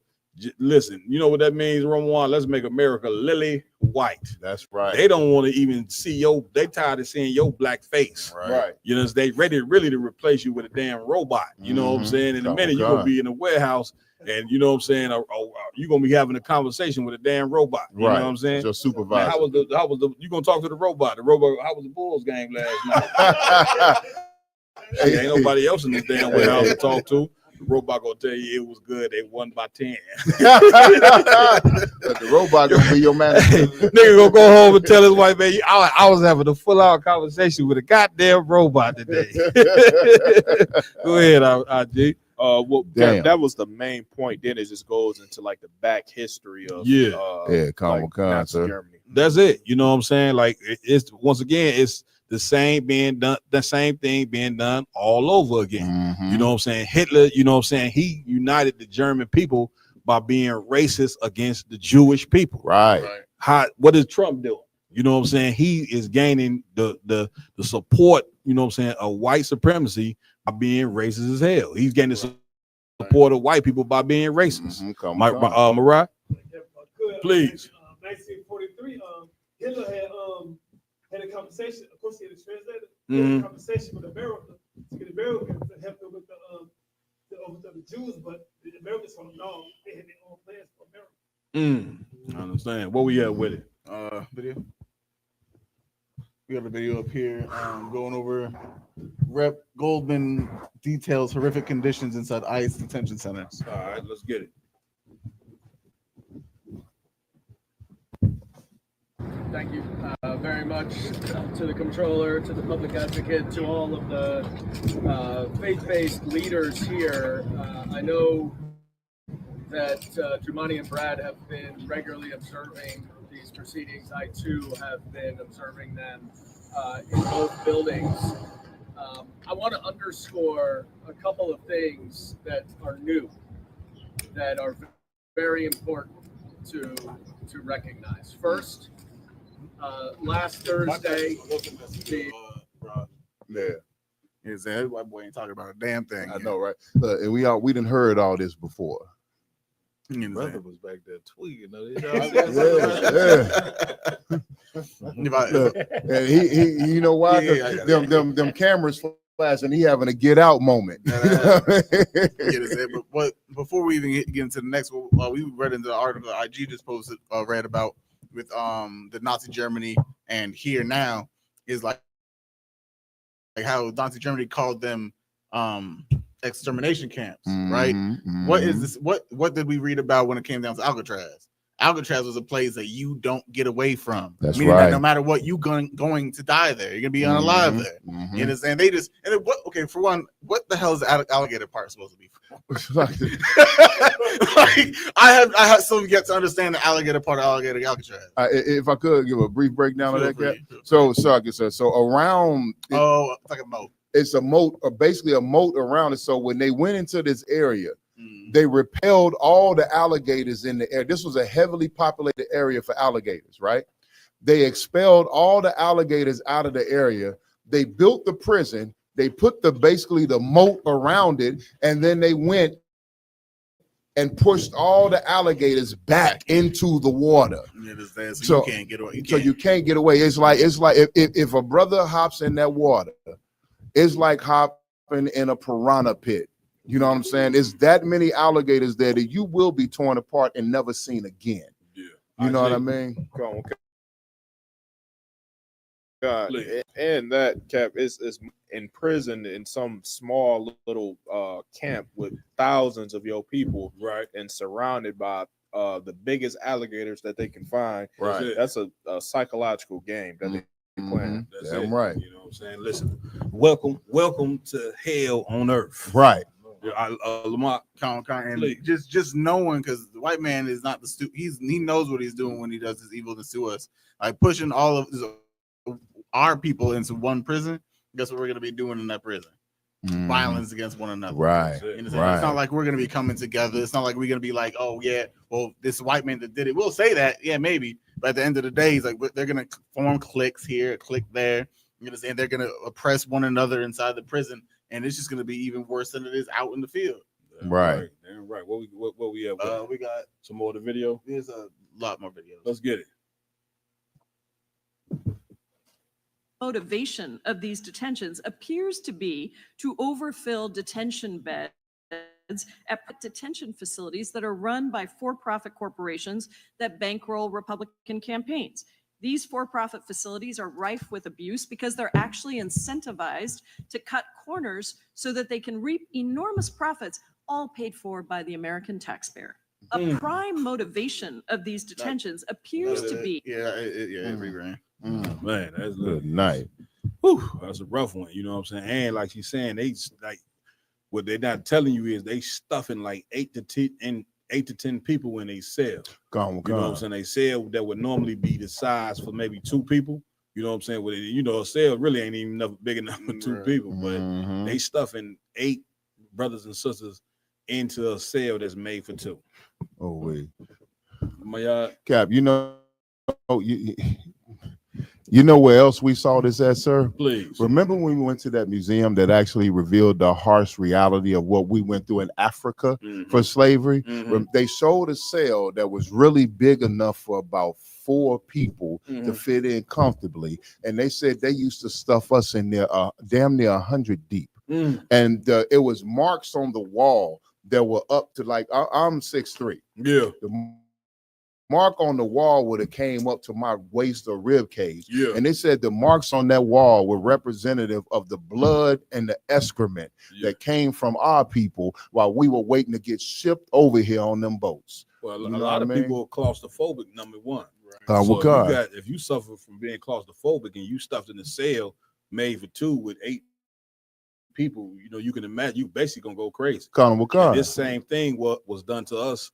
Listen, you know what that means, Roman? Let's make America lily white. That's right. They don't want to even see they tired of seeing your black face. Right. You know, they ready really to replace you with a damn robot. You know what I'm saying? In a minute, you're gonna be in a warehouse and you know what I'm saying, you're gonna be having a conversation with a damn robot. You know what I'm saying? Your supervisor. Man, how was the you gonna talk to the robot? How was the Bulls game last night? Ain't nobody else in this damn warehouse to talk to. The robot gonna tell you it was good. They won by 10. But the robot gonna be your manager. Nigga gonna go home and tell his wife, man, I was having a full-out conversation with a goddamn robot today. Go ahead, IG. Well, that was the main point. Then it just goes into like the back history of Nazi Germany. That's it. You know what I'm saying? Like it's once again, it's the same thing being done all over again. You know what I'm saying? Hitler, you know what I'm saying? He united the German people by being racist against the Jewish people. Right. What is Trump doing? You know what I'm saying? He is gaining the support, you know what I'm saying, of white supremacy by being racist as hell. He's gaining the support of white people by being racist. Mariah? Please. 1943, Hitler had a conversation. Of course, he had a translator. He had a conversation with America to get America to help them with the Jews, but the Americans told them no, they had their own plans for America. I understand. What we at with it? Video. We got a video up here going over Rep Goldman details horrific conditions inside ICE detention centers. All right, let's get it. Thank you very much to the comptroller, to the public advocate, to all of the faith-based leaders here. I know that Jumani and Brad have been regularly observing these proceedings. I too have been observing them in both buildings. I want to underscore a couple of things that are new, that are very important to recognize. First, last Thursday, Is that white boy ain't talking about a damn thing? I know, right? And we didn't heard all this before. Brother was back there tweaking. And he, you know why? Yeah, them cameras flash, and he having a get out moment. But before we even get into the next one, we read into the article IG just posted, read about with the Nazi Germany and here now is like how Nazi Germany called them extermination camps, right? What is this? What did we read about when it came down to Alcatraz? Alcatraz was a place that you don't get away from. That's Meaning right. That no matter what, you going to die there. You're gonna be unalive there. You understand? They just what? Okay, for one, what the hell is the alligator part supposed to be for? Like, I have still yet to understand the alligator part of Alcatraz. If I could give a brief breakdown of that, Cat. So around it's like a moat. It's a moat, or basically a moat around it. So when they went into this area, they repelled all the alligators in the air. This was a heavily populated area for alligators, right? They expelled all the alligators out of the area. They built the prison. They put basically the moat around it, and then they went and pushed all the alligators back into the water. So you can't get away. You can't get away. It's like if a brother hops in that water, it's like hopping in a piranha pit. You know what I'm saying? It's that many alligators there that you will be torn apart and never seen again. Yeah. You know what I mean? God, and that Cap is imprisoned in some small little camp with thousands of your people, right, and surrounded by the biggest alligators that they can find. Right, that's a psychological game that they playing. That's Damn it. right. You know what I'm saying? Listen, welcome to hell on earth. Right. Lamar, and just knowing, because the white man is not the he knows what he's doing when he does his evilness to us, like pushing all of our people into one prison. Guess what we're gonna be doing in that prison? Violence against one another. Right. It's not like we're gonna be coming together. It's not like we're gonna be like, oh yeah, well, this white man that did it. We'll say that, yeah, maybe. But at the end of the day, it's like they're gonna form cliques here, a clique there. You understand? They're gonna oppress one another inside the prison, and it's just gonna be even worse than it is out in the field. Right. Damn right. What we have? We got some more of the video. There's a lot more videos. Let's get it. Motivation of these detentions appears to be to overfill detention beds at detention facilities that are run by for-profit corporations that bankroll Republican campaigns. These for-profit facilities are rife with abuse because they're actually incentivized to cut corners so that they can reap enormous profits, all paid for by the American taxpayer. A prime motivation of these detentions appears to be every brand. Man, that's good night. Whew, that's a rough one. You know what I'm saying? And like she's saying, they like what they're not telling you is they stuffing like 8 to 10 people in a cell. You know what I'm saying? A cell that would normally be the size for maybe 2 people. You know what I'm saying? Well, you know, a cell really ain't even big enough for 2 people, but they stuffing 8 brothers and sisters into a cell that's made for 2. Oh wait, my Cap, you know where else we saw this at, sir? Please. Remember when we went to that museum that actually revealed the harsh reality of what we went through in Africa for slavery? They showed a cell that was really big enough for about 4 people to fit in comfortably, and they said they used to stuff us in there damn near 100 deep. And it was marks on the wall that were up to like I'm 6'3". Yeah. The mark on the wall would have came up to my waist or rib cage. Yeah. And they said the marks on that wall were representative of the blood and the excrement that came from our people while we were waiting to get shipped over here on them boats. Well, You a know lot what of I mean? people are claustrophobic, number one. So So if you suffer from being claustrophobic and you stuffed in a cell made for 2 with 8 people, you can imagine you basically gonna go crazy. And this same thing was done to us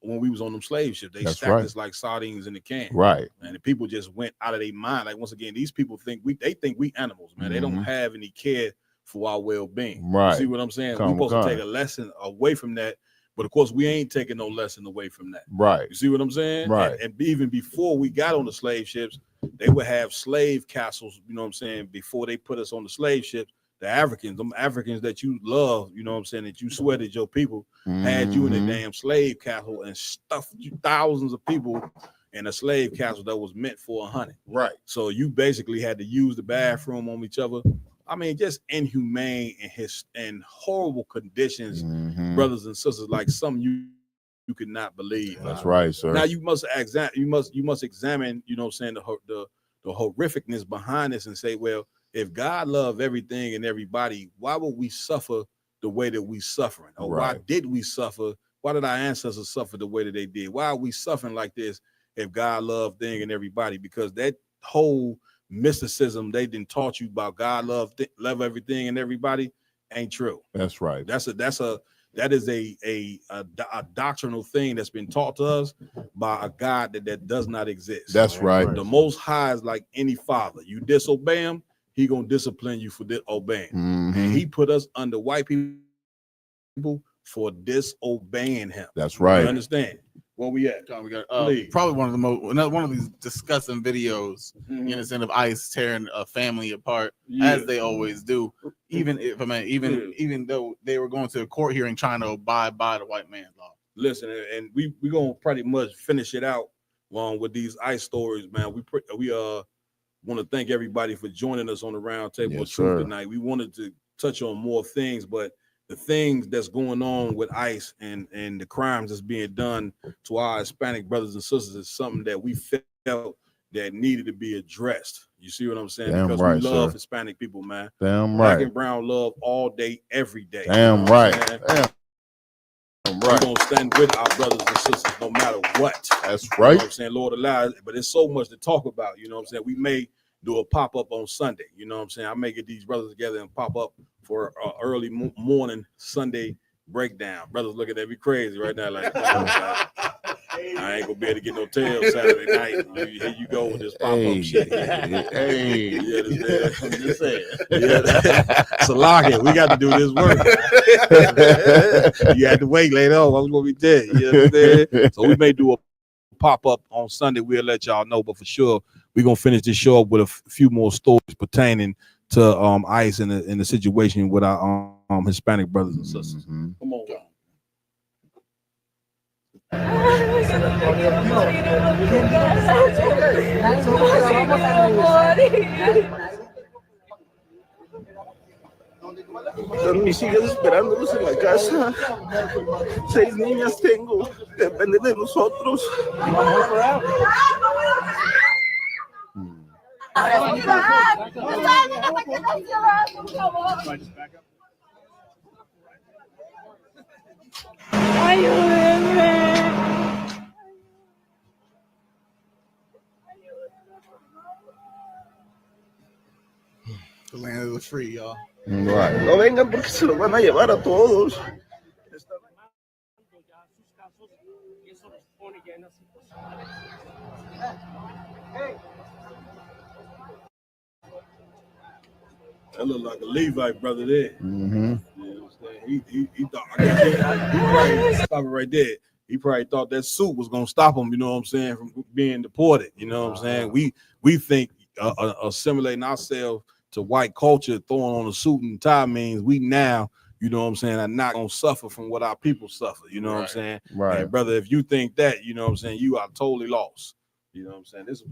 when we was on them slave ships. They That's stacked right. us like sardines in a can. Right. And the people just went out of their mind. Like, once again, these people think we animals, man. They don't have any care for our well-being. Right. You see what I'm saying? Come We're supposed on. to take a lesson away from that. But of course, we ain't taking no lesson away from that. Right. You see what I'm saying? Right. And even before we got on the slave ships, they would have slave castles, you know what I'm saying, before they put us on the slave ships. The them Africans that you love, you know what I'm saying, that you swear that your people had you in a damn slave castle and stuffed you thousands of people in a slave castle that was meant for 100. Right. So you basically had to use the bathroom on each other. I mean, just inhumane and horrible conditions, brothers and sisters, like some you could not believe. That's right, sir. Now you must examine, you must examine, you know what I'm saying, the horrificness behind this and say, well, if God loved everything and everybody, why would we suffer the way that we suffering? Or why did we suffer? Why did our ancestors suffer the way that they did? Why are we suffering like this if God loved thing and everybody? Because that whole mysticism they didn't taught you about God love everything and everybody ain't true. That's right. That is a doctrinal thing that's been taught to us by a God that does not exist. That's right. The Most High is like any father. You disobey him, he gonna discipline you for disobeying. And he put us under white people for disobeying him. That's right. You understand? Where we at? We got Please. probably one of these disgusting videos innocent of ICE tearing a family apart as they always do. Even though they were going to a court hearing trying to abide by the white man's law. Listen, and we gonna pretty much finish it out with these ICE stories, man. We want to thank everybody for joining us on the round table of truth tonight. We wanted to touch on more things, but the things that's going on with ICE and the crimes that's being done to our Hispanic brothers and sisters is something that we felt that needed to be addressed. You see what I'm saying? Damn because right, we love sir. Hispanic people, man. Damn Black right. and brown love all day, every day. Damn You know right. what I'm saying? Damn We're right. gonna stand with our brothers and sisters no matter what. That's You know right. what I'm saying? Lord allow, but there's so much to talk about. You know what I'm saying? We may do a pop-up on Sunday. You know what I'm saying? I may get these brothers together and pop up for early morning Sunday breakdown. Brothers looking at me crazy right now, like, I ain't gonna be able to get no tail Saturday night. Here you go with this pop-up shit. Hey. You understand? I'm just saying. Salaki, we got to do this work. You had to wait later on. I was gonna be dead. You understand? So we may do a pop-up on Sunday. We'll let y'all know, but for sure, we're gonna finish this show up with a few more stories pertaining to ICE and the situation with our Hispanic brothers and sisters. Come on. Mis hijas esperándonos en la casa. 6 niñas tengo. Depende de nosotros. The land of the free, y'all. Right. No vengan porque se los van a llevar a todos. That look like a Levite brother there. Mm-hmm. You know what I'm saying? He thought he probably stop it right there. He probably thought that suit was gonna stop him, you know what I'm saying, from being deported. You know what I'm saying? We think assimilating ourselves to white culture, throwing on a suit and tie means we now, you know what I'm saying, are not gonna suffer from what our people suffer. You know what I'm saying? Right. And brother, if you think that, you know what I'm saying, you are totally lost. You know what I'm saying? This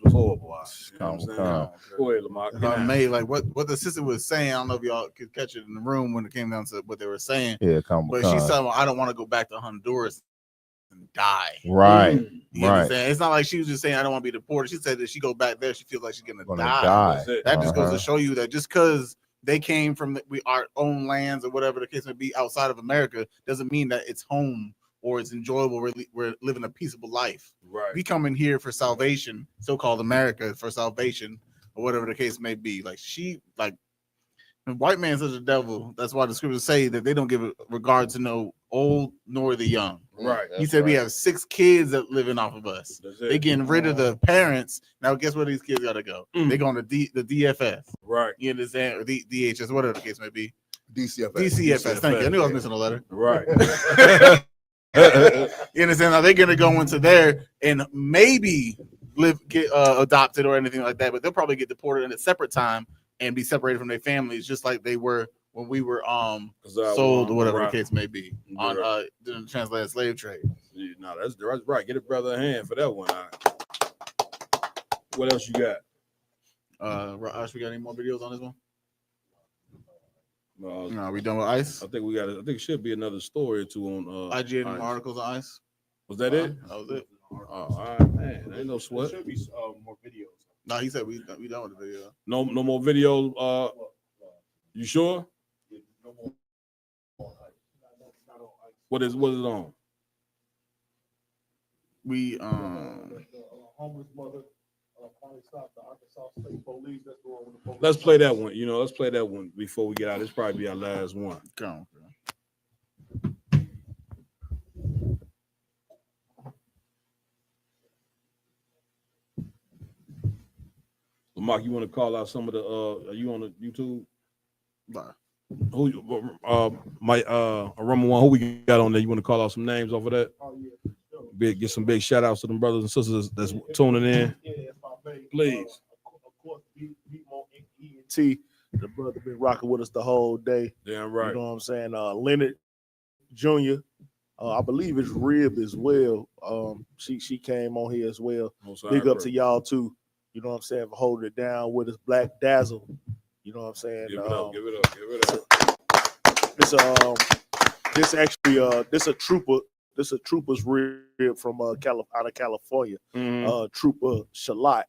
was horrible. You know what I'm saying? Go ahead, Lamar. If I may, like what the sister was saying, I don't know if y'all could catch it in the room when it came down to what they were saying. Yeah, but she's telling me, I don't want to go back to Honduras die. Right. You Right. understand? It's not like she was just saying I don't want to be deported. She said that she go back there, she feels like she's gonna die. die. That just goes Uh-huh. to show you that just because they came from our own lands or whatever the case may be outside of America doesn't mean that it's home or it's enjoyable. We're living a peaceable life. Right. We come in here for salvation, so-called America for salvation or whatever the case may be. Like the white man's such a devil. That's why the scriptures say that they don't give a regard to no old nor the young. Right. He said we have 6 kids that living off of us. They getting rid of the parents. Now guess where these kids gotta go? They going to the DFS. Right. You understand? Or the DHS, whatever the case may be. DCFS. DCFS. Thank you. I knew I was missing a letter. Right. You understand? Are they gonna go into there and maybe get adopted or anything like that? But they'll probably get deported in a separate time and be separated from their families, just like they were when we were sold or whatever the case may be on during the translated slave trade. No, that's right. Get a brother a hand for that one. All right. What else you got? Ash, we got any more videos on this one? No, we done with ICE? I think we got. I think it should be another story or two on IG and articles on ICE. Was that it? That was it. Oh, all right, man. Ain't no sweat. There should be more videos. No, he said we done with the video. No more video. You sure? What is it on? We homeless mother finally stopped the Arkansas State Police. That's the one with the police. Let's play that one. Let's play that one before we get out. This probably be our last one. Come on. Mark, you want to call out some of the? Are you on the YouTube? Bye. Who? Rumble One. Who we got on there? You want to call out some names off of that? Oh yeah. Get some big shout outs to them brothers and sisters that's tuning in. Please. Of course, ENT, the brother been rocking with us the whole day. Damn right. You know what I'm saying? Leonard Jr. I believe it's Rib as well. She came on here as well. Big up to y'all too. You know what I'm saying? For holding it down with us. Black Dazzle. You know what I'm saying? Give it up. Give it up. This actually this a trooper. This a trooper's rib from out of California. Trooper Shalat.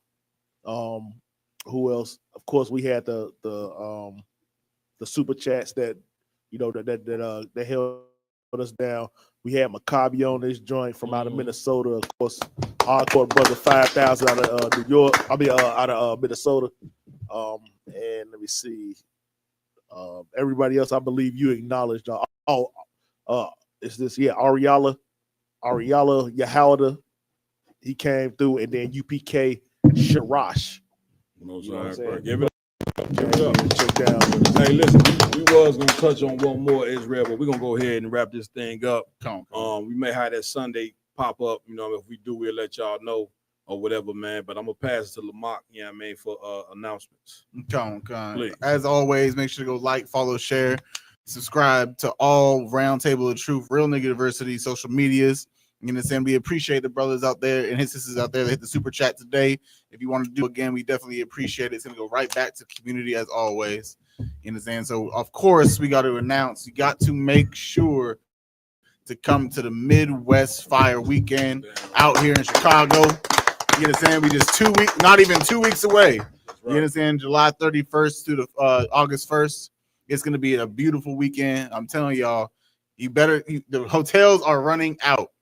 Who else? Of course, we had the super chats that that held us down. We had Maccabi on this joint from out of Minnesota. Of course, hardcore brother 5,000 out of New York. I mean, out of Minnesota. And let me see. Everybody else, I believe you acknowledged. Is this Ariala Yahawda? He came through, and then UPK Sharash. You know what I'm saying? Give it up. Hey, listen, we was gonna touch on one more Israel, but we're gonna go ahead and wrap this thing up. We may have that Sunday pop up. If we do, we'll let y'all know or whatever, man. But I'm gonna pass it to Lamont, for announcements. Please. As always, make sure to go like, follow, share, subscribe to all Roundtable of Truth, Real Nigga Diversity social medias. You understand? We appreciate the brothers out there and his sisters out there that hit the super chat today. If you want to do it again, we definitely appreciate it. It's gonna go right back to the community as always. You understand? So of course we got to announce. You got to make sure to come to the Midwest Fire Weekend out here in Chicago. You understand? We just not even 2 weeks away. Right. You understand? July 31st to the August 1st. It's gonna be a beautiful weekend. I'm telling y'all, the hotels are running out.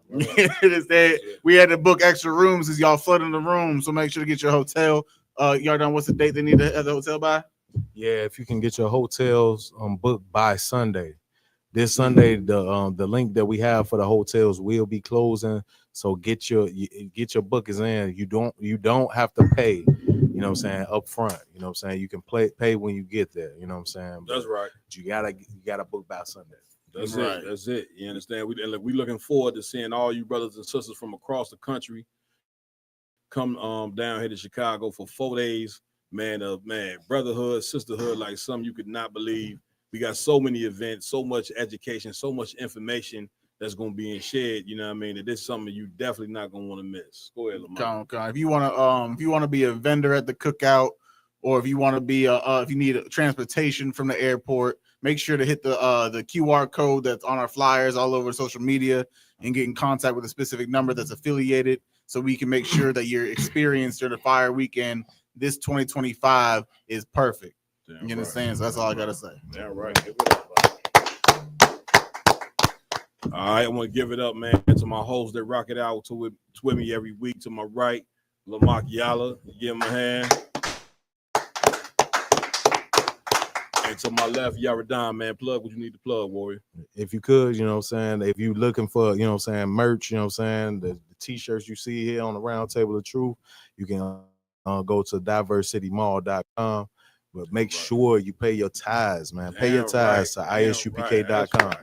We had to book extra rooms as y'all flooding the room, so make sure to get your hotel. Y'all done? What's the date they need to have the hotel by? Yeah, if you can get your hotels booked by Sunday. This Sunday, the link that we have for the hotels will be closing. So get your bookings in. You don't have to pay. You know what I'm saying, up front. You know what I'm saying. You can pay when you get there. You know what I'm saying. That's right. You gotta book by Sunday. That's right. That's it. You understand? We looking forward to seeing all you brothers and sisters from across the country come down here to Chicago for 4 days. Man, brotherhood, sisterhood, like something you could not believe. We got so many events, so much education, so much information that's going to be shared. You know what I mean? That this is something you definitely not going to want to miss. Go ahead, Lamar. If you want to be a vendor at the cookout, or if you want to be if you need transportation from the airport, make sure to hit the QR code that's on our flyers all over social media. and get in contact with a specific number that's affiliated so we can make sure that your experience during the fire weekend this 2025 is perfect. You understand? So that's all I gotta say. Yeah, right. All right, I want to give it up, man, to my hosts that rock it out with me every week. To my right, Lamar Yala, give him a hand. And to my left, Yaradan, man, plug what you need to plug, Warrior. If you could, you know what I'm saying, if you looking for, you know what I'm saying, merch, you know what I'm saying, the t-shirts you see here on the Round Table of Truth, you can go to diversitymall.com, but make sure you pay your tithes, man. Pay your tithes to isupk.com.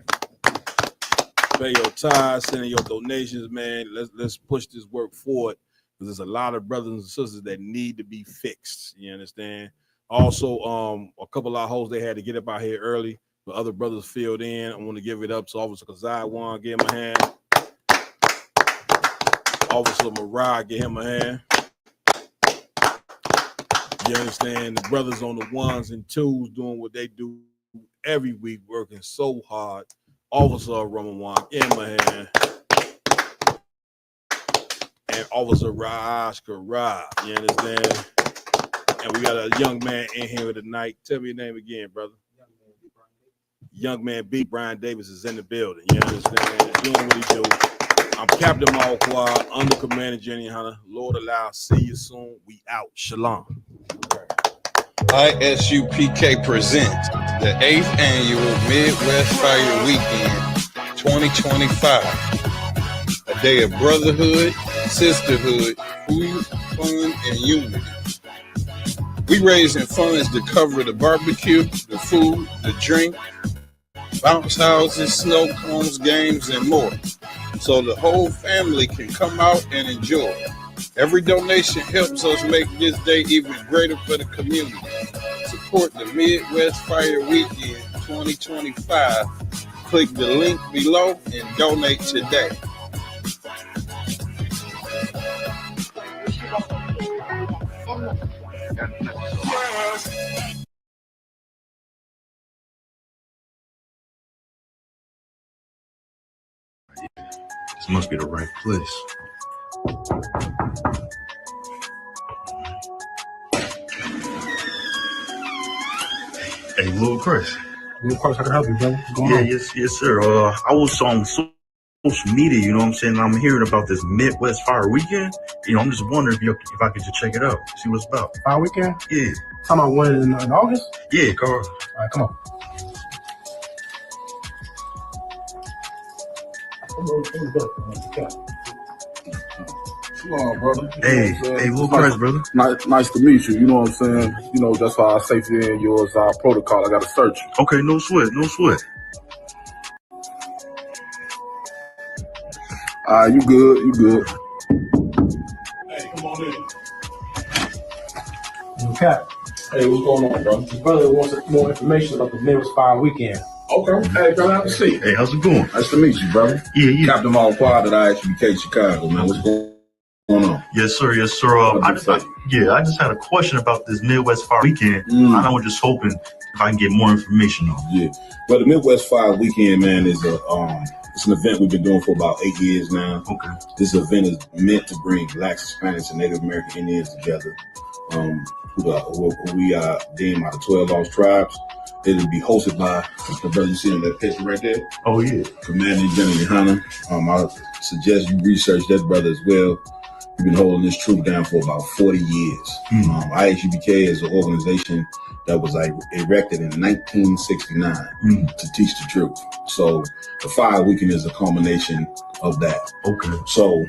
Pay your tithes, send your donations, man. Let's push this work forward because there's a lot of brothers and sisters that need to be fixed. You understand? Also, a couple of hosts they had to get up out here early, but other brothers filled in. I want to give it up to Officer Kazai Wan, give him a hand. Officer Mariah, give him a hand. You understand? The brothers on the ones and twos doing what they do every week, working so hard. Officer Ramawan, give him a hand. And Officer Raj Karaj, you understand? And we got a young man in here tonight. Tell me your name again, brother. Young man B. Brian Davis is in the building. You understand? Doing what he do. I'm Captain Malquad, under Commander Jenny Hunter. Lord allow, see you soon. We out. Shalom. ISUPK presents the 8th annual Midwest Fire Weekend 2025. A day of brotherhood, sisterhood, food, fun, and unity. We raising funds to cover the barbecue, the food, the drink, bounce houses, snow cones, games, and more. So the whole family can come out and enjoy. Every donation helps us make this day even greater for the community. Support the Midwest Fire Weekend 2025. Click the link below and donate today. This must be the right place. Hey, Lil Chris. Lil Chris, how can I help you, brother? What's going on? Yes, sir. I was on social media, you know what I'm saying? I'm hearing about this Midwest Fire Weekend. You know, I'm just wondering if I could just check it out, see what it's about. Fire Weekend? Yeah. Talking about when in August? Yeah, Carl. All right, come on. Come on, brother. Hey, Lil Chris, brother. Nice to meet you. You know what I'm saying? You know, that's why our safety and yours protocol. I got to search you. Okay, no sweat. You good. Hey, come on in. Okay. Hey, what's going on, bro? His brother wants more information about the Midwest Fire Weekend. Okay. Hey, brother, have a seat. Hey, how's it going? Nice to meet you, brother. Yeah. Captain Malquad at ISUPK Chicago, man. What's going on? Yes, sir. I just had a question about this Midwest Fire Weekend. I was just hoping if I can get more information on it. Yeah. Well, the Midwest Fire Weekend, man, is it's an event we've been doing for about 8 years now. Okay. This event is meant to bring Blacks, Hispanics, and Native American Indians together. Who we deem out of 12 lost tribes. It'll be hosted by the brother you see in that picture right there. Oh, yeah. Commander Jenny Hunter. I suggest you research that brother as well. We've been holding this troop down for about 40 years. ISUPK is an organization that was erected in 1969 to teach the truth. So the Fire Weekend is a culmination of that. Okay. So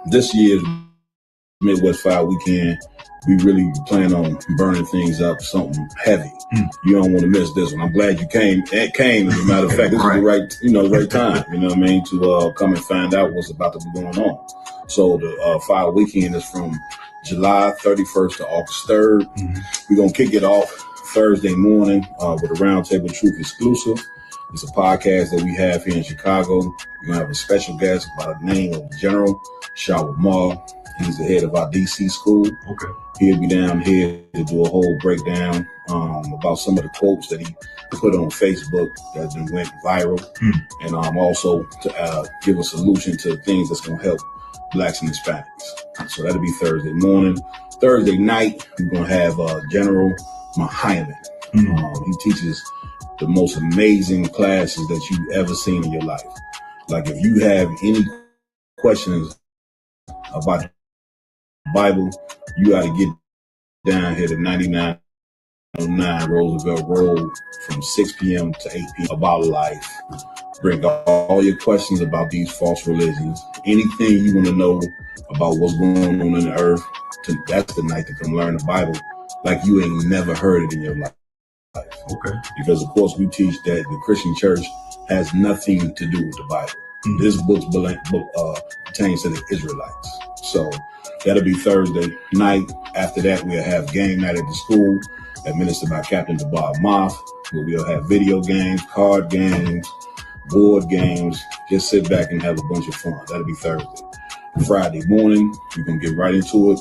this year's Midwest Fire Weekend, we really plan on burning things up, something heavy. You don't want to miss this one. I'm glad you came. As a matter of fact, this is the right time. You know what I mean, to come and find out what's about to be going on. So the Fire Weekend is from July 31st to August 3rd. We're gonna kick it off Thursday morning with a Roundtable Truth exclusive. It's a podcast that we have here in Chicago. We're gonna have a special guest by the name of General Shawamar. He's the head of our DC school. Okay. He'll be down here to do a whole breakdown about some of the quotes that he put on Facebook that then went viral, and also to give a solution to things that's going to help Blacks and Hispanics. So that'll be Thursday morning. Thursday night, we're going to have General Muhammad. He teaches the most amazing classes that you've ever seen in your life. Like if you have any questions about the Bible, you got to get down here to 9909 Roosevelt Road from 6 p.m. to 8 p.m. about life. Bring all your questions about these false religions. Anything you want to know about what's going on in the earth, that's the night to come learn the Bible like you ain't never heard it in your life. Okay. Because of course we teach that the Christian church has nothing to do with the Bible. This book pertains to the Israelites. So that'll be Thursday night. After that, we'll have game night at the school, administered by Captain DeBob Moth, where we'll have video games, card games, board games. Just sit back and have a bunch of fun. That'll be Thursday. Friday morning, we're gonna get right into it.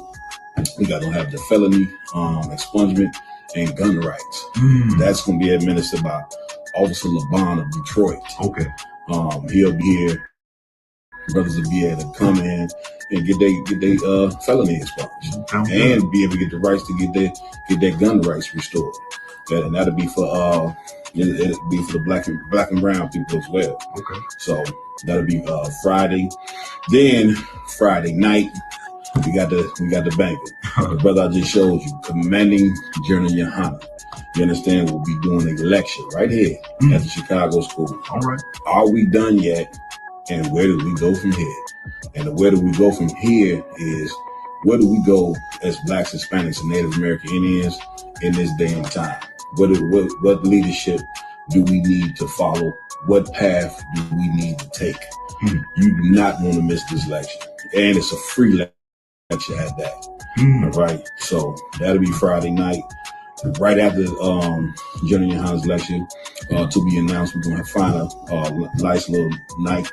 We gotta have the felony expungement and gun rights. That's gonna be administered by Officer LeBon of Detroit. Okay. He'll be here. Brothers will be able to come in and get their felony expunged and be able to get the rights to get their gun rights restored. And that'll be for it'll be for the black and brown people as well. Okay. So that'll be Friday. Then Friday night, we got the banquet. The brother I just showed you, Commanding General Yohana. You understand? We'll be doing a lecture right here at the Chicago school. All right. Are we done yet? And where do we go from here? And where do we go from here is where do we go as Blacks, Hispanics, and Native American Indians in this day and time? What leadership do we need to follow? What path do we need to take? You do not want to miss this lecture. And it's a free lecture at that. All right. So that'll be Friday night. Right after General Yohana's lecture, to be announced, we're going to find a nice little night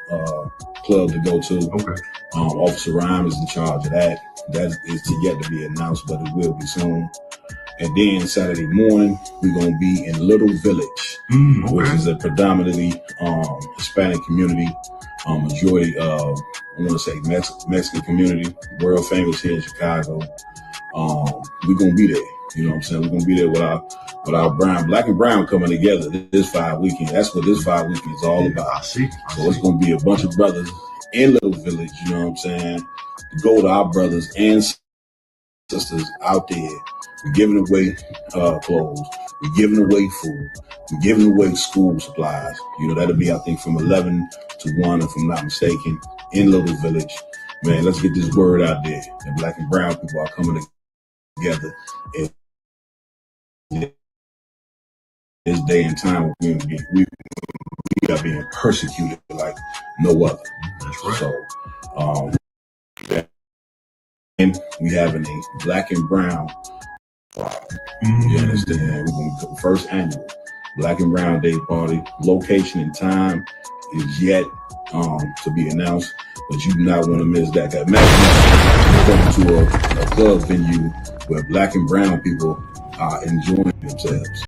club to go to. Okay. Officer Rhyme is in charge of that. That is yet to be announced, but it will be soon. And then Saturday morning, we're going to be in Little Village, which is a predominantly Hispanic community, majority, I want to say Mexican community, world famous here in Chicago. We're going to be there. You know what I'm saying? We're going to be there with our black and brown coming together this 5 weekend. That's what this 5 weekend is all about. I see. So it's going to be a bunch of brothers in Little Village, you know what I'm saying? To go to our brothers and sisters out there. We're giving away clothes. We're giving away food. We're giving away school supplies. You know, that'll be, I think, from 11 to 1, if I'm not mistaken, in Little Village. Man, let's get this word out there. The black and brown people are coming together. And this day and time, we are being persecuted like no other. That's right. So, and we having a black and brown. You understand? We're going to first annual Black and Brown Day party. Location and time is yet to be announced, but you do not want to miss that. Imagine going to a club venue where black and brown people are enjoying themselves.